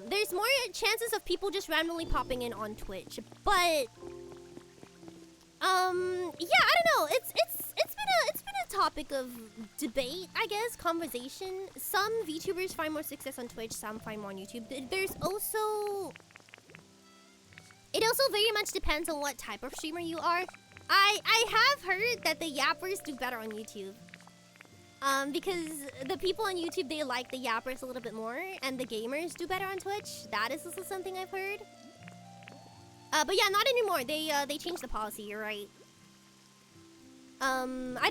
There's more chances of people just randomly popping in on Twitch, but yeah, I don't know. It's been a topic of debate, I guess, conversation. Some VTubers find more success on Twitch, some find more on YouTube. There's also, it also very much depends on what type of streamer you are. I have heard that the yappers do better on YouTube. Because the people on YouTube, they like the yappers a little bit more, and the gamers do better on Twitch. That is also something I've heard. But yeah, not anymore. They changed the policy. You're right. I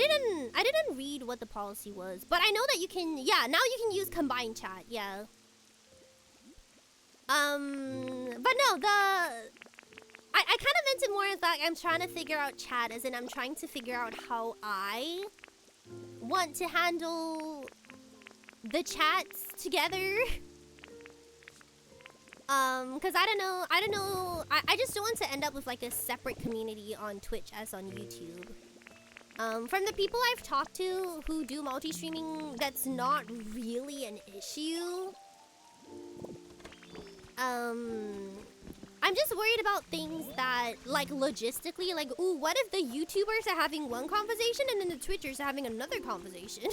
didn't read what the policy was, but I know that you can. Yeah, now you can use combined chat. Yeah. But no, I kind of meant it more as like I'm trying to figure out chat, as in I'm trying to figure out how I want to handle the chats together. Cause I don't know. I just don't want to end up with like a separate community on Twitch as on YouTube. From the people I've talked to who do multi-streaming, that's not really an issue. I'm just worried about things that, like, logistically, like, ooh, what if the YouTubers are having one conversation and then the Twitchers are having another conversation? And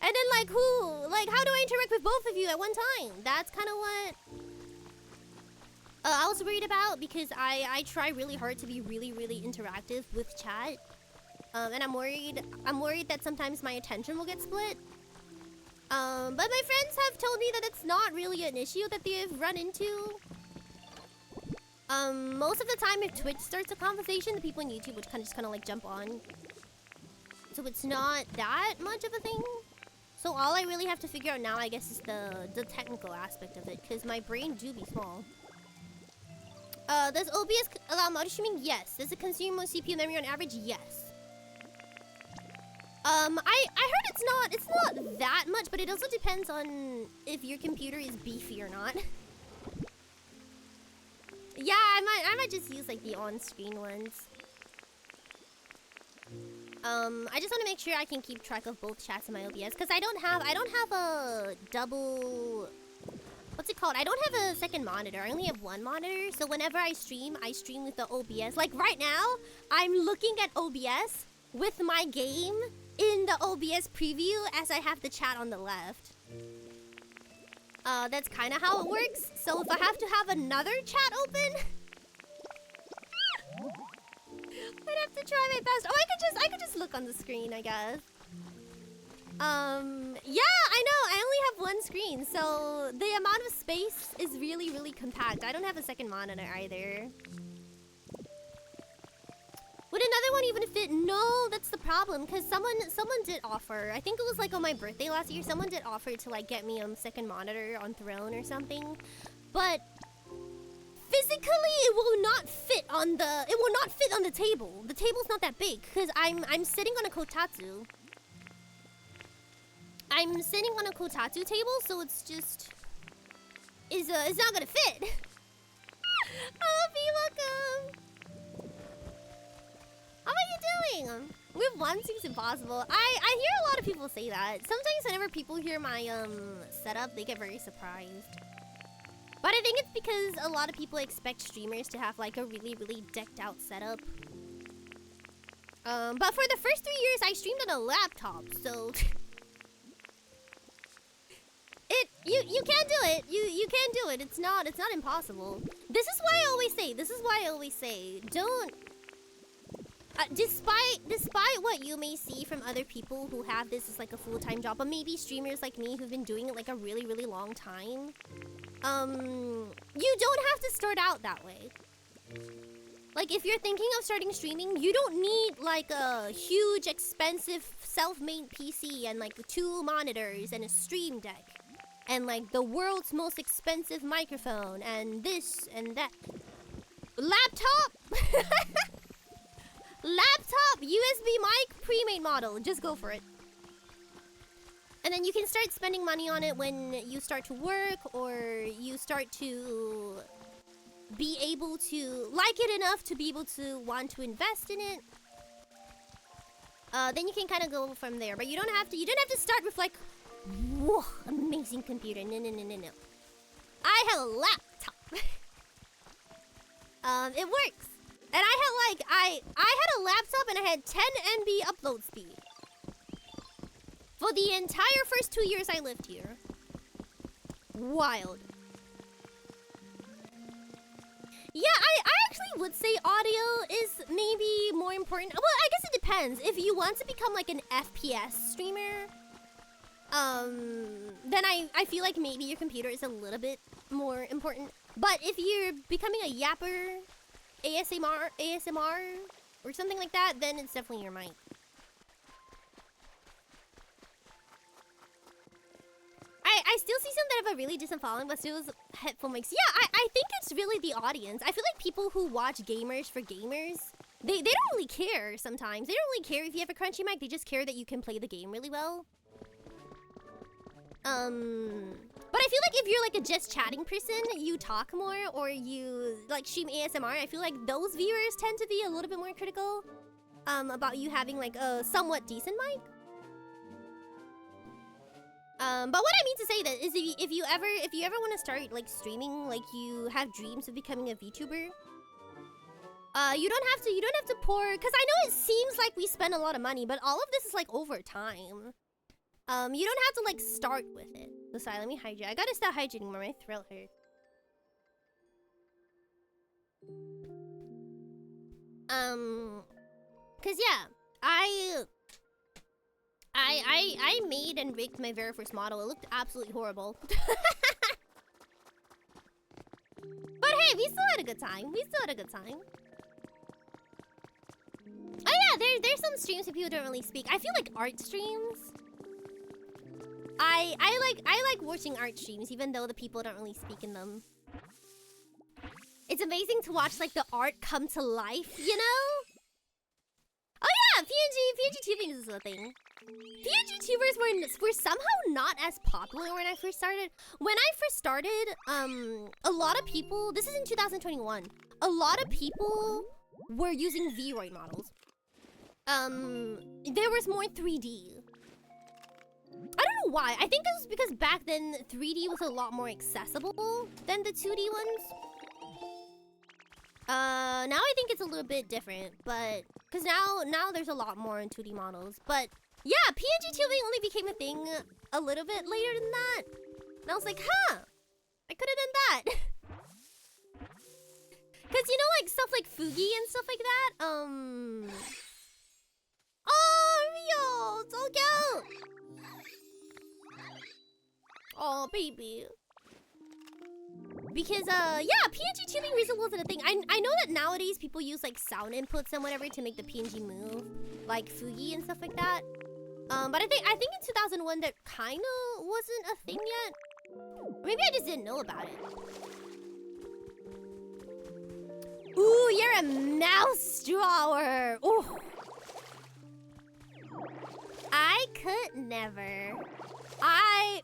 then, like, how do I interact with both of you at one time? That's kind of what I was worried about, because I try really hard to be really, really interactive with chat. And I'm worried that sometimes my attention will get split. But my friends have told me that it's not really an issue that they've run into. Most of the time, if Twitch starts a conversation, the people on YouTube would just kind of like jump on. So it's not that much of a thing. So all I really have to figure out now, I guess, is the technical aspect of it, because my brain do be small. Does OBS allow multi-streaming? Yes. Does it consume more CPU memory on average? Yes. I heard it's not that much, but it also depends on if your computer is beefy or not. Yeah, I might just use like the on-screen ones. I just want to make sure I can keep track of both chats in my OBS, because I don't have a double what's it called? I don't have a second monitor. I only have one monitor. So whenever I stream with the OBS. Like right now, I'm looking at OBS with my game in the OBS preview as I have the chat on the left. That's kind of how it works. So if I have to have another chat open, I'd have to try my best. Oh, I could just look on the screen, I guess. Yeah, I know. I only have one screen, so the amount of space is really, really compact. I don't have a second monitor either. Would another one even fit? No, that's the problem. Cause someone did offer. I think it was like on my birthday last year. Someone did offer to like get me a second monitor on Throne or something, but physically it will not fit on the table. The table's not that big because I'm sitting on a kotatsu. I'm sitting on a kotatsu table, so it's just it's not gonna fit. Oh, welcome. How are you doing? With one seems impossible. I hear a lot of people say that. Sometimes whenever people hear my setup, they get very surprised. But I think it's because a lot of people expect streamers to have like a really, really decked out setup. But for the first 3 years, I streamed on a laptop, so you can do it. You can do it. It's not impossible. This is why I always say don't. Despite what you may see from other people who have this as like a full-time job, but maybe streamers like me who've been doing it like a really, really long time, you don't have to start out that way. Like if you're thinking of starting streaming, you don't need like a huge, expensive, self-made PC and like 2 monitors and a stream deck and like the world's most expensive microphone and this and that. Laptop? Laptop, USB mic, pre-made model. Just go for it. And then you can start spending money on it when you start to work or you start to be able to like it enough to be able to want to invest in it. Then you can kind of go from there. But you don't have to start with like, whoa, amazing computer. No. I have a laptop. It works. And I had a laptop and I had 10 MB upload speed. For the entire first 2 years I lived here. Wild. Yeah, I actually would say audio is maybe more important. Well, I guess it depends. If you want to become like an FPS streamer, then I feel like maybe your computer is a little bit more important. But if you're becoming a yapper, ASMR, or something like that, then it's definitely your mic. I still see some that have a really decent following, but still headphone mics. Yeah, I think it's really the audience. I feel like people who watch gamers for gamers, they don't really care sometimes. They don't really care if you have a crunchy mic. They just care that you can play the game really well. But I feel like if you're like a just chatting person, you talk more or you like stream ASMR, I feel like those viewers tend to be a little bit more critical about you having like a somewhat decent mic. But what I mean to say that is if you ever want to start like streaming, like you have dreams of becoming a VTuber, you don't have to pour, because I know it seems like we spend a lot of money, but all of this is like over time. You don't have to like start with it. So sorry, let me hydrate. I gotta stop hydrating more, my throat hurts. Cause yeah, I made and rigged my very first model. It looked absolutely horrible. But hey, we still had a good time. Oh yeah, there's some streams where people don't really speak. I feel like art streams. I like watching art streams, even though the people don't really speak in them. It's amazing to watch like the art come to life, you know? Oh yeah, PNG tubing is a thing. PNG tubers were somehow not as popular when I first started. When I first started, a lot of people, this is in 2021, a lot of people were using Vroid models. There was more 3D. I don't know know why. I think it was because back then 3D was a lot more accessible than the 2D ones. Now I think it's a little bit different, but because now there's a lot more in 2D models. But yeah, PNG tubing only became a thing a little bit later than that. And I was like, huh, I could have done that. Cause you know, like stuff like Fugi and stuff like that. Oh, Rio, so cute. Oh, baby. Because yeah, PNG tubing recently wasn't a thing. I know that nowadays people use like sound inputs and whatever to make the PNG move, like Fugi and stuff like that. But I think in 2001 that kind of wasn't a thing yet. Or maybe I just didn't know about it. Ooh, you're a mouse drawer. Ooh. I could never.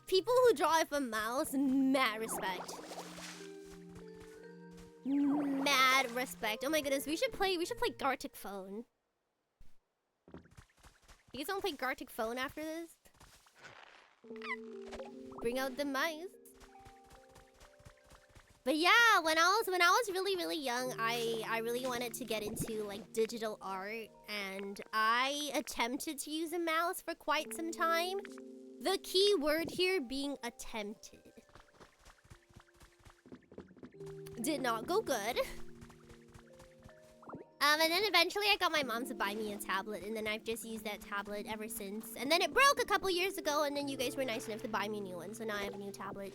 People who draw with a mouse, mad respect. Mad respect. Oh my goodness, we should play Gartic Phone. You guys want to play Gartic Phone after this? Bring out the mice. But yeah, when I was really young, I really wanted to get into like digital art, and I attempted to use a mouse for quite some time. The key word here being attempted. Did not go good. And then eventually I got my mom to buy me a tablet, and then I've just used that tablet ever since. And then it broke a couple years ago, and then you guys were nice enough to buy me a new one, so now I have a new tablet.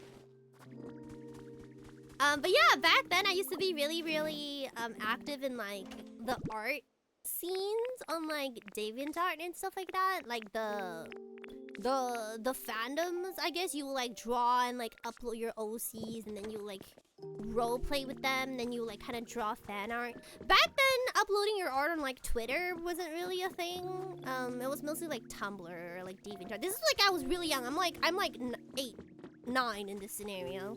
But yeah, back then I used to be really active in like the art scenes on like DeviantArt and stuff like that. Like the fandoms, I guess. You like draw and like upload your OCs, and then you like role play with them, and then you like kind of draw fan art. Back then, uploading your art on like Twitter wasn't really a thing. It was mostly like Tumblr or like DeviantArt. This is like I was really young. I'm like 8, 9 in this scenario.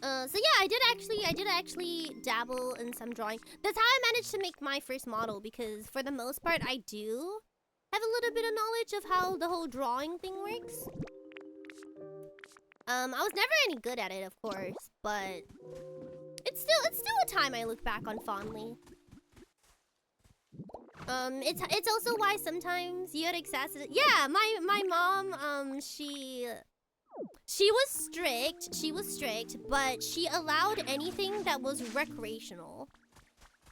So yeah, I did actually dabble in some drawing. That's how I managed to make my first model, because for the most part I do have a little bit of knowledge of how the whole drawing thing works. I was never any good at it, of course, but it's still a time I look back on fondly. It's also why sometimes you had access to, yeah, my mom, she was strict, but she allowed anything that was recreational,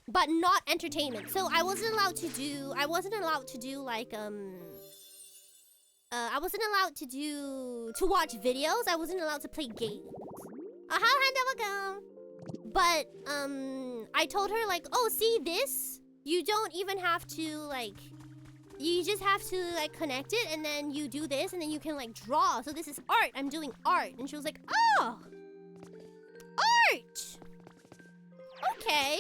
but not entertainment. So I wasn't allowed to do like, I wasn't allowed to watch videos. I wasn't allowed to play games. Welcome. But, I told her like, oh, see this? You don't even have to like, you just have to like connect it, and then you do this, and then you can like draw. So this is art. I'm doing art. And she was like, oh, art. Okay.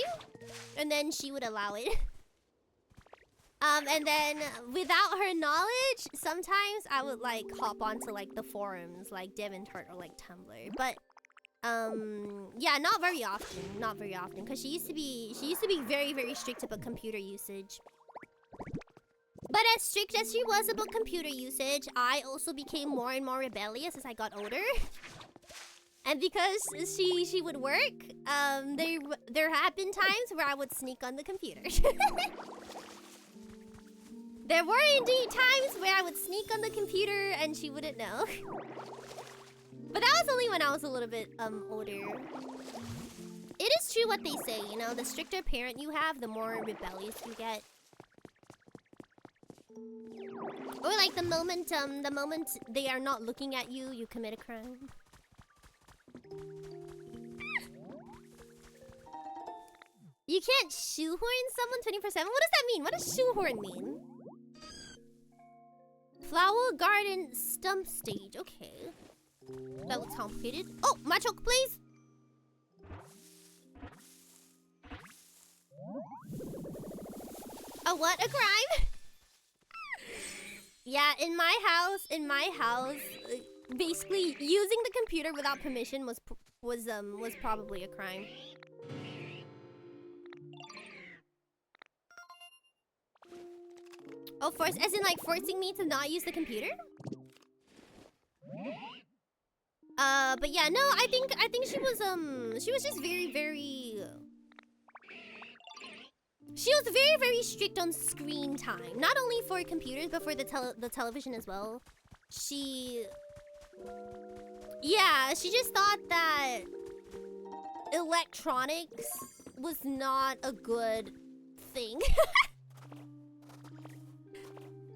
And then she would allow it. And then without her knowledge, sometimes I would like hop onto like the forums, like DeviantArt or like Tumblr. But yeah, not very often, because she used to be very strict about computer usage. But as strict as she was about computer usage, I also became more and more rebellious as I got older. And because she would work, there have been times where I would sneak on the computer. There were indeed times where I would sneak on the computer and she wouldn't know. But that was only when I was a little bit older. It is true what they say, you know, the stricter parent you have, the more rebellious you get. Or like the moment they are not looking at you, you commit a crime. You can't shoehorn someone 24/7? What does that mean? What does shoehorn mean? Flower garden stump stage. Okay. That looks complicated. Oh, Machoke, please! A what? A crime? Yeah, in my house, basically using the computer without permission was probably a crime. Oh, as in like forcing me to not use the computer? But yeah, no, I think she was just very. She was very strict on screen time, not only for computers but for the television as well. She just thought that electronics was not a good thing.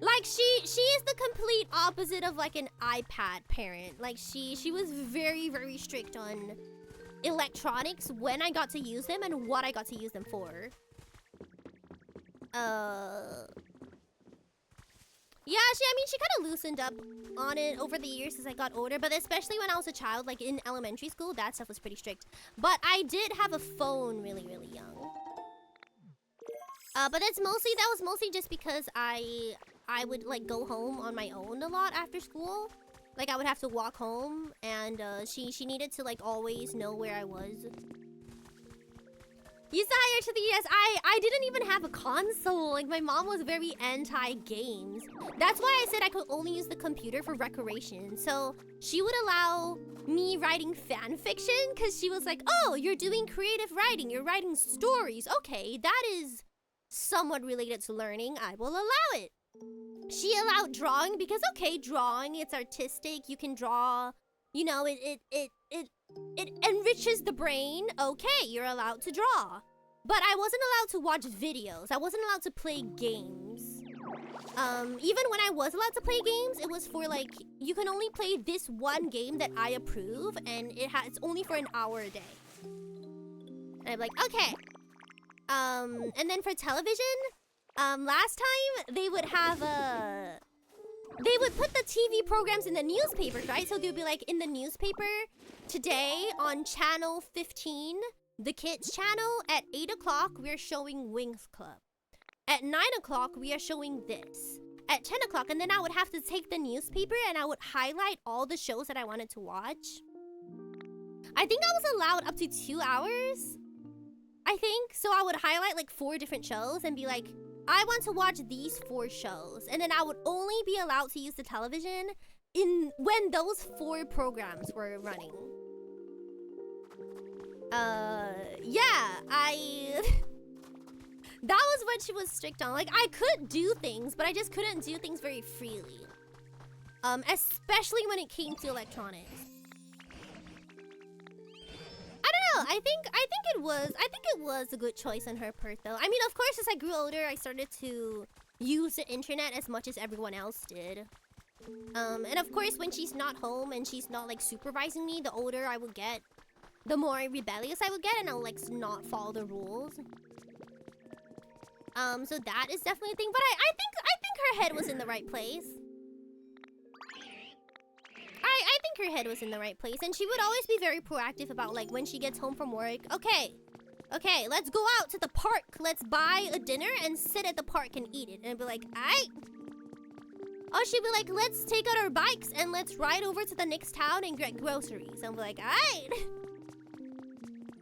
Like she is the complete opposite of like an iPad parent. Like she was very strict on electronics, when I got to use them and what I got to use them for. Yeah, she kind of loosened up on it over the years as I got older, but especially when I was a child, like in elementary school, that stuff was pretty strict. But I did have a phone really young. But that was mostly just because I would like go home on my own a lot after school. Like I would have to walk home, and she needed to like always know where I was. Used to hire to the US. I didn't even have a console. Like my mom was very anti-games. That's why I said I could only use the computer for recreation. So she would allow me writing fan fiction because she was like, "Oh, you're doing creative writing. You're writing stories. Okay, that is somewhat related to learning. I will allow it." She allowed drawing because okay, drawing, it's artistic. You can draw. You know, it enriches the brain. Okay, you're allowed to draw. But I wasn't allowed to watch videos. I wasn't allowed to play games. Even when I was allowed to play games, it was for like, you can only play this one game that I approve, and it's only for an hour a day. And I'm like, okay. And then for television, last time they would have they would put the TV programs in the newspapers, right? So they would be like, in the newspaper today on channel 15, the kids channel, at 8 o'clock, we're showing Wings Club. At 9 o'clock, we are showing this. At 10 o'clock, and then I would have to take the newspaper and I would highlight all the shows that I wanted to watch. I think I was allowed up to 2 hours, I think. So I would highlight like 4 different shows and be like, I want to watch these 4 shows. And then I would only be allowed to use the television when those 4 programs were running. That was what she was strict on. Like, I could do things, but I just couldn't do things very freely. Especially when it came to electronics. I don't know. I think it was a good choice on her part, though. I mean, of course, as I grew older, I started to use the internet as much as everyone else did. And of course, when she's not home and she's not like supervising me, the older I would get, the more rebellious I would get, and I'll like not follow the rules. So that is definitely a thing. But I think her head was in the right place. I think her head was in the right place, and she would always be very proactive about like when she gets home from work. Okay, let's go out to the park. Let's buy a dinner and sit at the park and eat it. And I'd be like, aight. Or she'd be like, let's take out our bikes and let's ride over to the next town and get groceries. And I'd be like, aight.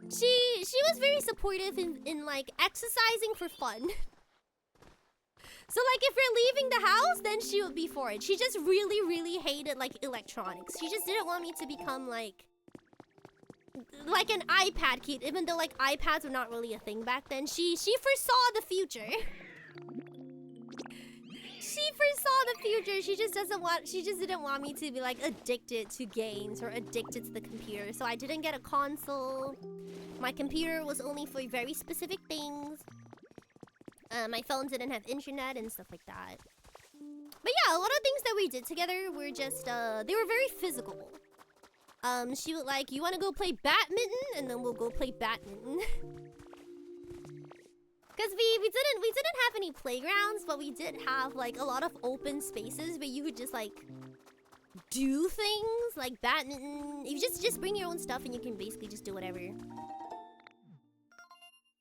She was very supportive in like exercising for fun. So like if we're leaving the house, then she would be for it. She just really hated like electronics. She just didn't want me to become like an iPad kid, even though like iPads were not really a thing back then. She foresaw the future. She foresaw the future. She just didn't want me to be like addicted to games or addicted to the computer. So I didn't get a console. My computer was only for very specific things. My phone didn't have internet and stuff like that. But yeah, a lot of things that we did together were just they were very physical. She would like, you want to go play badminton, and then we'll go play badminton. Because we didn't have any playgrounds, but we did have like a lot of open spaces where you could just like do things like badminton. You just bring your own stuff and you can basically just do whatever.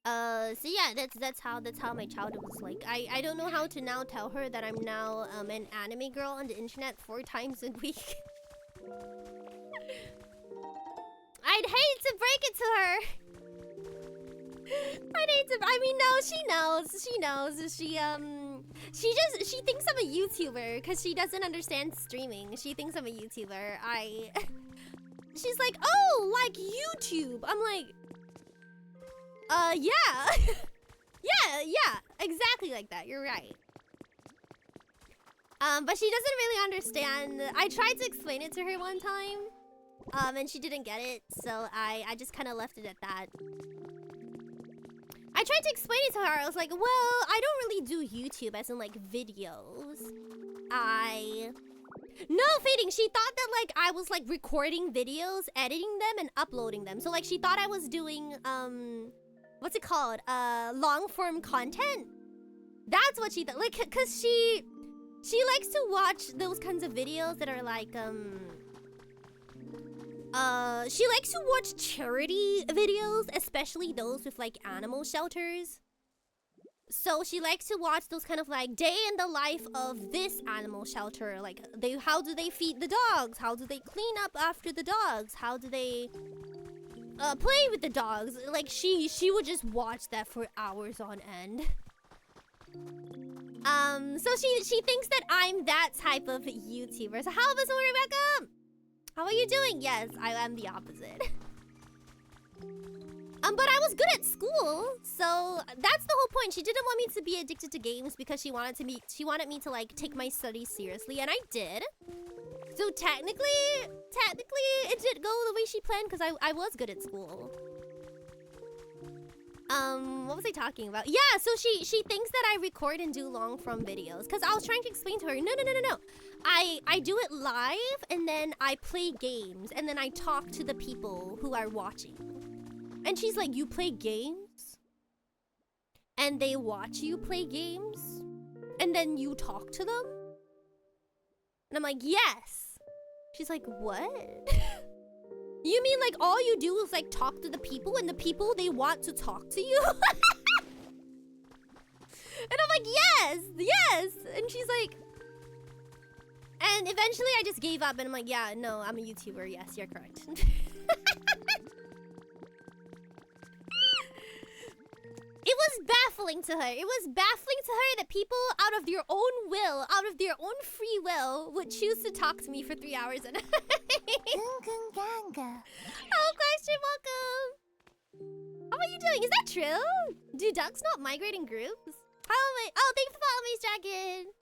So yeah, that's how my childhood was like. I don't know how to now tell her that I'm now an anime girl on the internet 4 times a week. I'd hate to break it to her. I mean, no, she knows. She thinks I'm a YouTuber because she doesn't understand streaming. She thinks I'm a YouTuber. she's like, oh, like YouTube. I'm like, yeah. yeah, exactly like that. You're right. But she doesn't really understand. I tried to explain it to her one time, and she didn't get it, so I just kind of left it at that. I tried to explain it to her. I was like, well, I don't really do YouTube as in, like, videos. No, Fading, she thought that, like, I was, like, recording videos, editing them, and uploading them. So, like, she thought I was doing, what's it called? Long-form content? That's what she thought. Like, because she likes to watch those kinds of videos that are, like, she likes to watch charity videos, especially those with, like, animal shelters. So she likes to watch those kind of, like, day in the life of this animal shelter. Like, how do they feed the dogs? How do they clean up after the dogs? How do they play with the dogs? Like, she would just watch that for hours on end. So she thinks that I'm that type of YouTuber. So how about Rebecca? How are you doing? Yes, I am the opposite. But I was good at school, so that's the whole point. She didn't want me to be addicted to games because she wanted me to like take my studies seriously, and I did. So technically it did go the way she planned because I was good at school. What was I talking about? Yeah, so she thinks that I record and do long form videos because I was trying to explain to her, no. I do it live and then I play games and then I talk to the people who are watching. And she's like, you play games? And they watch you play games? And then you talk to them? And I'm like, yes. She's like, what? You mean like all you do is like talk to the people and the people, they want to talk to you? And I'm like, yes. And she's like, and eventually I just gave up and I'm like, yeah, no, I'm a YouTuber. Yes, you're correct. It was baffling to her. It was baffling to her that people out of their own will, out of their own free will, would choose to talk to me for 3 hours a night. Oh, question, welcome. How are you doing? Is that true? Do ducks not migrate in groups? How am I? Oh, thanks for following me, Dragon.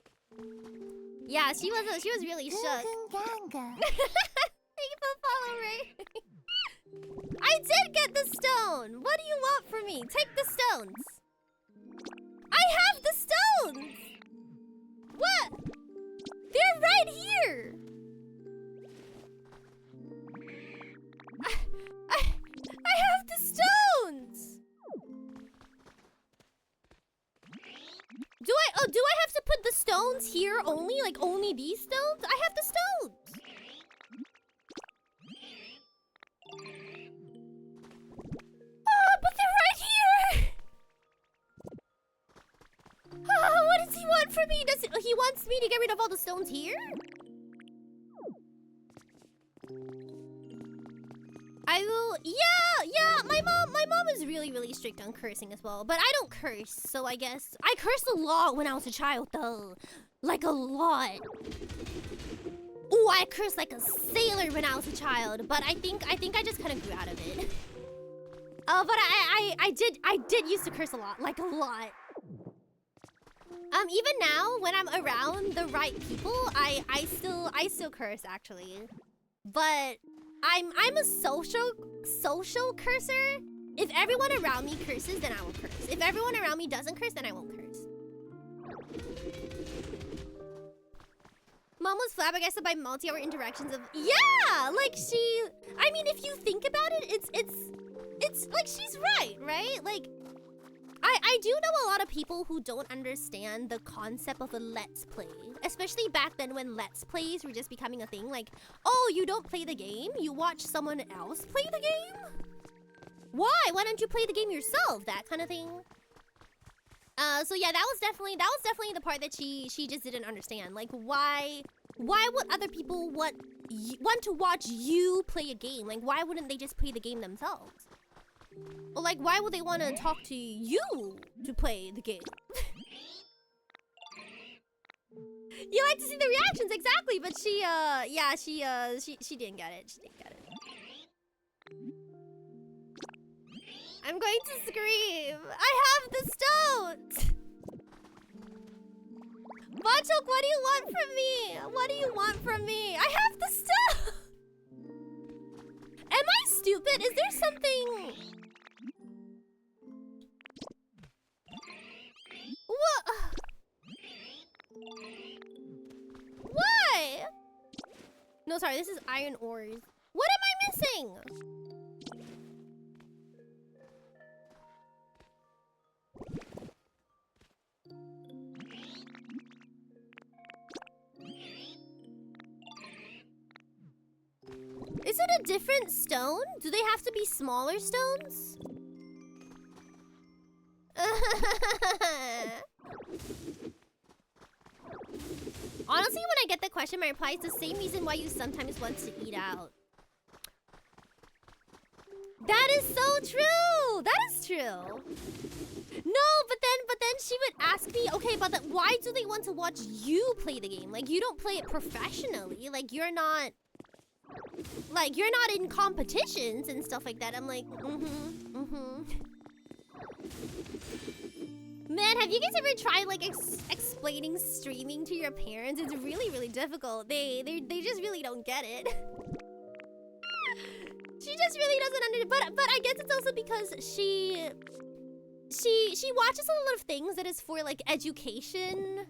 Yeah, she was really shook. Thank you for following me. I did get the stone! What do you want from me? Take the stones! I have the stones! What? They're right here! I have the stones! Do I have to put the stones here only? Like only these stones? I have the stones! But they're right here! What does he want from me? He wants me to get rid of all the stones here? I will... Yeah, my mom is really strict on cursing as well. But I don't curse, so I guess... I cursed a lot when I was a child, though. Like, a lot. Ooh, I cursed like a sailor when I was a child. But I think I just kind of grew out of it. But I did used to curse a lot, like a lot. Even now, when I'm around the right people, I still curse actually. But I'm a social cursor. If everyone around me curses, then I will curse. If everyone around me doesn't curse, then I won't curse. Mom was flabbergasted by multi-hour interactions of... Yeah! Like I mean, if you think about it, it's like she's right? Like, I do know a lot of people who don't understand the concept of a let's play. Especially back then when let's plays were just becoming a thing. Like, oh, you don't play the game? You watch someone else play the game? Why? Why don't you play the game yourself? That kind of thing. So yeah, that was definitely the part that she just didn't understand. Like, why would other people want to watch you play a game? Like, why wouldn't they just play the game themselves? Or like, why would they want to talk to you to play the game? You like to see the reactions, exactly, but she didn't get it. She didn't get it. I'm going to scream. I have the stones. Bachok, what do you want from me? What do you want from me? I have the stone. Am I stupid? Is there something? What? Why? No, sorry, this is iron ores. What am I missing? Is it a different stone? Do they have to be smaller stones? Honestly, when I get the question, my reply is the same reason why you sometimes want to eat out. That is so true! That is true! No, but then she would ask me, okay, but why do they want to watch you play the game? Like, you don't play it professionally. Like, you're not in competitions and stuff like that. I'm like, Man, have you guys ever tried like explaining streaming to your parents? It's really, really difficult. They just really don't get it. She just really doesn't understand. But I guess it's also because she watches a lot of things that is for like education.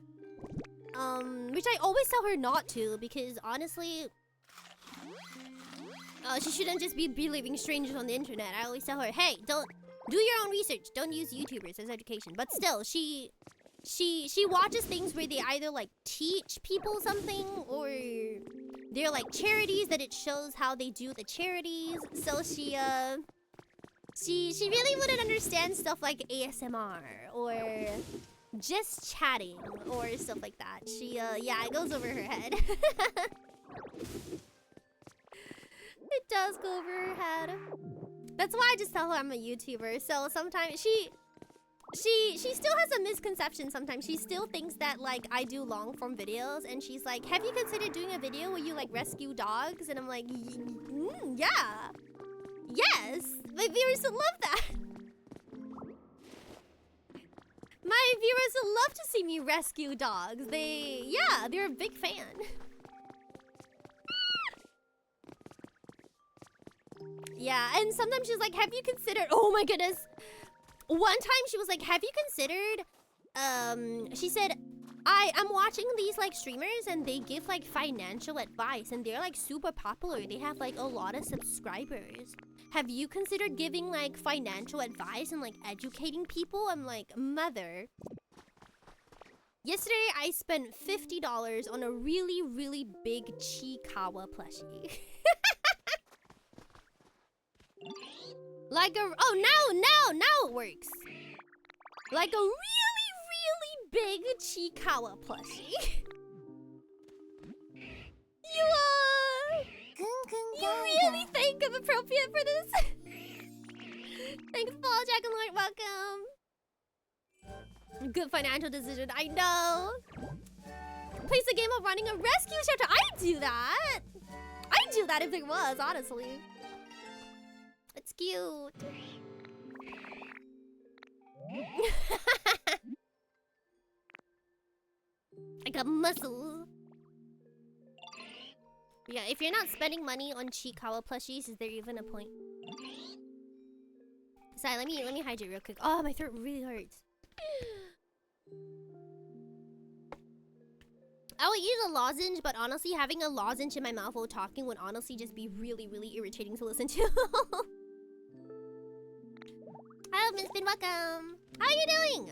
Which I always tell her not to, because honestly, she shouldn't just be believing strangers on the internet. I always tell her, hey, don't do your own research. Don't use YouTubers as education. But still, she watches things where they either like teach people something, or they're like charities that it shows how they do the charities. So she really wouldn't understand stuff like ASMR or just chatting or stuff like that. She yeah, it goes over her head. It does go over her head. That's why I just tell her I'm a YouTuber. So sometimes she still has a misconception sometimes. She still thinks that like I do long form videos, and she's like, have you considered doing a video where you like rescue dogs? And I'm like, yeah. Yes. My viewers would love that. My viewers would love to see me rescue dogs. They're a big fan. Yeah, and sometimes she's like, have you considered... Oh my goodness. One time she was like, have you considered... She said, I'm watching these like streamers and they give like financial advice and they're like super popular. They have like a lot of subscribers. Have you considered giving like financial advice and like educating people? I'm like, mother. Yesterday I spent $50 on a really, really big Chikawa plushie. Like a... Oh, now it works. Like a really, really big Chikawa plushie. You really think I'm appropriate for this? Thanks, Paul, Jack and Lord, welcome. Good financial decision, I know. Plays the game of running a rescue shelter. I'd do that. I'd do that if there was, honestly. It's cute. I got muscles. Yeah, if you're not spending money on Chikawa plushies, is there even a point? Sorry, let me hydrate real quick. Oh, my throat really hurts. I would use a lozenge, but honestly, having a lozenge in my mouth while talking would honestly just be really, really irritating to listen to. Hello, Miss Bin, welcome. How are you doing?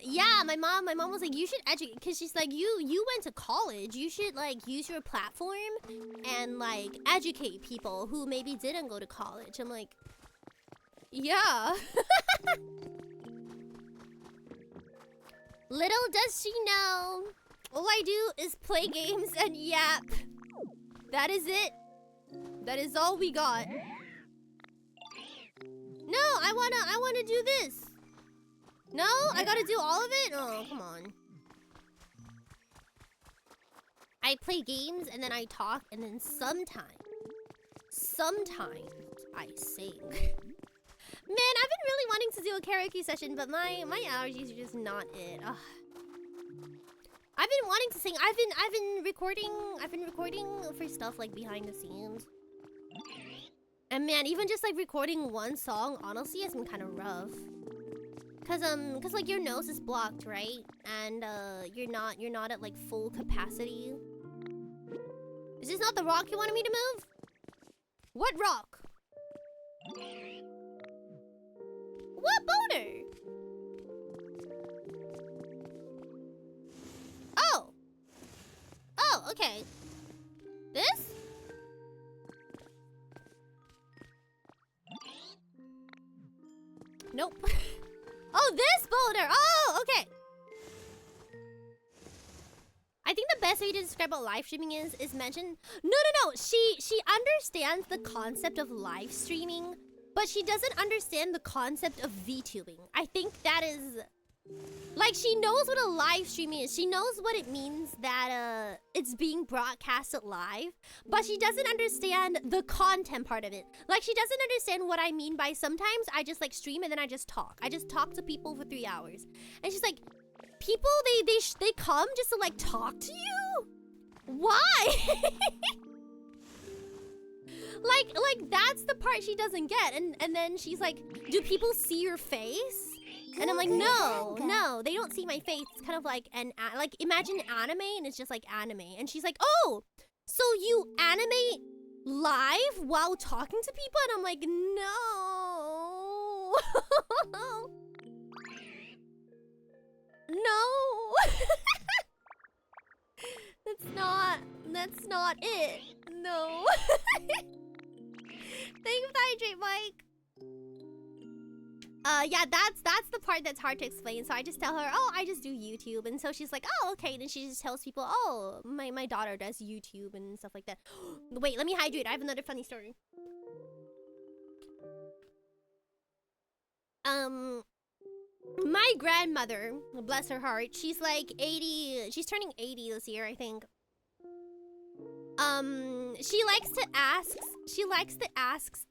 Yeah, my mom was like, you should educate, because she's like, you went to college. You should like use your platform and like educate people who maybe didn't go to college. I'm like, yeah. Little does she know, all I do is play games and yap. That is it. That is all we got. No, I wanna do this. No, I gotta do all of it? Oh, come on. I play games and then I talk, and then sometimes I sing. Man, I've been really wanting to do a karaoke session, but my allergies are just not it. Ugh. I've been wanting to sing. I've been recording for stuff like behind the scenes. And man, even just like recording one song, honestly, has been kind of rough. Cause like your nose is blocked, right? And you're not at like full capacity. Is this not the rock you wanted me to move? What rock? What boulder? Oh. Oh, okay. This? Nope. Oh, this boulder. Oh, okay. I think the best way to describe what live streaming is mention. No. She understands the concept of live streaming, but she doesn't understand the concept of VTubing. I think that is, like, she knows what a live stream is. She knows what it means that it's being broadcasted live, but she doesn't understand the content part of it. Like, she doesn't understand what I mean by sometimes I just like stream and then I just talk. I just talk to people for 3 hours, and she's like, people they come just to like talk to you? Why? like that's the part she doesn't get. And then she's like, do people see your face? And I'm like, no, they don't see my face. It's kind of like like imagine anime and it's just like anime. And she's like, oh, so you animate live while talking to people? And I'm like, no. No. That's not it. No. Thank you for the hydrate, Mike. Yeah, that's the part that's hard to explain. So I just tell her, oh, I just do YouTube. And so she's like, oh, okay. And then she just tells people, oh, my daughter does YouTube and stuff like that. Wait, let me hydrate. I have another funny story. My grandmother, bless her heart, she's like 80. She's turning 80 this year, I think. She likes to ask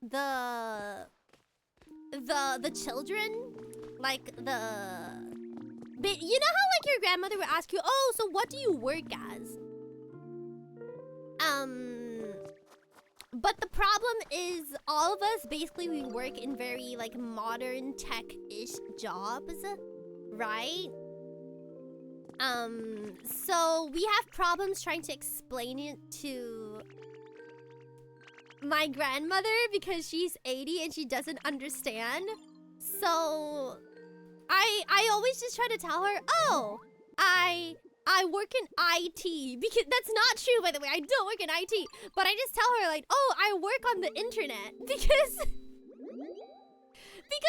the children, like the, but you know how like your grandmother would ask you, oh, so what do you work as? But the problem is all of us basically we work in very like modern tech-ish jobs, right? So we have problems trying to explain it to my grandmother because she's 80 and she doesn't understand. So I always just try to tell her, oh, I work in IT, because that's not true, by the way. I don't work in IT, but I just tell her like, oh, I work on the internet because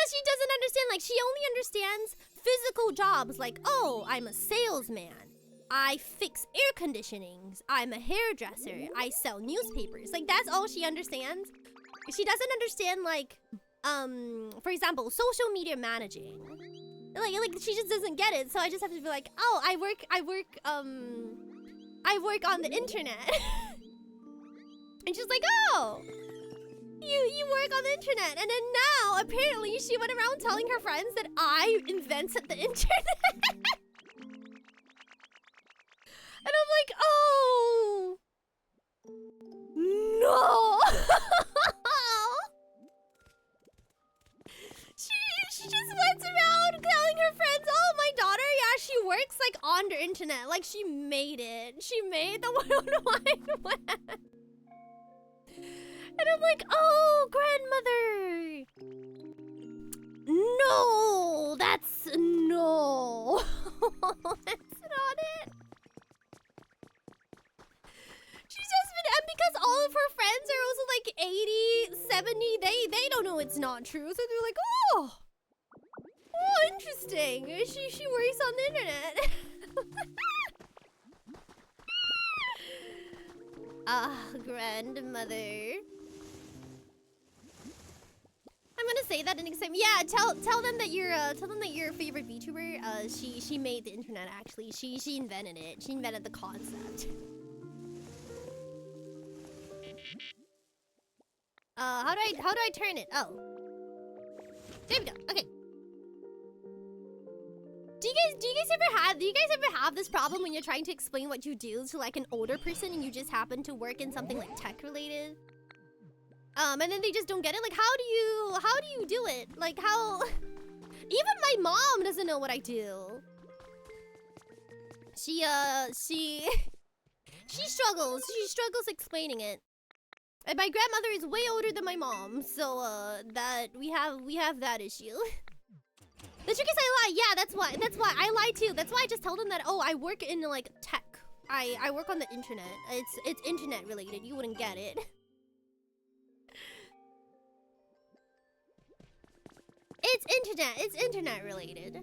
she doesn't understand. Like, she only understands physical jobs, like, oh, I'm a salesman, I fix air conditionings, I'm a hairdresser, I sell newspapers. Like, that's all she understands. She doesn't understand, like, for example, social media managing. Like she just doesn't get it. So I just have to be like, oh, I work on the internet. And she's like, oh, you work on the internet. And then now apparently she went around telling her friends that I invented the internet. And I'm like, oh no. She just went around telling her friends, oh, my daughter, yeah, she works like on the internet. Like, she made it. She made the World Wide Web. And I'm like, oh, grandmother. No, that's no. That's not it. She's just been, and because all of her friends are also like 80, 70, they don't know it's not true. So they're like, oh, interesting. She works on the internet. Grandmother. I'm gonna say that next time. Yeah, tell them that your favorite VTuber. She made the internet. Actually, she invented it. She invented the concept. how do I turn it? Oh. There we go. Okay. Do you guys ever have this problem when you're trying to explain what you do to like an older person and you just happen to work in something like tech related? And then they just don't get it? Like how do you do it? Like how even my mom doesn't know what I do. She struggles. She struggles explaining it. And my grandmother is way older than my mom, so that we have that issue. The trick is I lie. Yeah, that's why I lie too. That's why I just told them that, oh, I work in like tech. I work on the internet. It's internet related. You wouldn't get it. It's internet related.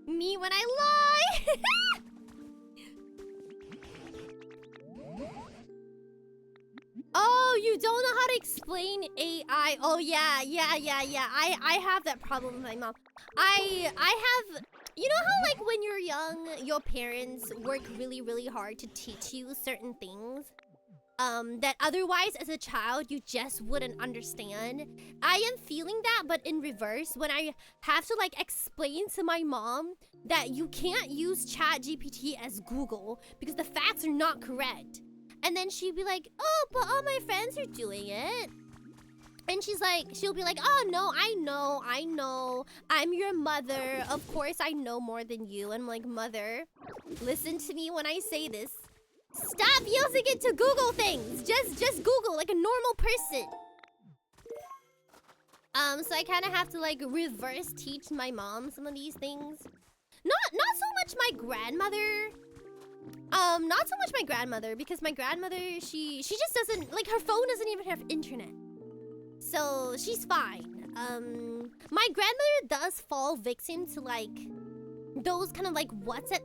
Me when I lie. Oh, you don't know how to explain AI. Oh yeah. I have that problem with my mom. I have, you know how like when you're young, your parents work really, really hard to teach you certain things that otherwise as a child you just wouldn't understand. I am feeling that, but in reverse, when I have to like explain to my mom that you can't use ChatGPT as Google because the facts are not correct. And then she'd be like, oh, but all my friends are doing it. And she'll be like, oh no, I know. I'm your mother. Of course I know more than you. I'm like, mother, listen to me when I say this. Stop using it to Google things. Just Google like a normal person. So I kind of have to like reverse teach my mom some of these things. Not so much my grandmother. Not so much my grandmother, because my grandmother, she just doesn't, like, her phone doesn't even have internet. So, she's fine. My grandmother does fall victim to, like, those kind of, like, WhatsApp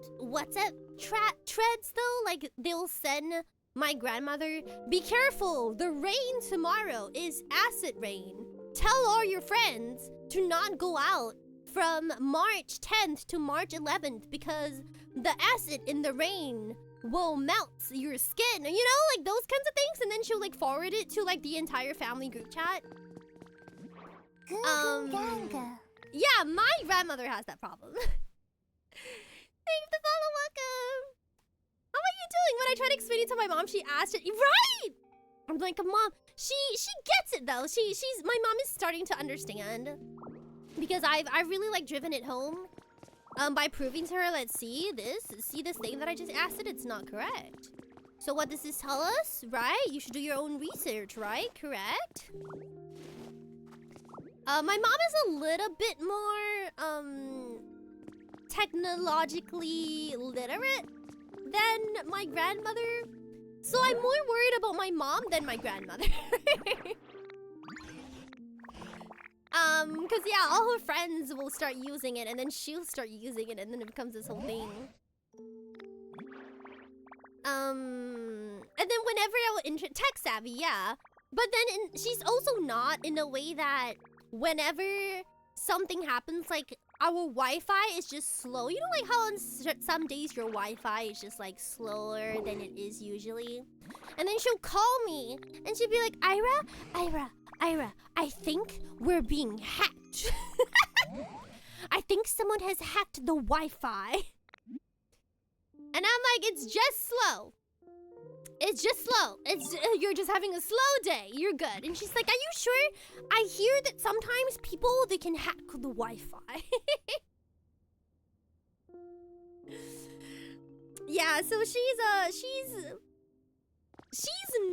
threads, though. Like, they'll send my grandmother, be careful, the rain tomorrow is acid rain. Tell all your friends to not go out from March 10th to March 11th because the acid in the rain will melt your skin. You know, like those kinds of things. And then she'll like forward it to like the entire family group chat. Yeah, my grandmother has that problem. Thank you for the follow, welcome. How are you doing? When I tried to explain it to my mom, she asked it. Right! I'm like, Mom, she gets it though. My mom is starting to understand. Because I've really like driven it home by proving to her, let's see this thing that I just asked it, it's not correct. So what does this tell us, right? You should do your own research, right? Correct? My mom is a little bit more technologically literate than my grandmother. So I'm more worried about my mom than my grandmother. Cause yeah, all her friends will start using it and then she'll start using it and then it becomes this whole thing. And then whenever tech savvy, yeah. But then she's also not in a way that whenever something happens, like our Wi-Fi is just slow. You know like how on some days your Wi-Fi is just like slower than it is usually? And then she'll call me and she'll be like, Aera, I think we're being hacked. I think someone has hacked the Wi-Fi. And I'm like, it's just slow. It's just slow. You're just having a slow day. You're good. And she's like, are you sure? I hear that sometimes people, they can hack the Wi-Fi. Yeah, so she's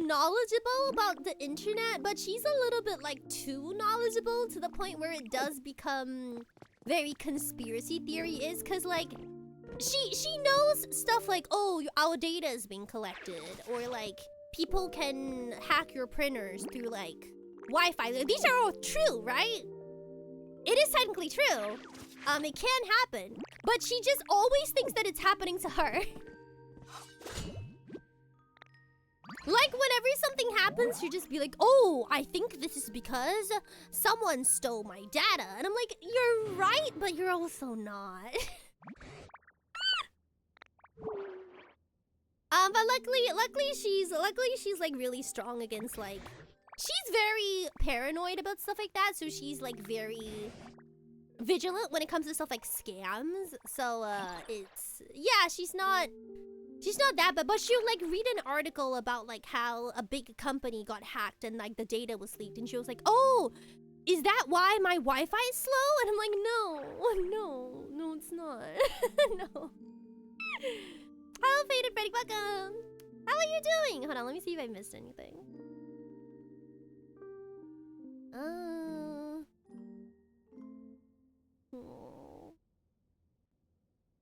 knowledgeable about the internet, but she's a little bit like too knowledgeable to the point where it does become very conspiracy theory-is, cause like she knows stuff like, oh, our data is being collected, or like people can hack your printers through like Wi-Fi. These are all true, right? It is technically true. It can happen, but she just always thinks that it's happening to her. Like, whenever something happens, she'll just be like, oh, I think this is because someone stole my data. And I'm like, you're right, but you're also not. But luckily she's like really strong against like. She's very paranoid about stuff like that, so she's like very vigilant when it comes to stuff like scams. So she's not that bad, but she'll like read an article about like how a big company got hacked and like the data was leaked, and she was like, oh, is that why my Wi-Fi is slow? And I'm like, no, it's not. No. Hello, Faded Freddy, welcome. How are you doing? Hold on, let me see if I missed anything. Oh.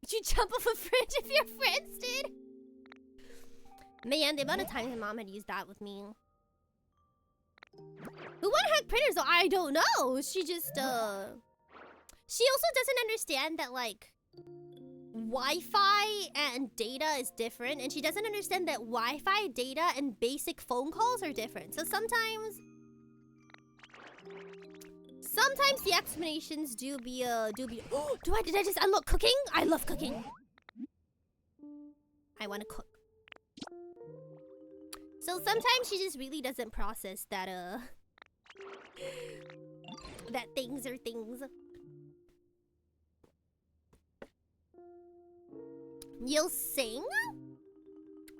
Did you jump off a fridge if your friends did? Man, the amount of times my mom had used that with me. Who would hack printers though? I don't know. She just, she also doesn't understand that, like, Wi-Fi and data is different. And she doesn't understand that Wi-Fi, data, and basic phone calls are different. So sometimes the explanations do be, oh, did I just unlock cooking? I love cooking. I want to cook. So sometimes she just really doesn't process that, that things are things. You'll sing?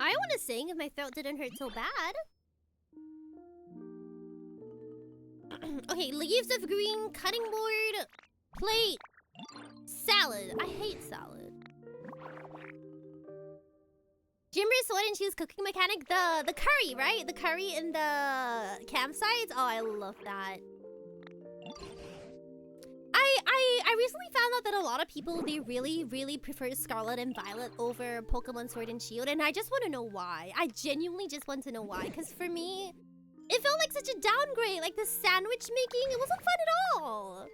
I want to sing if my throat didn't hurt so bad. Okay, leaves of green, cutting board, plate, salad. I hate salad. Jimber's Sword and Shoes cooking mechanic, the curry, right? The curry in the campsites. Oh, I love that. I recently found out that a lot of people, they really prefer Scarlet and Violet over Pokemon Sword and Shield, and I just want to know why. I genuinely just want to know why, because for me, it felt like such a downgrade. Like the sandwich making, it wasn't fun at all.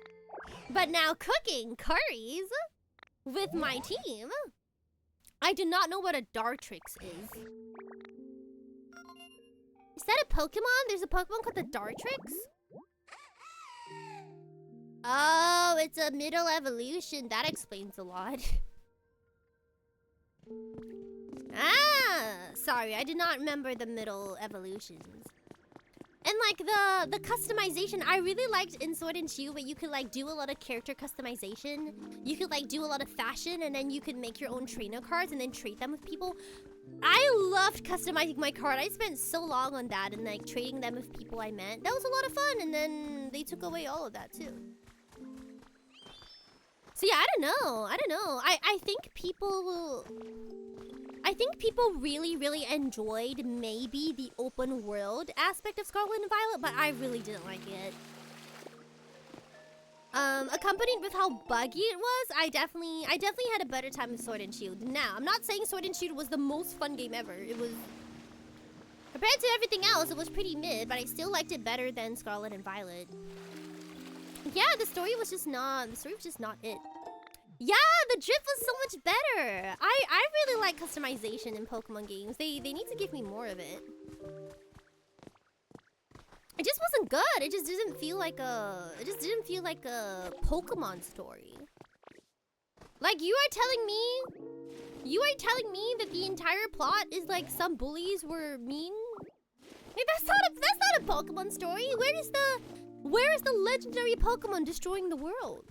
But now cooking curries with my team. I do not know what a Dartrix is. Is that a Pokemon? There's a Pokemon called the Dartrix? Oh, it's a middle evolution. That explains a lot. Sorry, I did not remember the middle evolutions. And like the customization, I really liked in Sword and Shield, where you could like do a lot of character customization. You could like do a lot of fashion, and then you could make your own trainer cards and then trade them with people. I loved customizing my card. I spent so long on that and like trading them with people I met. That was a lot of fun, and then they took away all of that too. So yeah, I don't know. I think people really enjoyed maybe the open world aspect of Scarlet and Violet, but I really didn't like it. Accompanied with how buggy it was, I definitely had a better time with Sword and Shield. Now, I'm not saying Sword and Shield was the most fun game ever. It was, compared to everything else, it was pretty mid, but I still liked it better than Scarlet and Violet. Yeah, the story was just not it. Yeah, the drift was so much better. I really like customization in Pokemon games. They need to give me more of it. It just wasn't good. It just didn't feel like a Pokemon story. Like you are telling me that the entire plot is like some bullies were mean? Hey, that's not a Pokemon story. Where is the legendary Pokemon destroying the world?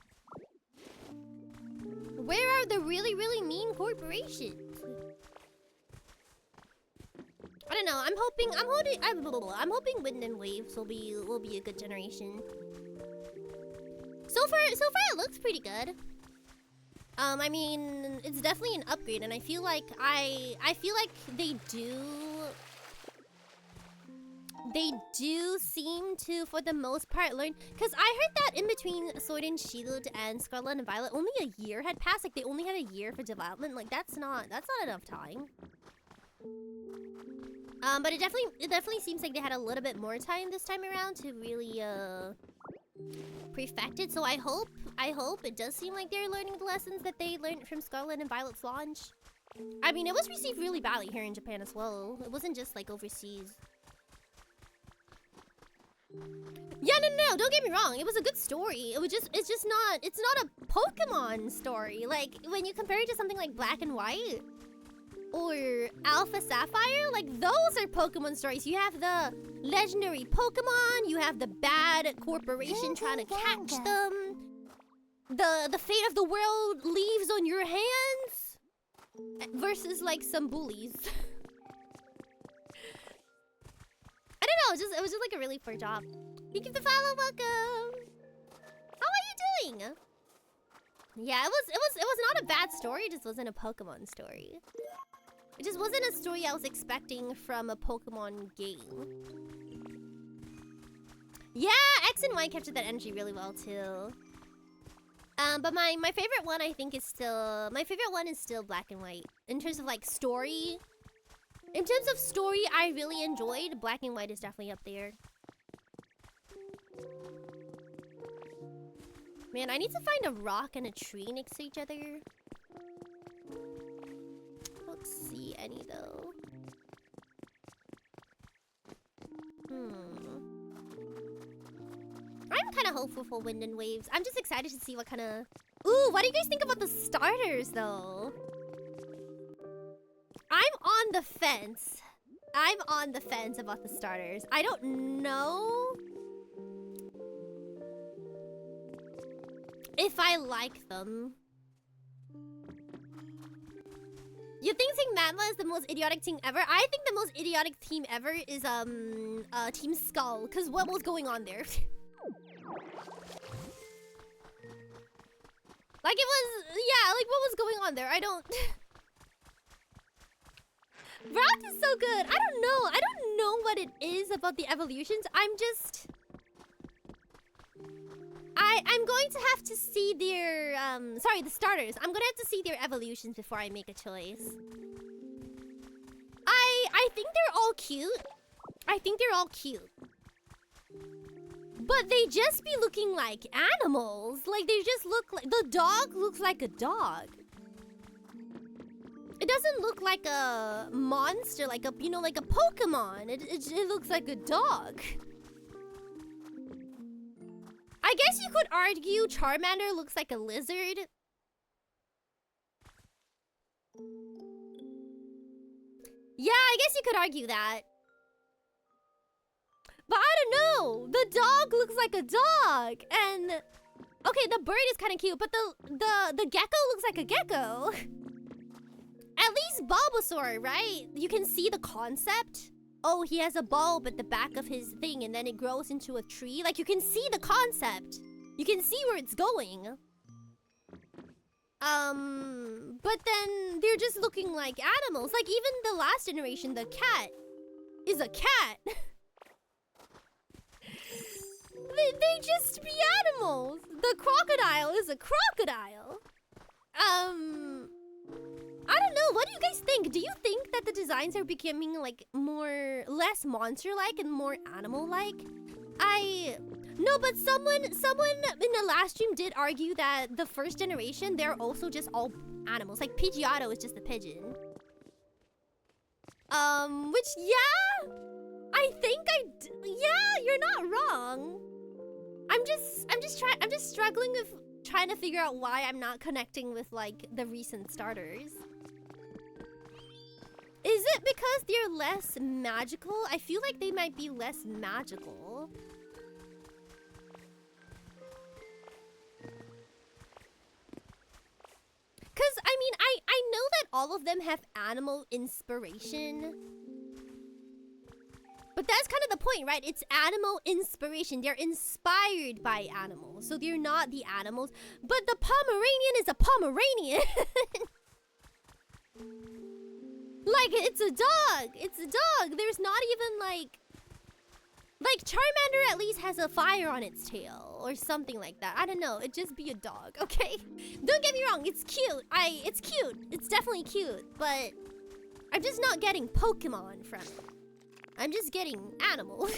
Where are the really mean corporations? I don't know. I'm hoping Wind and Waves will be a good generation. So far it looks pretty good. I mean, it's definitely an upgrade, and I feel like they do seem to, for the most part, learn. Because I heard that in between Sword and Shield and Scarlet and Violet, only a year had passed. Like, they only had a year for development. Like, that's not enough time. But it definitely seems like they had a little bit more time this time around to really, perfect it. So I hope it does seem like they're learning the lessons that they learned from Scarlet and Violet's launch. I mean, it was received really badly here in Japan as well. It wasn't just, like, overseas. Yeah, no, don't get me wrong. It was a good story. It's not a Pokemon story. Like, when you compare it to something like Black and White, or Alpha Sapphire, like those are Pokemon stories. You have the legendary Pokemon, you have the bad corporation trying to catch them. The fate of the world leaves on your hands versus like some bullies. I don't know, it was just like a really poor job. Thank you for the follow, welcome. How are you doing? Yeah, it was not a bad story, it just wasn't a Pokemon story. It just wasn't a story I was expecting from a Pokemon game. Yeah, X and Y captured that energy really well too. But my favorite one I think is still Black and White. In terms of like story. In terms of story I really enjoyed, Black and White is definitely up there. Man, I need to find a rock and a tree next to each other. Don't see any though. I'm kind of hopeful for Wind and Waves. I'm just excited to see what kind of... Ooh, what do you guys think about the starters though? I'm on the fence. I'm on the fence about the starters. I don't know if I like them. You think Team Magma is the most idiotic team ever? I think the most idiotic team ever is Team Skull, cause what was going on there? Like it was, yeah, like what was going on there? I don't. Wrath is so good. I don't know what it is about the evolutions. I'm going to have to see their sorry, the starters. I'm gonna have to see their evolutions before I make a choice. I think they're all cute. I think they're all cute. But they just be looking like animals. Like they just look like the dog looks like a dog. It doesn't look like a monster, like a like a Pokemon. It looks like a dog. I guess you could argue Charmander looks like a lizard. Yeah, I guess you could argue that. But I don't know. The dog looks like a dog, and okay, the bird is kind of cute, but the gecko looks like a gecko. At least Bulbasaur, right? You can see the concept. Oh, he has a bulb at the back of his thing, and then it grows into a tree. Like, you can see the concept. You can see where it's going. But then they're just looking like animals. Like, even the last generation, the cat is a cat. They just be animals. The crocodile is a crocodile. I don't know. What do you guys think? Do you think that the designs are becoming like less monster-like and more animal-like? No, but someone in the last stream did argue that the first generation, they're also just all animals. Like Pidgeotto is just a pigeon. Which yeah, yeah, you're not wrong. I'm just struggling with trying to figure out why I'm not connecting with like the recent starters. Is it because they're less magical? I feel like they might be less magical. Cause I mean, I know that all of them have animal inspiration. But that's kind of the point, right? It's animal inspiration. They're inspired by animals. So they're not the animals. But the Pomeranian is a Pomeranian. Like, it's a dog. It's a dog. There's not even like Charmander at least has a fire on its tail or something like that. I don't know. It'd just be a dog, okay? Don't get me wrong. It's cute. It's cute. It's definitely cute. But I'm just not getting Pokemon from it. I'm just getting animals.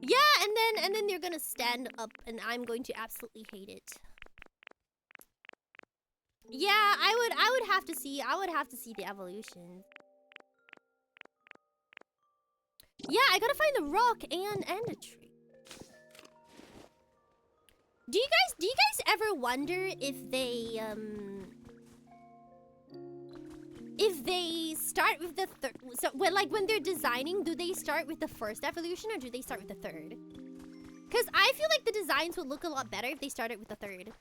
Yeah, and then they're gonna stand up and I'm going to absolutely hate it. Yeah, I would have to see the evolution. Yeah, I gotta find the rock and a tree. Do you guys ever wonder if they if they start with the third. So when they're designing, do they start with the first evolution or do they start with the third? Because I feel like the designs would look a lot better if they started with the third.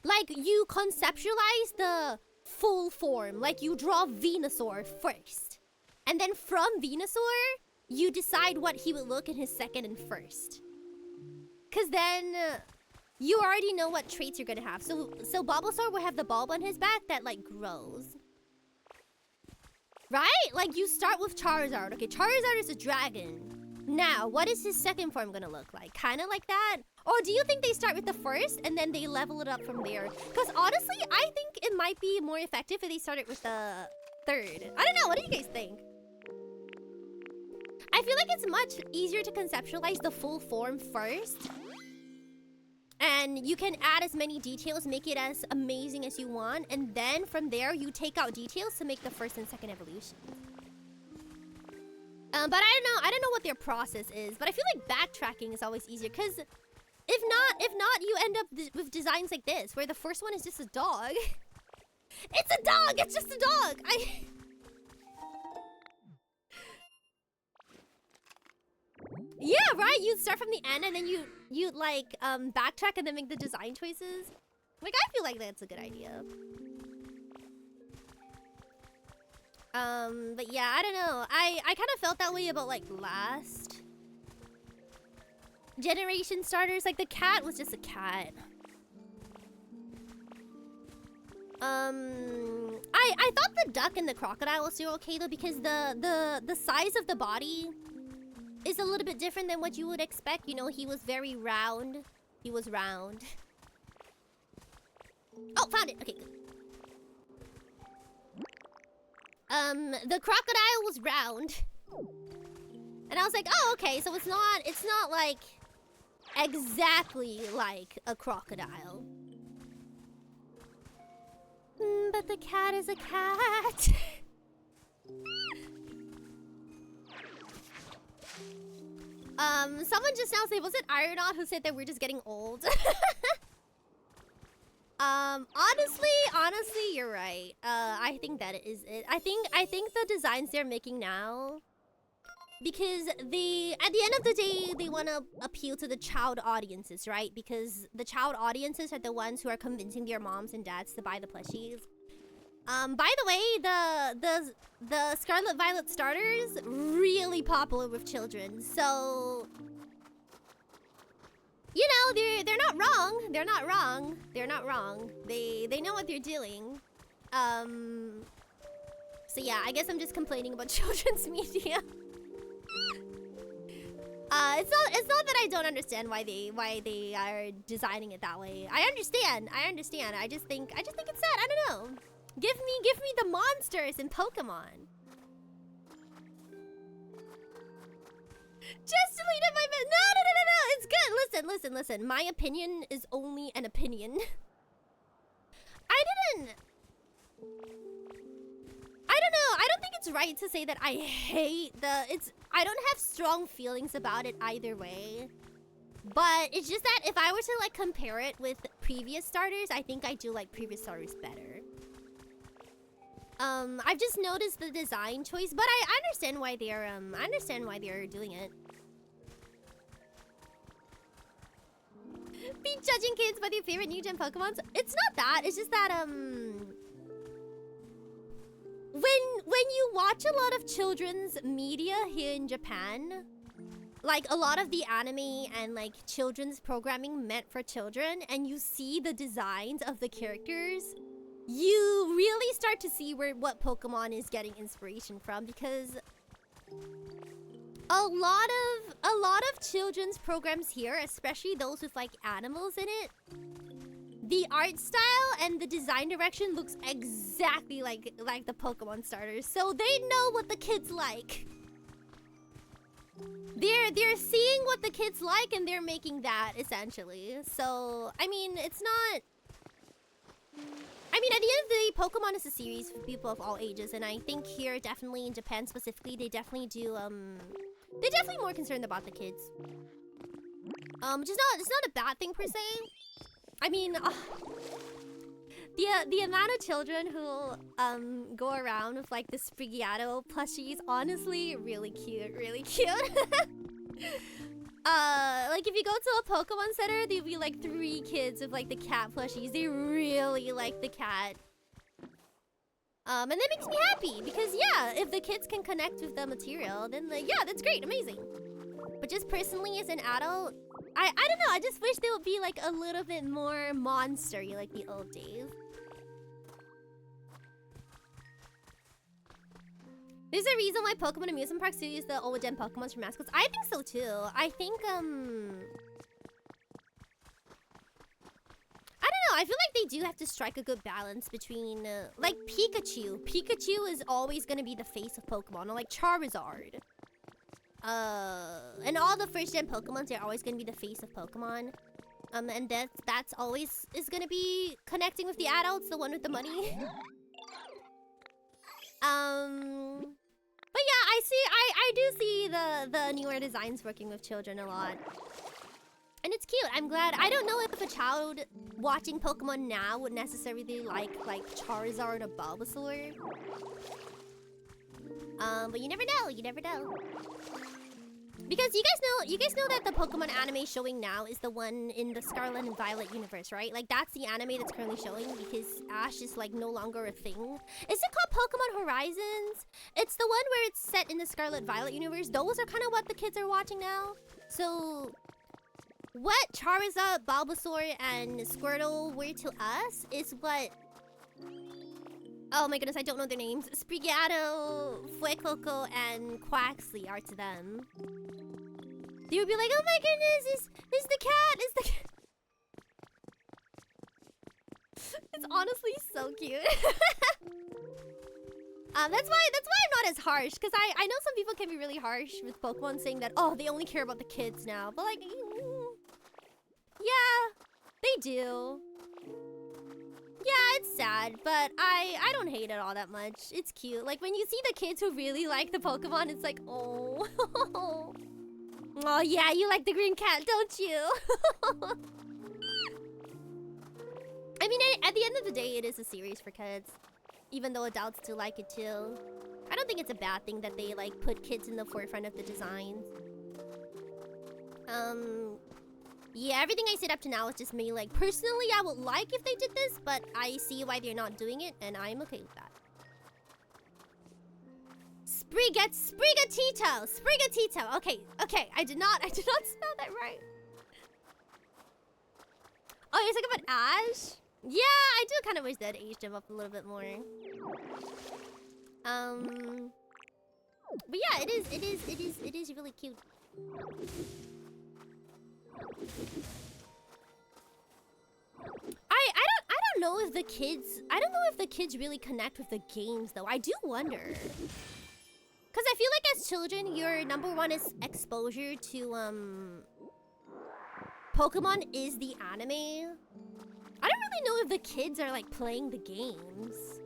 Like, you conceptualize the full form. Like, you draw Venusaur first. And then from Venusaur, you decide what he would look in his second and first. Because then you already know what traits you're going to have. So Bulbasaur will have the bulb on his back that, like, grows. Right? Like, you start with Charizard. Okay, Charizard is a dragon. Now, what is his second form gonna look like? Kind of like that? Or do you think they start with the first and then they level it up from there? Because honestly, I think it might be more effective if they started with the third. I don't know, what do you guys think? I feel like it's much easier to conceptualize the full form first. And you can add as many details, make it as amazing as you want. And then from there, you take out details to make the first and second evolution. But I don't know what their process is. But I feel like backtracking is always easier. Because if not, you end up with designs like this. Where the first one is just a dog. It's a dog! It's just a dog! Yeah, right? You'd start from the end and then you like backtrack and then make the design choices. Like, I feel like that's a good idea. But yeah, I don't know. I kind of felt that way about like last generation starters. Like the cat was just a cat. I thought the duck and the crocodile was still okay though, because the size of the body is a little bit different than what you would expect. You know, he was very round. He was round. Oh, found it. Okay, good. The crocodile was round. And I was like, oh, okay, so it's not like exactly like a crocodile. But the cat is a cat. Someone just now said, was it Ironaut who said that we're just getting old? Honestly, you're right. I think that is it. I think the designs they're making now, because at the end of the day, they want to appeal to the child audiences, right? Because the child audiences are the ones who are convincing their moms and dads to buy the plushies. By the way, the Scarlet Violet starters really popular with children, so you know, they're not wrong. They're not wrong. They're not wrong. They know what they're doing. So yeah, I guess I'm just complaining about children's media. It's not that I don't understand why they are designing it that way. I understand. I just think it's sad. I don't know. Give me the monsters in Pokemon. Just deleted my no. It's good. Listen. My opinion is only an opinion. I don't know. I don't think it's right to say that I hate I don't have strong feelings about it either way. But it's just that if I were to like compare it with previous starters, I think I do like previous starters better. I've just noticed the design choice, but I understand why they're doing it. Be judging kids by their favorite new gen Pokemons. It's not that. It's just that when you watch a lot of children's media here in Japan, like a lot of the anime and like children's programming meant for children, and you see the designs of the characters, you really start to see what Pokemon is getting inspiration from, because a lot of children's programs here, especially those with like animals in it, the art style and the design direction looks exactly like the Pokemon starters. So they know what the kids like. They're seeing what the kids like and they're making that essentially. So I mean, it's not. I mean, at the end of the day, Pokemon is a series for people of all ages, and I think here, definitely in Japan specifically, they definitely do, they're definitely more concerned about the kids. Which is it's not a bad thing per se. I mean, The amount of children who go around with like the Sprigiato plushies, honestly, really cute, really cute. Like if you go to a Pokemon Center, there'll be like 3 kids with like the cat plushies. They really like the cat. And that makes me happy because yeah, if the kids can connect with the material, then like yeah, that's great, amazing. But just personally as an adult, I don't know, I just wish they would be like a little bit more monster-y like the old days. There's a reason why Pokemon amusement parks do use the old gen Pokemons for mascots. I think so too. I think I don't know, I feel like they do have to strike a good balance between like Pikachu. Pikachu is always gonna be the face of Pokemon, or like Charizard. And all the first gen Pokemons are always gonna be the face of Pokemon. And that's always is gonna be connecting with the adults, the one with the money. But yeah, I do see the newer designs working with children a lot. And it's cute. I'm glad. I don't know if a child watching Pokemon now would necessarily like Charizard or Bulbasaur. But you never know. You never know. Because you guys know that the Pokemon anime showing now is the one in the Scarlet and Violet universe, right? Like that's the anime that's currently showing because Ash is like no longer a thing. Is it called Pokemon Horizons? It's the one where it's set in the Scarlet Violet universe. Those are kind of what the kids are watching now. So what Charizard, Bulbasaur, and Squirtle were to us is what... Oh my goodness, I don't know their names. Sprigato, Fuecoco, and Quaxley are to them. They would be like, oh my goodness, it's the cat, it's the cat. It's honestly so cute. That's why I'm not as harsh, because I know some people can be really harsh with Pokemon saying that, oh, they only care about the kids now. But like, yeah, they do. Yeah, it's sad, but I don't hate it all that much. It's cute. Like, when you see the kids who really like the Pokemon, it's like, oh. Oh, yeah, you like the green cat, don't you? I mean, at the end of the day, it is a series for kids. Even though adults do like it, too. I don't think it's a bad thing that they, like, put kids in the forefront of the designs. Yeah, everything I said up to now is just me, like, personally, I would like if they did this, but I see why they're not doing it, and I'm okay with that. Sprigatito. Okay, I did not spell that right. Oh, you're talking about Ash? Yeah, I do kind of wish they'd aged him up a little bit more. But yeah, it is really cute. I don't know if the kids really connect with the games though. I do wonder. Cause I feel like as children, your number one is exposure to Pokemon is the anime. I don't really know if the kids are like playing the games.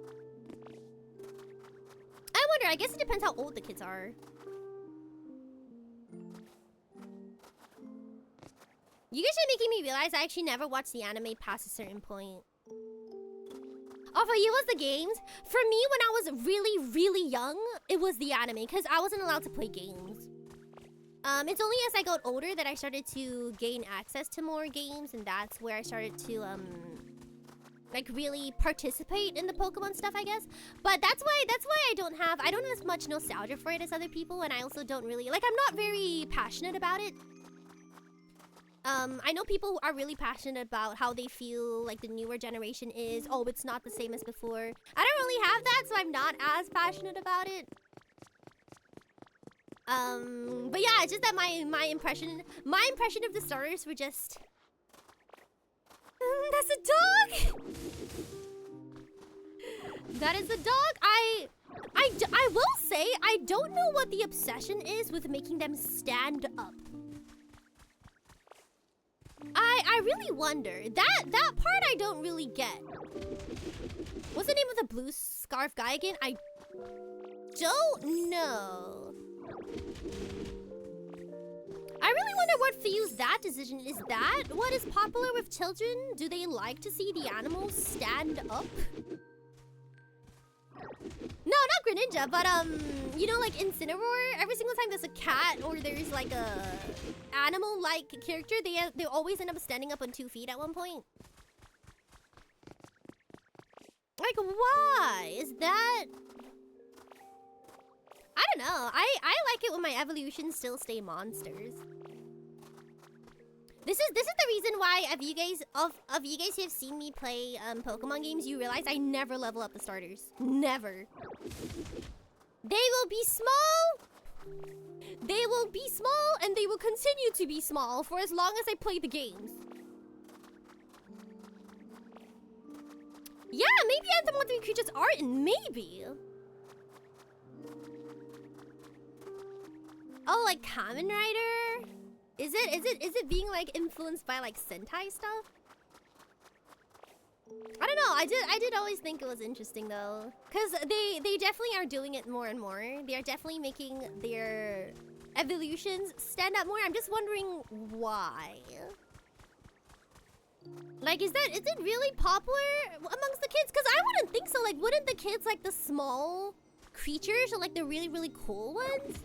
I wonder, I guess it depends how old the kids are. You guys are making me realize I actually never watched the anime past a certain point. Oh, for you was the games? For me, when I was really, really young, it was the anime, because I wasn't allowed to play games. It's only as I got older that I started to gain access to more games, and that's where I started to, like, really participate in the Pokemon stuff, I guess. But that's why I don't have as much nostalgia for it as other people, and I also don't really, like, I'm not very passionate about it. I know people who are really passionate about how they feel like the newer generation is. Oh, it's not the same as before. I don't really have that, so I'm not as passionate about it. But yeah, it's just that my impression of the starters were just... That's a dog! That is a dog. I will say, I don't know what the obsession is with making them stand up. I really wonder. That part I don't really get. What's the name of the blue scarf guy again? I don't know. I really wonder what fuels that decision. Is that what is popular with children? Do they like to see the animals stand up? No, not Greninja, but you know, like Incineroar, every single time there's a cat or there's like a animal-like character, they always end up standing up on 2 feet at one point. Like, why? Is that... I don't know. I like it when my evolutions still stay monsters. This is the reason why if you guys who have seen me play Pokemon games, you realize I never level up the starters. Never. They will be small. They will be small and they will continue to be small for as long as I play the games. Yeah, maybe anthropomorphic creatures are in, maybe. Oh, like Kamen Rider? Is it being like influenced by like Sentai stuff? I don't know. I did always think it was interesting though, cause they definitely are doing it more and more. They are definitely making their evolutions stand out more. I'm just wondering why. Like, is it really popular amongst the kids? Cause I wouldn't think so. Like, wouldn't the kids like the small creatures or like the really cool ones?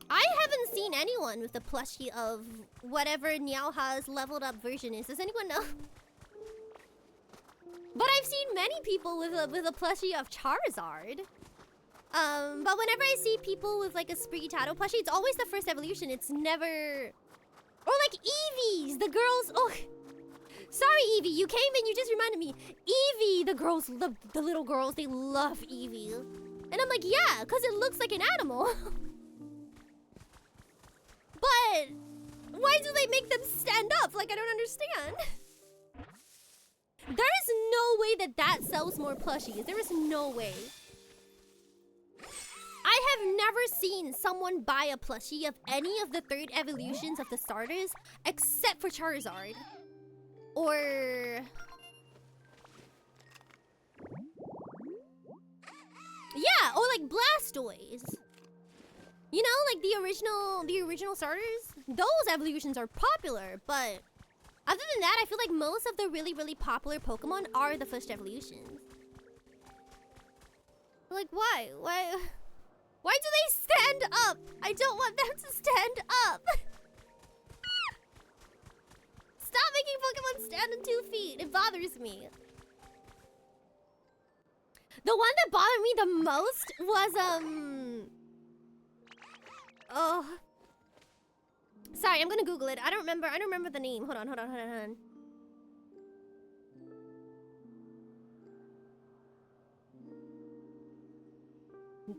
I haven't seen anyone with a plushie of whatever Niaoha's leveled up version is. Does anyone know? But I've seen many people with a plushie of Charizard. But whenever I see people with like a Sprigatito plushie, it's always the first evolution. It's never... Or like Eevees, the girls... Oh, sorry Eevee, you came in, you just reminded me. Eevee, the girls, the little girls, they love Eevee. And I'm like, yeah, because it looks like an animal. But why do they make them stand up? Like, I don't understand. There is no way that sells more plushies. There is no way. I have never seen someone buy a plushie of any of the 3rd evolutions of the starters except for Charizard. Or... yeah, or like Blastoise. You know, like the original starters? Those evolutions are popular, but other than that, I feel like most of the really popular Pokemon are the first evolutions. Like, why? Why do they stand up? I don't want them to stand up. Stop making Pokemon stand on 2 feet. It bothers me. The one that bothered me the most was, oh. Sorry, I'm gonna Google it. I don't remember the name. Hold on.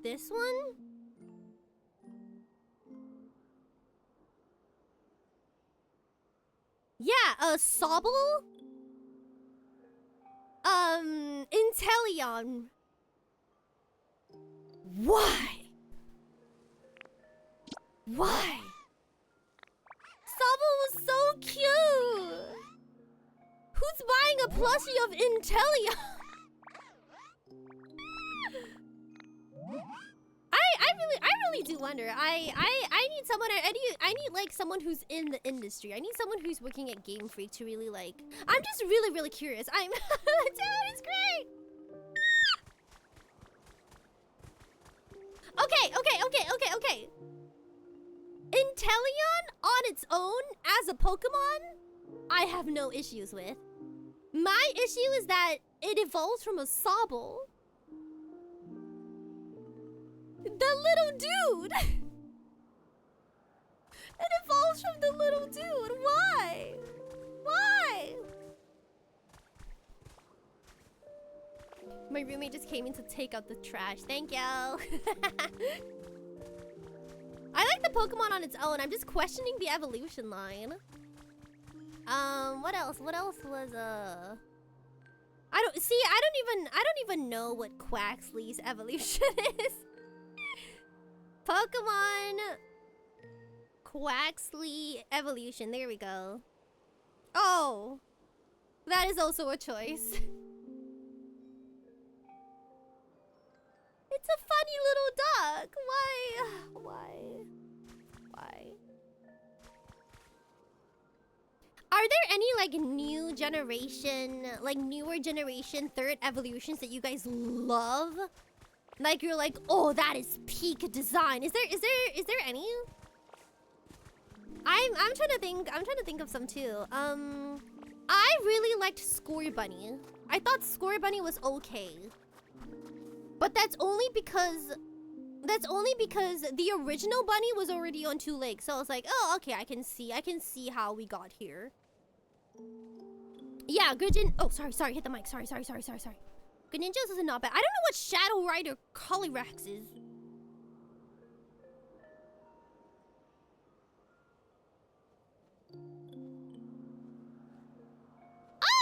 This one? Yeah, Sobble? Inteleon. Why? Sobble was so cute! Who's buying a plushie of Inteleon? I really do wonder. I need someone. I need like someone who's in the industry. I need someone who's working at Game Freak to really like. I'm just really curious. Dude, it's great. Okay. Inteleon on its own as a Pokemon, I have no issues with. My issue is that it evolves from a Sobble. The little dude! It evolves from the little dude. Why? My roommate just came in to take out the trash. Thank you. I like the Pokemon on its own. I'm just questioning the evolution line. What else was I don't even know what Quaxly's evolution is. Pokemon Quaxly evolution. There we go. Oh, that is also a choice. It's a funny little duck. Why? Are there any like new generation, like newer generation third evolutions that you guys love? Like you're like, oh, that is peak design. Is there any? I'm trying to think. I'm trying to think of some too. I really liked Score Bunny. I thought Score Bunny was okay, but that's only because the original bunny was already on 2 legs. So I was like, oh, okay, I can see how we got here. Yeah, Gridgen. Oh, sorry, hit the mic. Sorry. Greninja's is not bad. I don't know what Shadow Rider Calyrex is.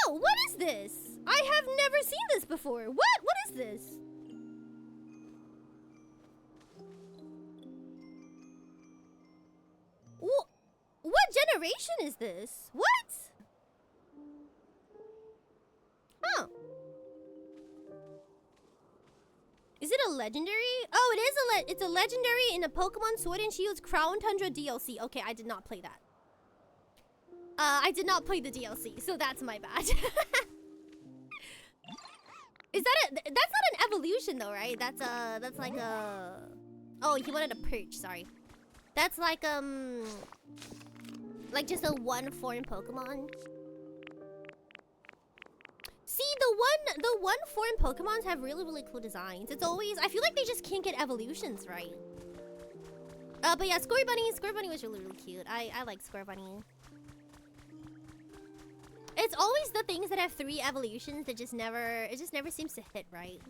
Oh, what is this? I have never seen this before. What is this? What generation is this? What? Huh. Is it a legendary? Oh, it is it's a legendary in a Pokemon Sword and Shield's Crown Tundra DLC. Okay, I did not play that. I did not play the DLC, so that's my bad. Is that that's not an evolution though, right? That's like a... Oh, he wanted a perch, sorry. That's like just a one form Pokemon. See, the one form Pokemons have really cool designs. It's always, I feel like they just can't get evolutions right. But yeah, Score Bunny was really cute. I like Score Bunny. It's always the things that have 3 evolutions that just never seems to hit right.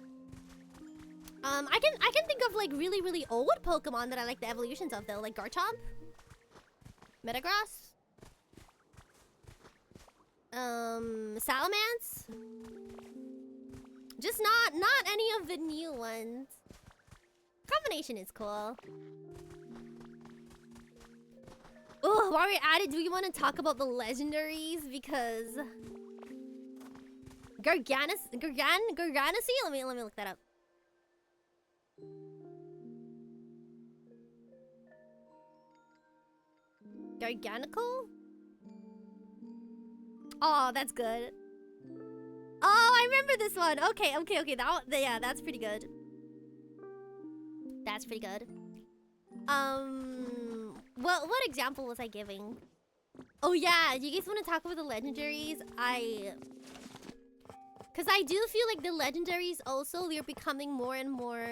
I can think of like really old Pokemon that I like the evolutions of though, like Garchomp, Metagross, Salamence. Just not any of the new ones. Combination is cool. Oh, while we're at it, do we want to talk about the legendaries? Because Garganacey? Let me look that up. Garganical? Oh, that's good. Oh, I remember this one. Okay. Yeah, that's pretty good. That's pretty good. What example was I giving? Oh yeah, do you guys want to talk about the legendaries? Cause I do feel like the legendaries also, they're becoming more and more...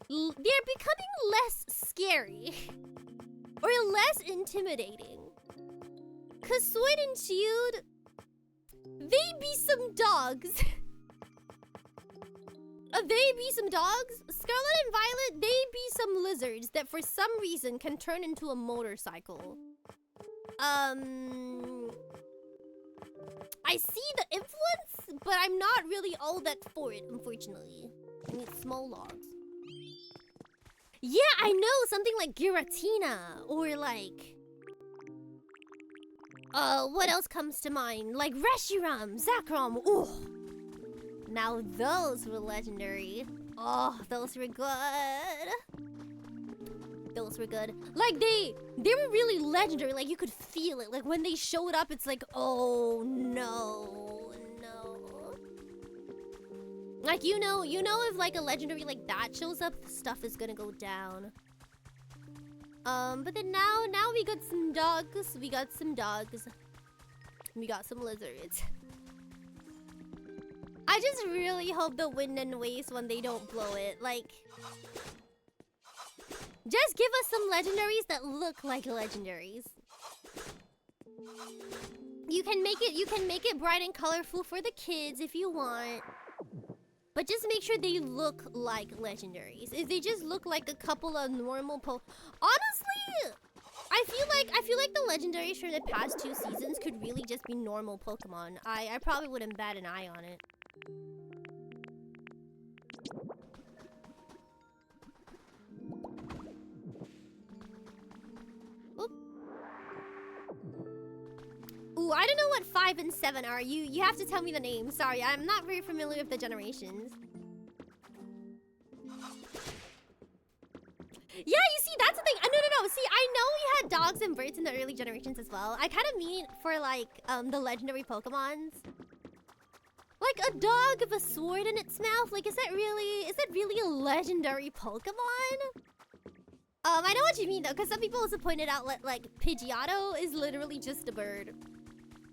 They're becoming less scary. Or less intimidating. Cause Sword and Shield, they be some dogs. They be some dogs. Scarlet and Violet, they be some lizards that for some reason can turn into a motorcycle. I see the influence, but I'm not really all that for it, unfortunately. I need small logs. Yeah, I know, something like Giratina, or like... what else comes to mind? Like Reshiram, Zekrom, ooh. Now those were legendary. Oh, those were good. Those were good. Like they were really legendary, like you could feel it. Like when they showed up, it's like, oh no. Like you know if like a legendary like that shows up, stuff is gonna go down. But then now we got some dogs. We got some lizards. I just really hope the wind and waves when they don't blow it. Like, just give us some legendaries that look like legendaries. You can make it bright and colorful for the kids if you want. But just make sure they look like legendaries. If they just look like a couple of normal honestly, I feel like the legendaries from the past 2 seasons could really just be normal Pokemon. I probably wouldn't bat an eye on it. Oop. Ooh, I don't know what 5 and 7 are. You have to tell me the name. Sorry, I'm not very familiar with the generations. Yeah, you see, that's the thing. No. See, I know we had dogs and birds in the early generations as well. I kind of mean for like the legendary Pokemons. Like a dog with a sword in its mouth. Like, is that really a legendary Pokemon? I know what you mean though, because some people also pointed out like Pidgeotto is literally just a bird.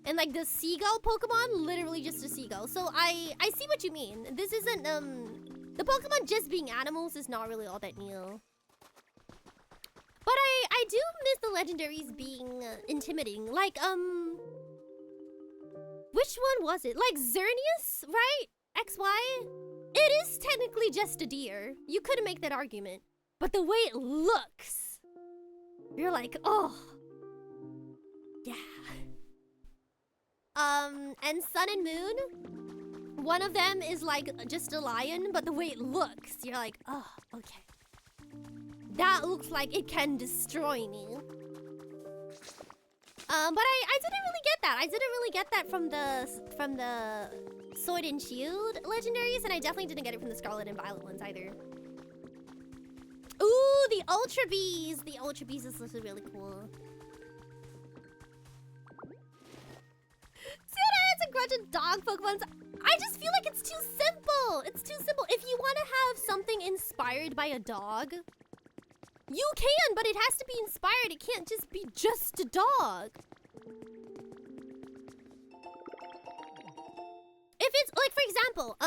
And like the seagull Pokemon, literally just a seagull. So I see what you mean. This isn't the Pokemon just being animals is not really all that new. But I do miss the legendaries being intimidating. Like which one was it? Like Xerneas, right? XY? It is technically just a deer. You couldn't make that argument. But the way it looks, you're like, oh, yeah. And Sun and Moon, one of them is like just a lion, but the way it looks, you're like, oh, okay. That looks like it can destroy me. But I didn't really get that. I didn't really get that from the Sword and Shield legendaries, and I definitely didn't get it from the Scarlet and Violet ones either. Ooh, the Ultra Bees! The Ultra Bees is also really cool. It's a grudge of dog Pokemons. I just feel like it's too simple. It's too simple. If you want to have something inspired by a dog, you can, but it has to be inspired. It can't just be just a dog. If it's like, for example,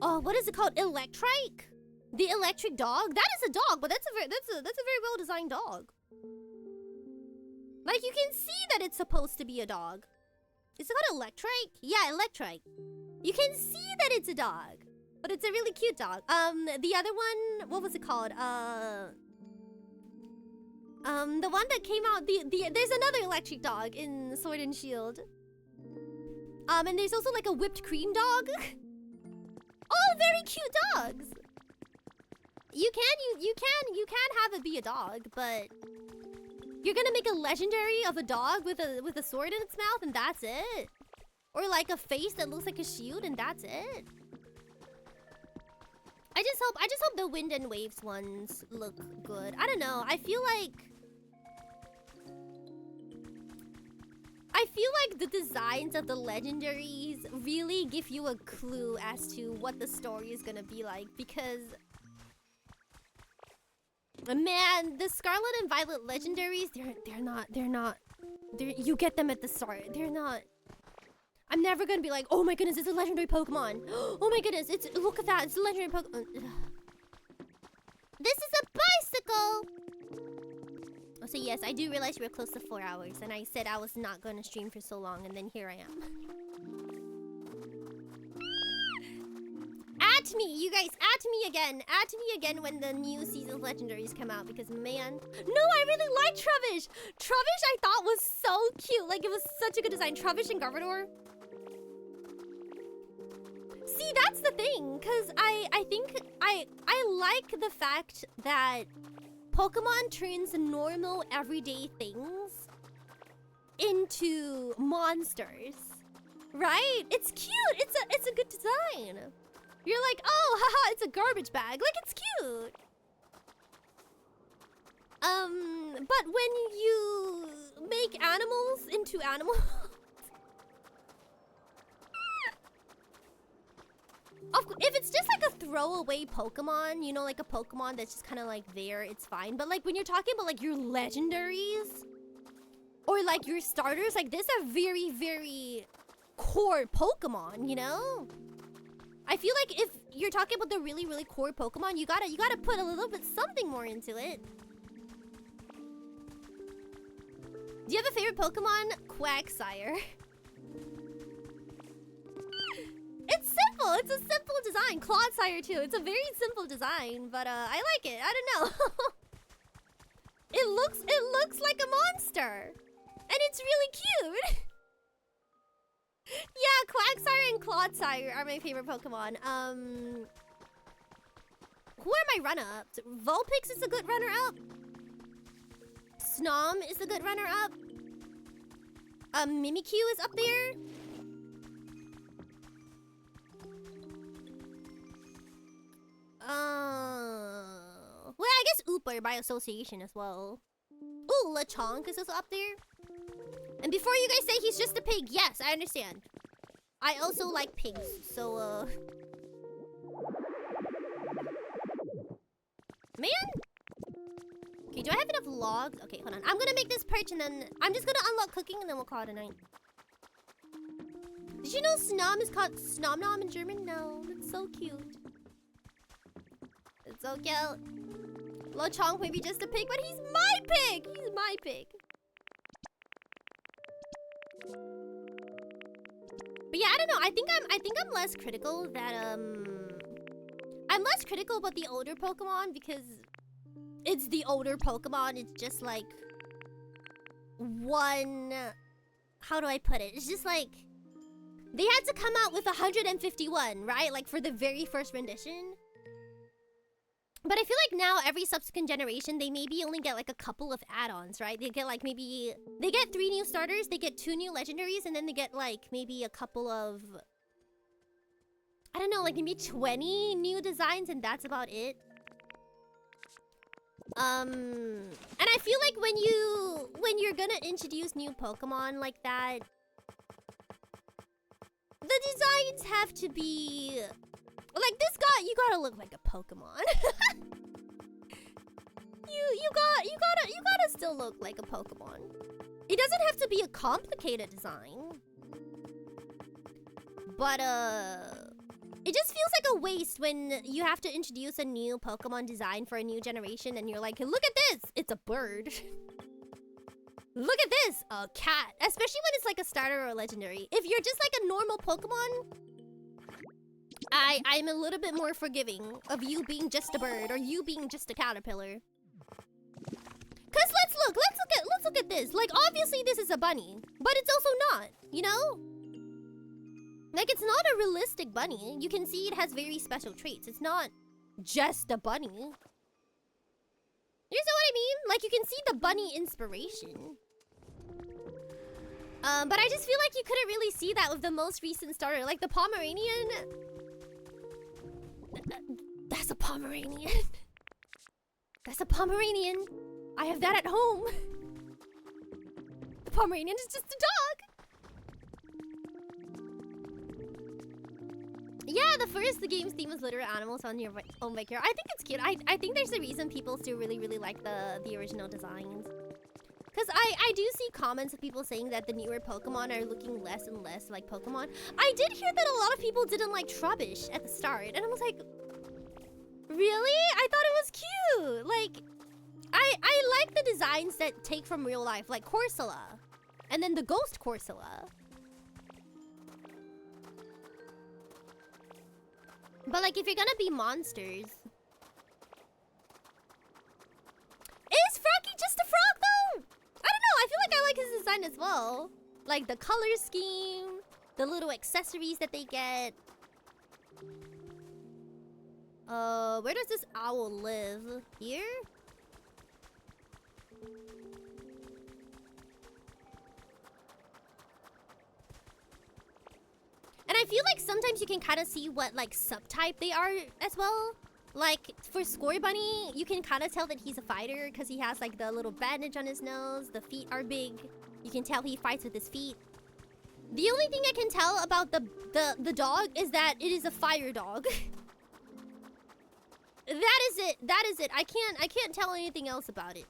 oh, what is it called? Electrike? The electric dog? That is a dog, but that's a very well designed dog. Like, you can see that it's supposed to be a dog. Is it called Electrike? Yeah, Electrike. You can see that it's a dog, but it's a really cute dog. The other one, what was it called? The one that came out, there's another electric dog in Sword and Shield. And there's also like a whipped cream dog. All very cute dogs. You can have it be a dog, but you're gonna make a legendary of a dog with a sword in its mouth and that's it? Or like a face that looks like a shield and that's it? I just hope the Wind and Waves ones look good. I don't know. I feel like the designs of the legendaries really give you a clue as to what the story is gonna be like, because man, the Scarlet and Violet legendaries, you get them at the start. They're not. I'm never gonna be like, oh my goodness, it's a legendary Pokemon. Oh my goodness, look at that, it's a legendary Pokemon. This is a bicycle. Oh, so yes, I do realize you were close to 4 hours, and I said I was not gonna stream for so long, and then here I am. At me, you guys, at me again when the new season's legendaries come out, because man, no, I really like Trubbish. Trubbish I thought was so cute, like it was such a good design. Trubbish and Garbodor. See, that's the thing, because I think I like the fact that Pokemon turns normal everyday things into monsters, right? It's cute. It's a good design. You're like, oh, haha, it's a garbage bag. Like, it's cute. But when you make animals into animals, if it's just like a throwaway Pokemon, you know, like a Pokemon that's just kind of like there, it's fine. But like when you're talking about like your legendaries or like your starters, like this are very, very core Pokemon, you know? I feel like if you're talking about the really, really core Pokemon, you gotta put a little bit something more into it. Do you have a favorite Pokemon? Quagsire. It's simple. It's a simple design. Clodsire too. It's a very simple design, but I like it. I don't know. It looks like a monster, and it's really cute. Yeah, Quagsire and Clodsire are my favorite Pokemon. Who are my run-ups? Vulpix is a good runner-up. Snom is a good runner-up. Mimikyu is up there. Well, super by association as well. Ooh, Lechonk is also up there. And before you guys say he's just a pig, yes, I understand. I also like pigs, so man! Okay, do I have enough logs? Okay, hold on. I'm gonna make this perch and then I'm just gonna unlock cooking and then we'll call it a night. Did you know Snom is called Snomnom in German? No, that's so cute. It's so cute. Lo Chong may be just a pig, but he's my pig! He's my pig. But yeah, I don't know. I think I'm less critical that I'm less critical about the older Pokemon because it's the older Pokemon. It's just like one, how do I put it? It's just like they had to come out with 151, right? Like for the very first rendition. But I feel like now every subsequent generation, they maybe only get like a couple of add-ons, right? They get like maybe, they get 3 new starters, they get 2 new legendaries, and then they get like maybe a couple of, I don't know, like maybe 20 new designs, and that's about it. And I feel like when you're gonna introduce new Pokemon like that, the designs have to be like this guy. You gotta look like a Pokemon. you gotta still look like a Pokemon. It doesn't have to be a complicated design, but it just feels like a waste when you have to introduce a new Pokemon design for a new generation and you're like, look at this, it's a bird. Look at this, a cat. Especially when it's like a starter or a legendary. If you're just like a normal Pokemon, I'm a little bit more forgiving of you being just a bird or you being just a caterpillar. Cause let's look at this. Like obviously this is a bunny, but it's also not, you know? Like it's not a realistic bunny. You can see it has very special traits. It's not just a bunny. You know what I mean? Like you can see the bunny inspiration. But I just feel like you couldn't really see that with the most recent starter. Like the Pomeranian. That's a Pomeranian. That's a Pomeranian. I have that at home. The Pomeranian is just a dog. Yeah, the game's theme was literal animals on your own backyard. I think it's cute. I think there's a reason people still really like the original designs. Because I do see comments of people saying that the newer Pokemon are looking less and less like Pokemon. I did hear that a lot of people didn't like Trubbish at the start. And I was like, really? I thought it was cute. Like, I like the designs that take from real life, like Corsola. And then the Ghost Corsola. But like, if you're gonna be monsters... Is Froggy just a frog though? I don't know, I feel like I like his design as well. Like the color scheme, the little accessories that they get. Where does this owl live? Here? And I feel like sometimes you can kind of see what like subtype they are as well. Like for Scorbunny, you can kind of tell that he's a fighter because he has like the little bandage on his nose. The feet are big. You can tell he fights with his feet. The only thing I can tell about the dog is that it is a fire dog. That is it. That is it. I can't tell anything else about it.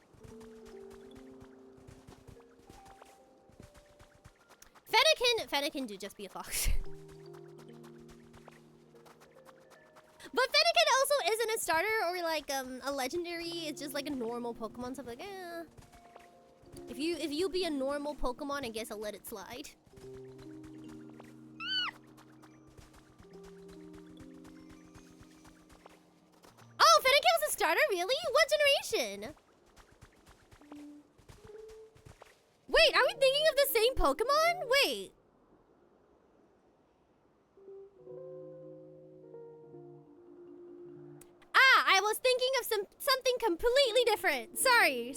Fennekin do just be a fox. But Fennekin also isn't a starter or like a legendary. It's just like a normal Pokemon. So I'm like, eh. If you be a normal Pokemon, I guess I'll let it slide. Oh, Fennekin was a starter? Really? What generation? Wait, are we thinking of the same Pokemon? Wait. Ah, I was thinking of something completely different. Sorry.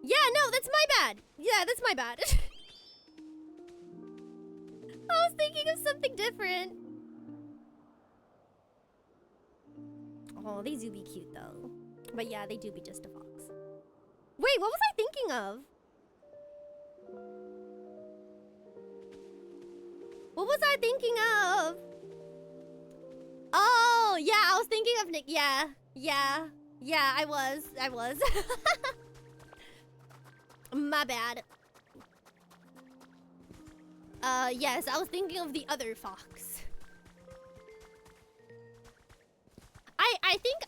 Yeah, no, that's my bad. Yeah, that's my bad. I was thinking of something different. Oh, they do be cute though. But yeah, they do be just a fox. Wait, what was I thinking of? What was I thinking of? Oh, yeah, I was thinking of Nick. Yeah, I was. My bad. Yes, I was thinking of the other fox.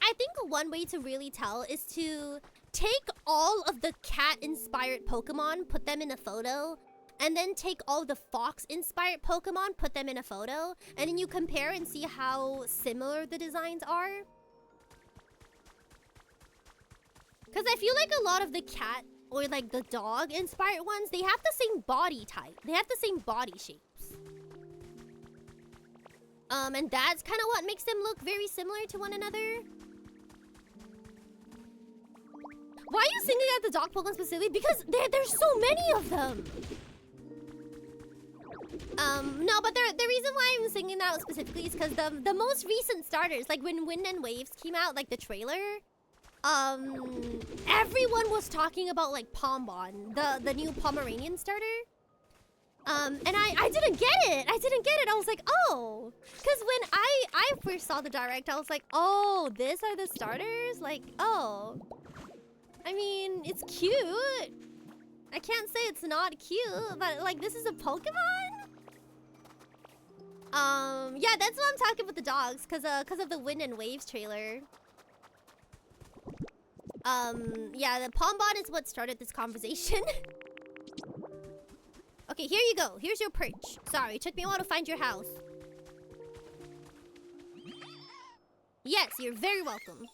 I think one way to really tell is to take all of the cat-inspired Pokemon, put them in a photo, and then take all the fox-inspired Pokemon, put them in a photo, and then you compare and see how similar the designs are. Because I feel like a lot of the cat or like the dog-inspired ones, they have the same body type. They have the same body shapes. And that's kind of what makes them look very similar to one another. Why are you singling out the dog Pokemon specifically? Because there's so many of them. No, but the reason why I'm singing that out specifically is because the most recent starters, like when Wind and Waves came out, like the trailer, everyone was talking about like Pombon, the new Pomeranian starter. And I didn't get it. I was like, oh, because when I first saw the direct, I was like, oh, these are the starters? Like, oh, I mean, it's cute. I can't say it's not cute, but like, this is a Pokemon? Yeah, that's what I'm talking about the dogs, cause of the Wind and Waves trailer. Yeah, the Pombon is what started this conversation. Okay, here you go. Here's your perch. Sorry, it took me a while to find your house. Yes, you're very welcome.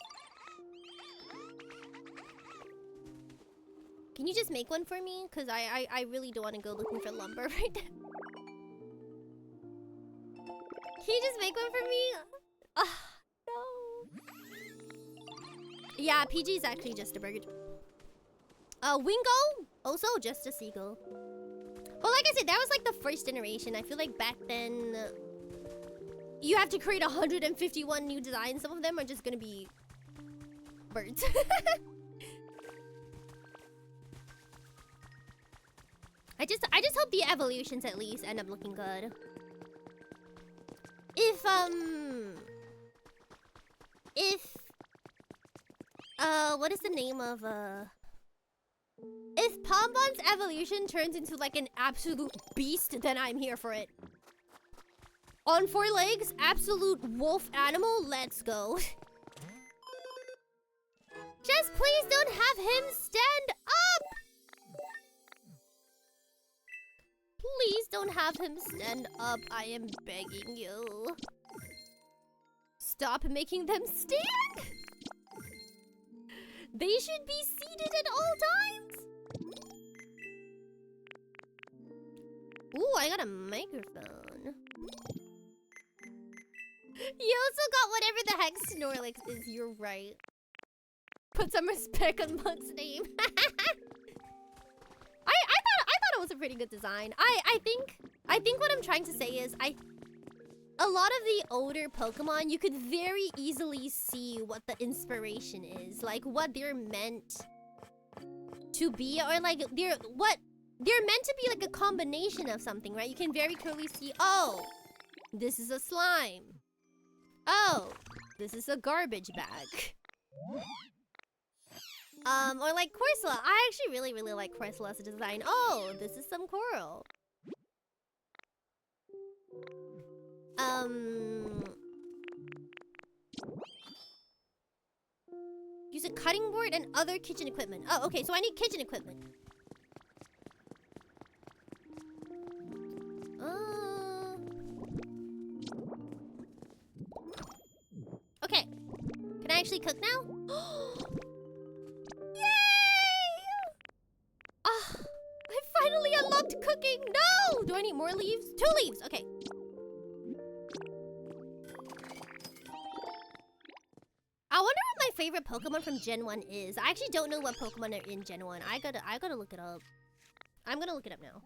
Can you just make one for me? Cause I really don't want to go looking for lumber right now. Can you just make one for me? No. Yeah, PG is actually just a bird. Wingo? Also just a seagull. But like I said, that was like the first generation. I feel like back then, you have to create 151 new designs. Some of them are just gonna be birds. I just hope the evolutions at least end up looking good. What is the name of, if Pombon's evolution turns into like an absolute beast, then I'm here for it. On 4 legs, absolute wolf animal, let's go. Just please don't have him stand up! Please don't have him stand up, I am begging you. Stop making them stand! They should be seated at all times! Ooh, I got a microphone. You also got whatever the heck Snorlax is, you're right. Put some respect on Mug's name. I thought it was a pretty good design. I think what I'm trying to say is a lot of the older Pokemon, you could very easily see what the inspiration is, like what they're meant to be, or like they're meant to be like a combination of something, right? You can very clearly see, oh, this is a slime. Oh, this is a garbage bag. Or like Corsola. I actually really like Corsola's design. Oh, this is some coral. Use a cutting board and other kitchen equipment. Oh, okay, so I need kitchen equipment. Okay. Can I actually cook now? Yay! Ah, I finally unlocked cooking. No! Do I need more leaves? 2 leaves. Okay. I wonder what my favorite Pokemon from Gen 1 is. I actually don't know what Pokemon are in Gen 1. I gotta look it up. I'm gonna look it up now.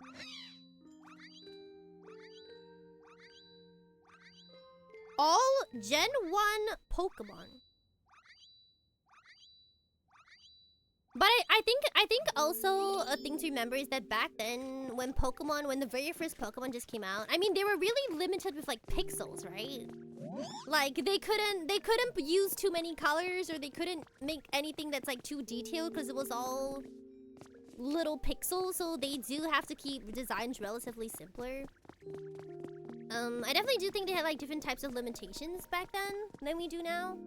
All Gen 1 Pokemon. But I think also a thing to remember is that back then when the very first Pokemon just came out, I mean they were really limited with like pixels, right? Like they couldn't use too many colors, or they couldn't make anything that's like too detailed because it was all little pixels, so they do have to keep designs relatively simpler. I definitely do think they had like different types of limitations back then than we do now.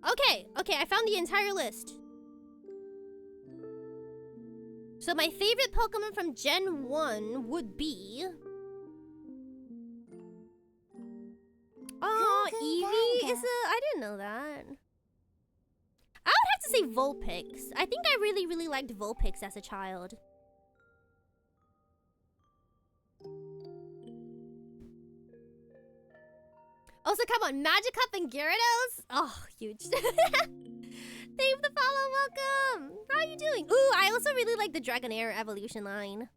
Okay, I found the entire list. So my favorite Pokemon from Gen 1 would be... Oh, Eevee is a... I didn't know that. I would have to say Vulpix. I think I really liked Vulpix as a child. Also, come on, Magikarp and Gyarados? Oh, huge. Thank you for the follow, welcome! How are you doing? Ooh, I also really like the Dragonair evolution line.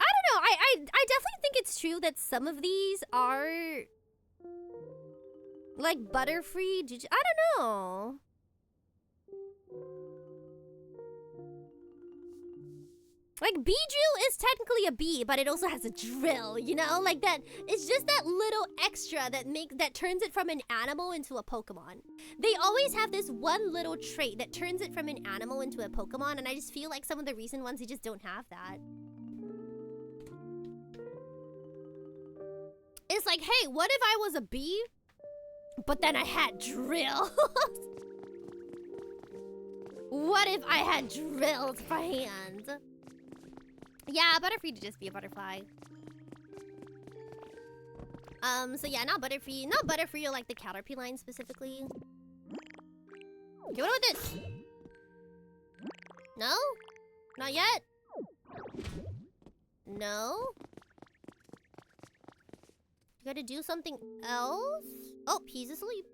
I don't know, I definitely think it's true that some of these are... like, Butterfree, I don't know. Like, Beedrill is technically a bee, but it also has a drill, you know? Like that, it's just that little extra that turns it from an animal into a Pokemon. They always have this one little trait that turns it from an animal into a Pokemon, and I just feel like some of the recent ones, they just don't have that. It's like, hey, what if I was a bee, but then I had drills? What if I had drills for hands? Yeah, Butterfree to just be a butterfly. So yeah, not Butterfree or like the Caterpie line specifically. Okay, what about this? No? Not yet? No? You gotta do something else? Oh, he's asleep.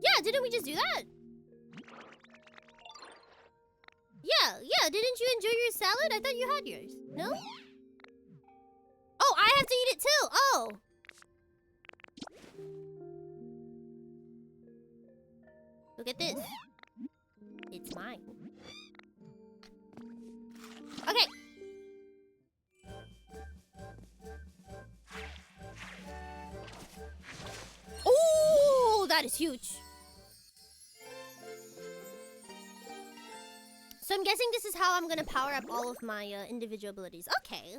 Yeah, didn't we just do that? Yeah, didn't you enjoy your salad? I thought you had yours. No? Oh, I have to eat it too! Oh! Look at this. It's mine. Okay. Ooh, that is huge. So I'm guessing this is how I'm gonna power up all of my individual abilities. Okay.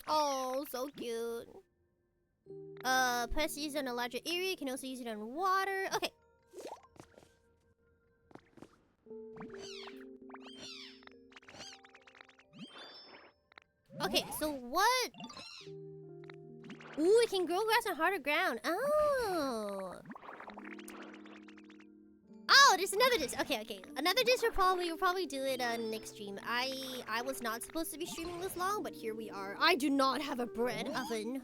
Oh, so cute. Press use on a larger area. You can also use it on water. Okay. Okay, so what? Ooh, it can grow grass on harder ground. Oh. Oh, there's another dish. Okay. Another dish we'll probably do it next stream. I was not supposed to be streaming this long, but here we are. I do not have a bread oven.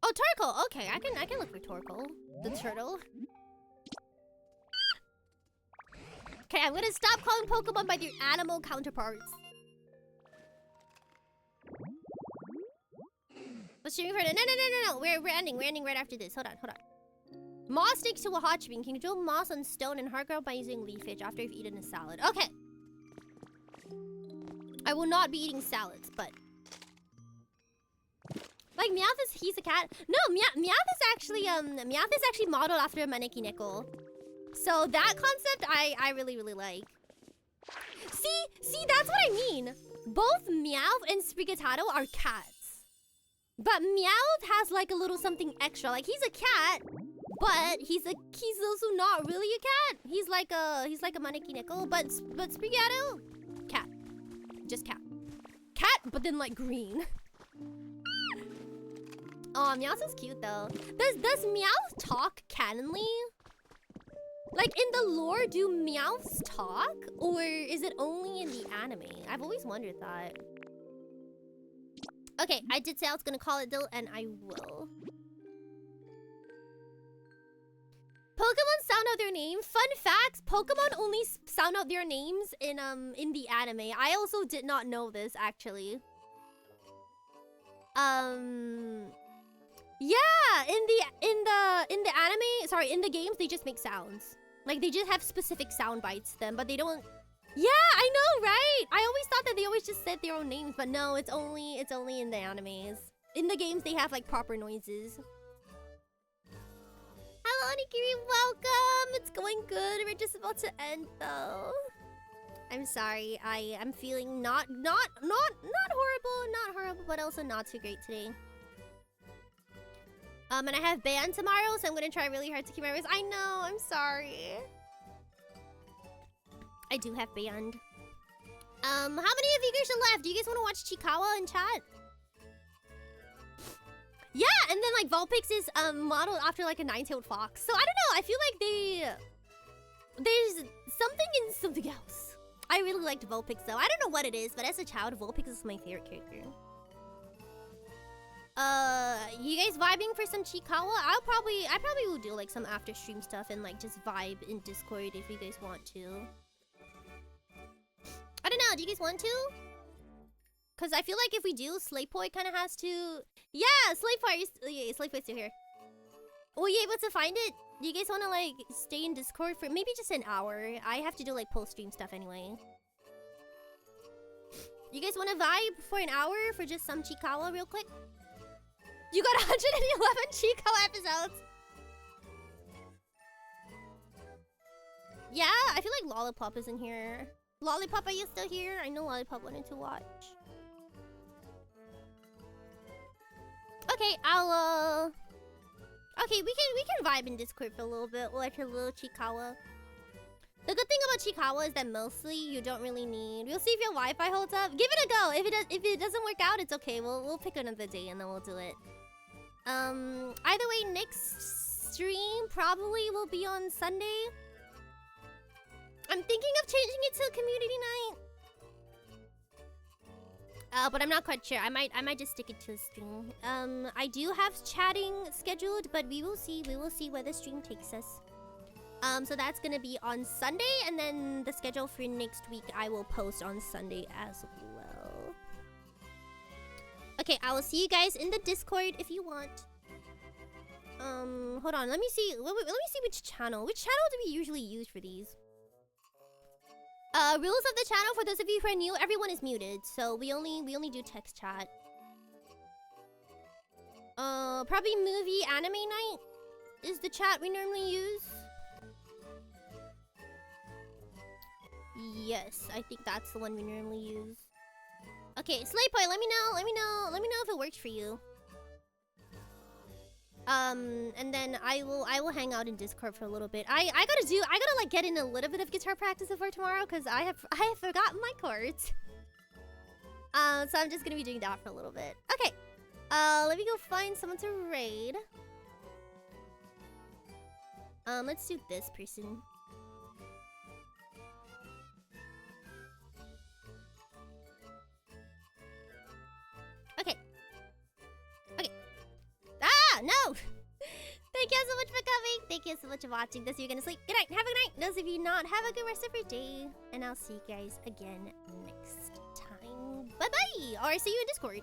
Oh, Torkoal. Okay, I can look for Torkoal, the turtle. Okay, I'm gonna stop calling Pokemon by their animal counterparts. What's streaming for? No. We're ending right after this. Hold on. Moss sticks to a hot spring. Can control moss on stone and hard ground by using leafage after you've eaten a salad. Okay. I will not be eating salads, but like Meowth he's a cat. No, Meowth is actually modeled after a Maneki Nickel. So that concept I really like. See, that's what I mean. Both Meowth and Sprigatito are cats. But Meowth has like a little something extra. Like he's a cat, but he's also not really a cat. He's like a Maneki Nickel, but Sprigatito, cat. Just cat. Cat, but then like green. Oh, Meowth is cute though. Does Meowth talk canonly? Like in the lore, do Meowths talk? Or is it only in the anime? I've always wondered that. Okay, I did say I was gonna call it though, and I will. Pokemon sound out their name. Fun facts: Pokemon only sound out their names in the anime. I also did not know this actually. Yeah, in the anime, sorry, in the games they just make sounds. Like they just have specific sound bites to them, but they don't. Yeah, I know, right? I always thought that they always just said their own names, but no, it's only in the animes. In the games they have like proper noises. Hello, Nikiri, welcome. It's going good. We're just about to end though. I'm sorry. I'm feeling not horrible, but also not too great today. And I have band tomorrow, so I'm gonna try really hard to keep my voice. I know. I'm sorry. I do have band. How many of you guys are left? Do you guys want to watch Chikawa in chat? Yeah, and then like Vulpix is modeled after like a nine-tailed fox. So I don't know. I feel like there's something in something else. I really liked Vulpix though. I don't know what it is, but as a child, Vulpix is my favorite character. You guys vibing for some Chikawa? I probably will do like some after stream stuff and like just vibe in Discord if you guys want to. I don't know. Do you guys want to? Cause I feel like if we do, Slaypoi kind of has to. Yeah, Slaypoi's still here. Were you able to find it? Do you guys want to like stay in Discord for maybe just an hour? I have to do like post stream stuff anyway. You guys want to vibe for an hour for just some Chikawa real quick? You got 111 Chikawa episodes. Yeah, I feel like Lollipop isn't here. Lollipop, are you still here? I know Lollipop wanted to watch. Okay, I'll okay, we can vibe in Discord for a little bit. We'll watch a little Chikawa. The good thing about Chikawa is that mostly you don't really need. We'll see if your Wi-Fi holds up. Give it a go. If it doesn't work out, it's okay. We'll pick another day and then we'll do it. Either way, next stream probably will be on Sunday. I'm thinking of changing it to community night. But I'm not quite sure. I might just stick it to a stream. I do have chatting scheduled, but we will see. We will see where the stream takes us. So that's gonna be on Sunday, and then the schedule for next week I will post on Sunday as well. Okay, I will see you guys in the Discord if you want. Hold on. Let me see. Let me see which channel. Which channel do we usually use for these? Rules of the channel, for those of you who are new, everyone is muted, so we only do text chat. Probably movie anime night is the chat we normally use. Yes, I think that's the one we normally use. Okay, Slaypoi, let me know if it works for you. And then I will hang out in Discord for a little bit. I gotta like get in a little bit of guitar practice before tomorrow because I have forgotten my chords. So I'm just gonna be doing that for a little bit. Okay. Let me go find someone to raid. Let's do this person. Okay. Okay. Ah, no! Thank you so much for coming. Thank you so much for watching. Those of you gonna sleep. Good night. Have a good night. Those of you not, have a good rest of your day. And I'll see you guys again next time. Bye-bye! Or see you in Discord.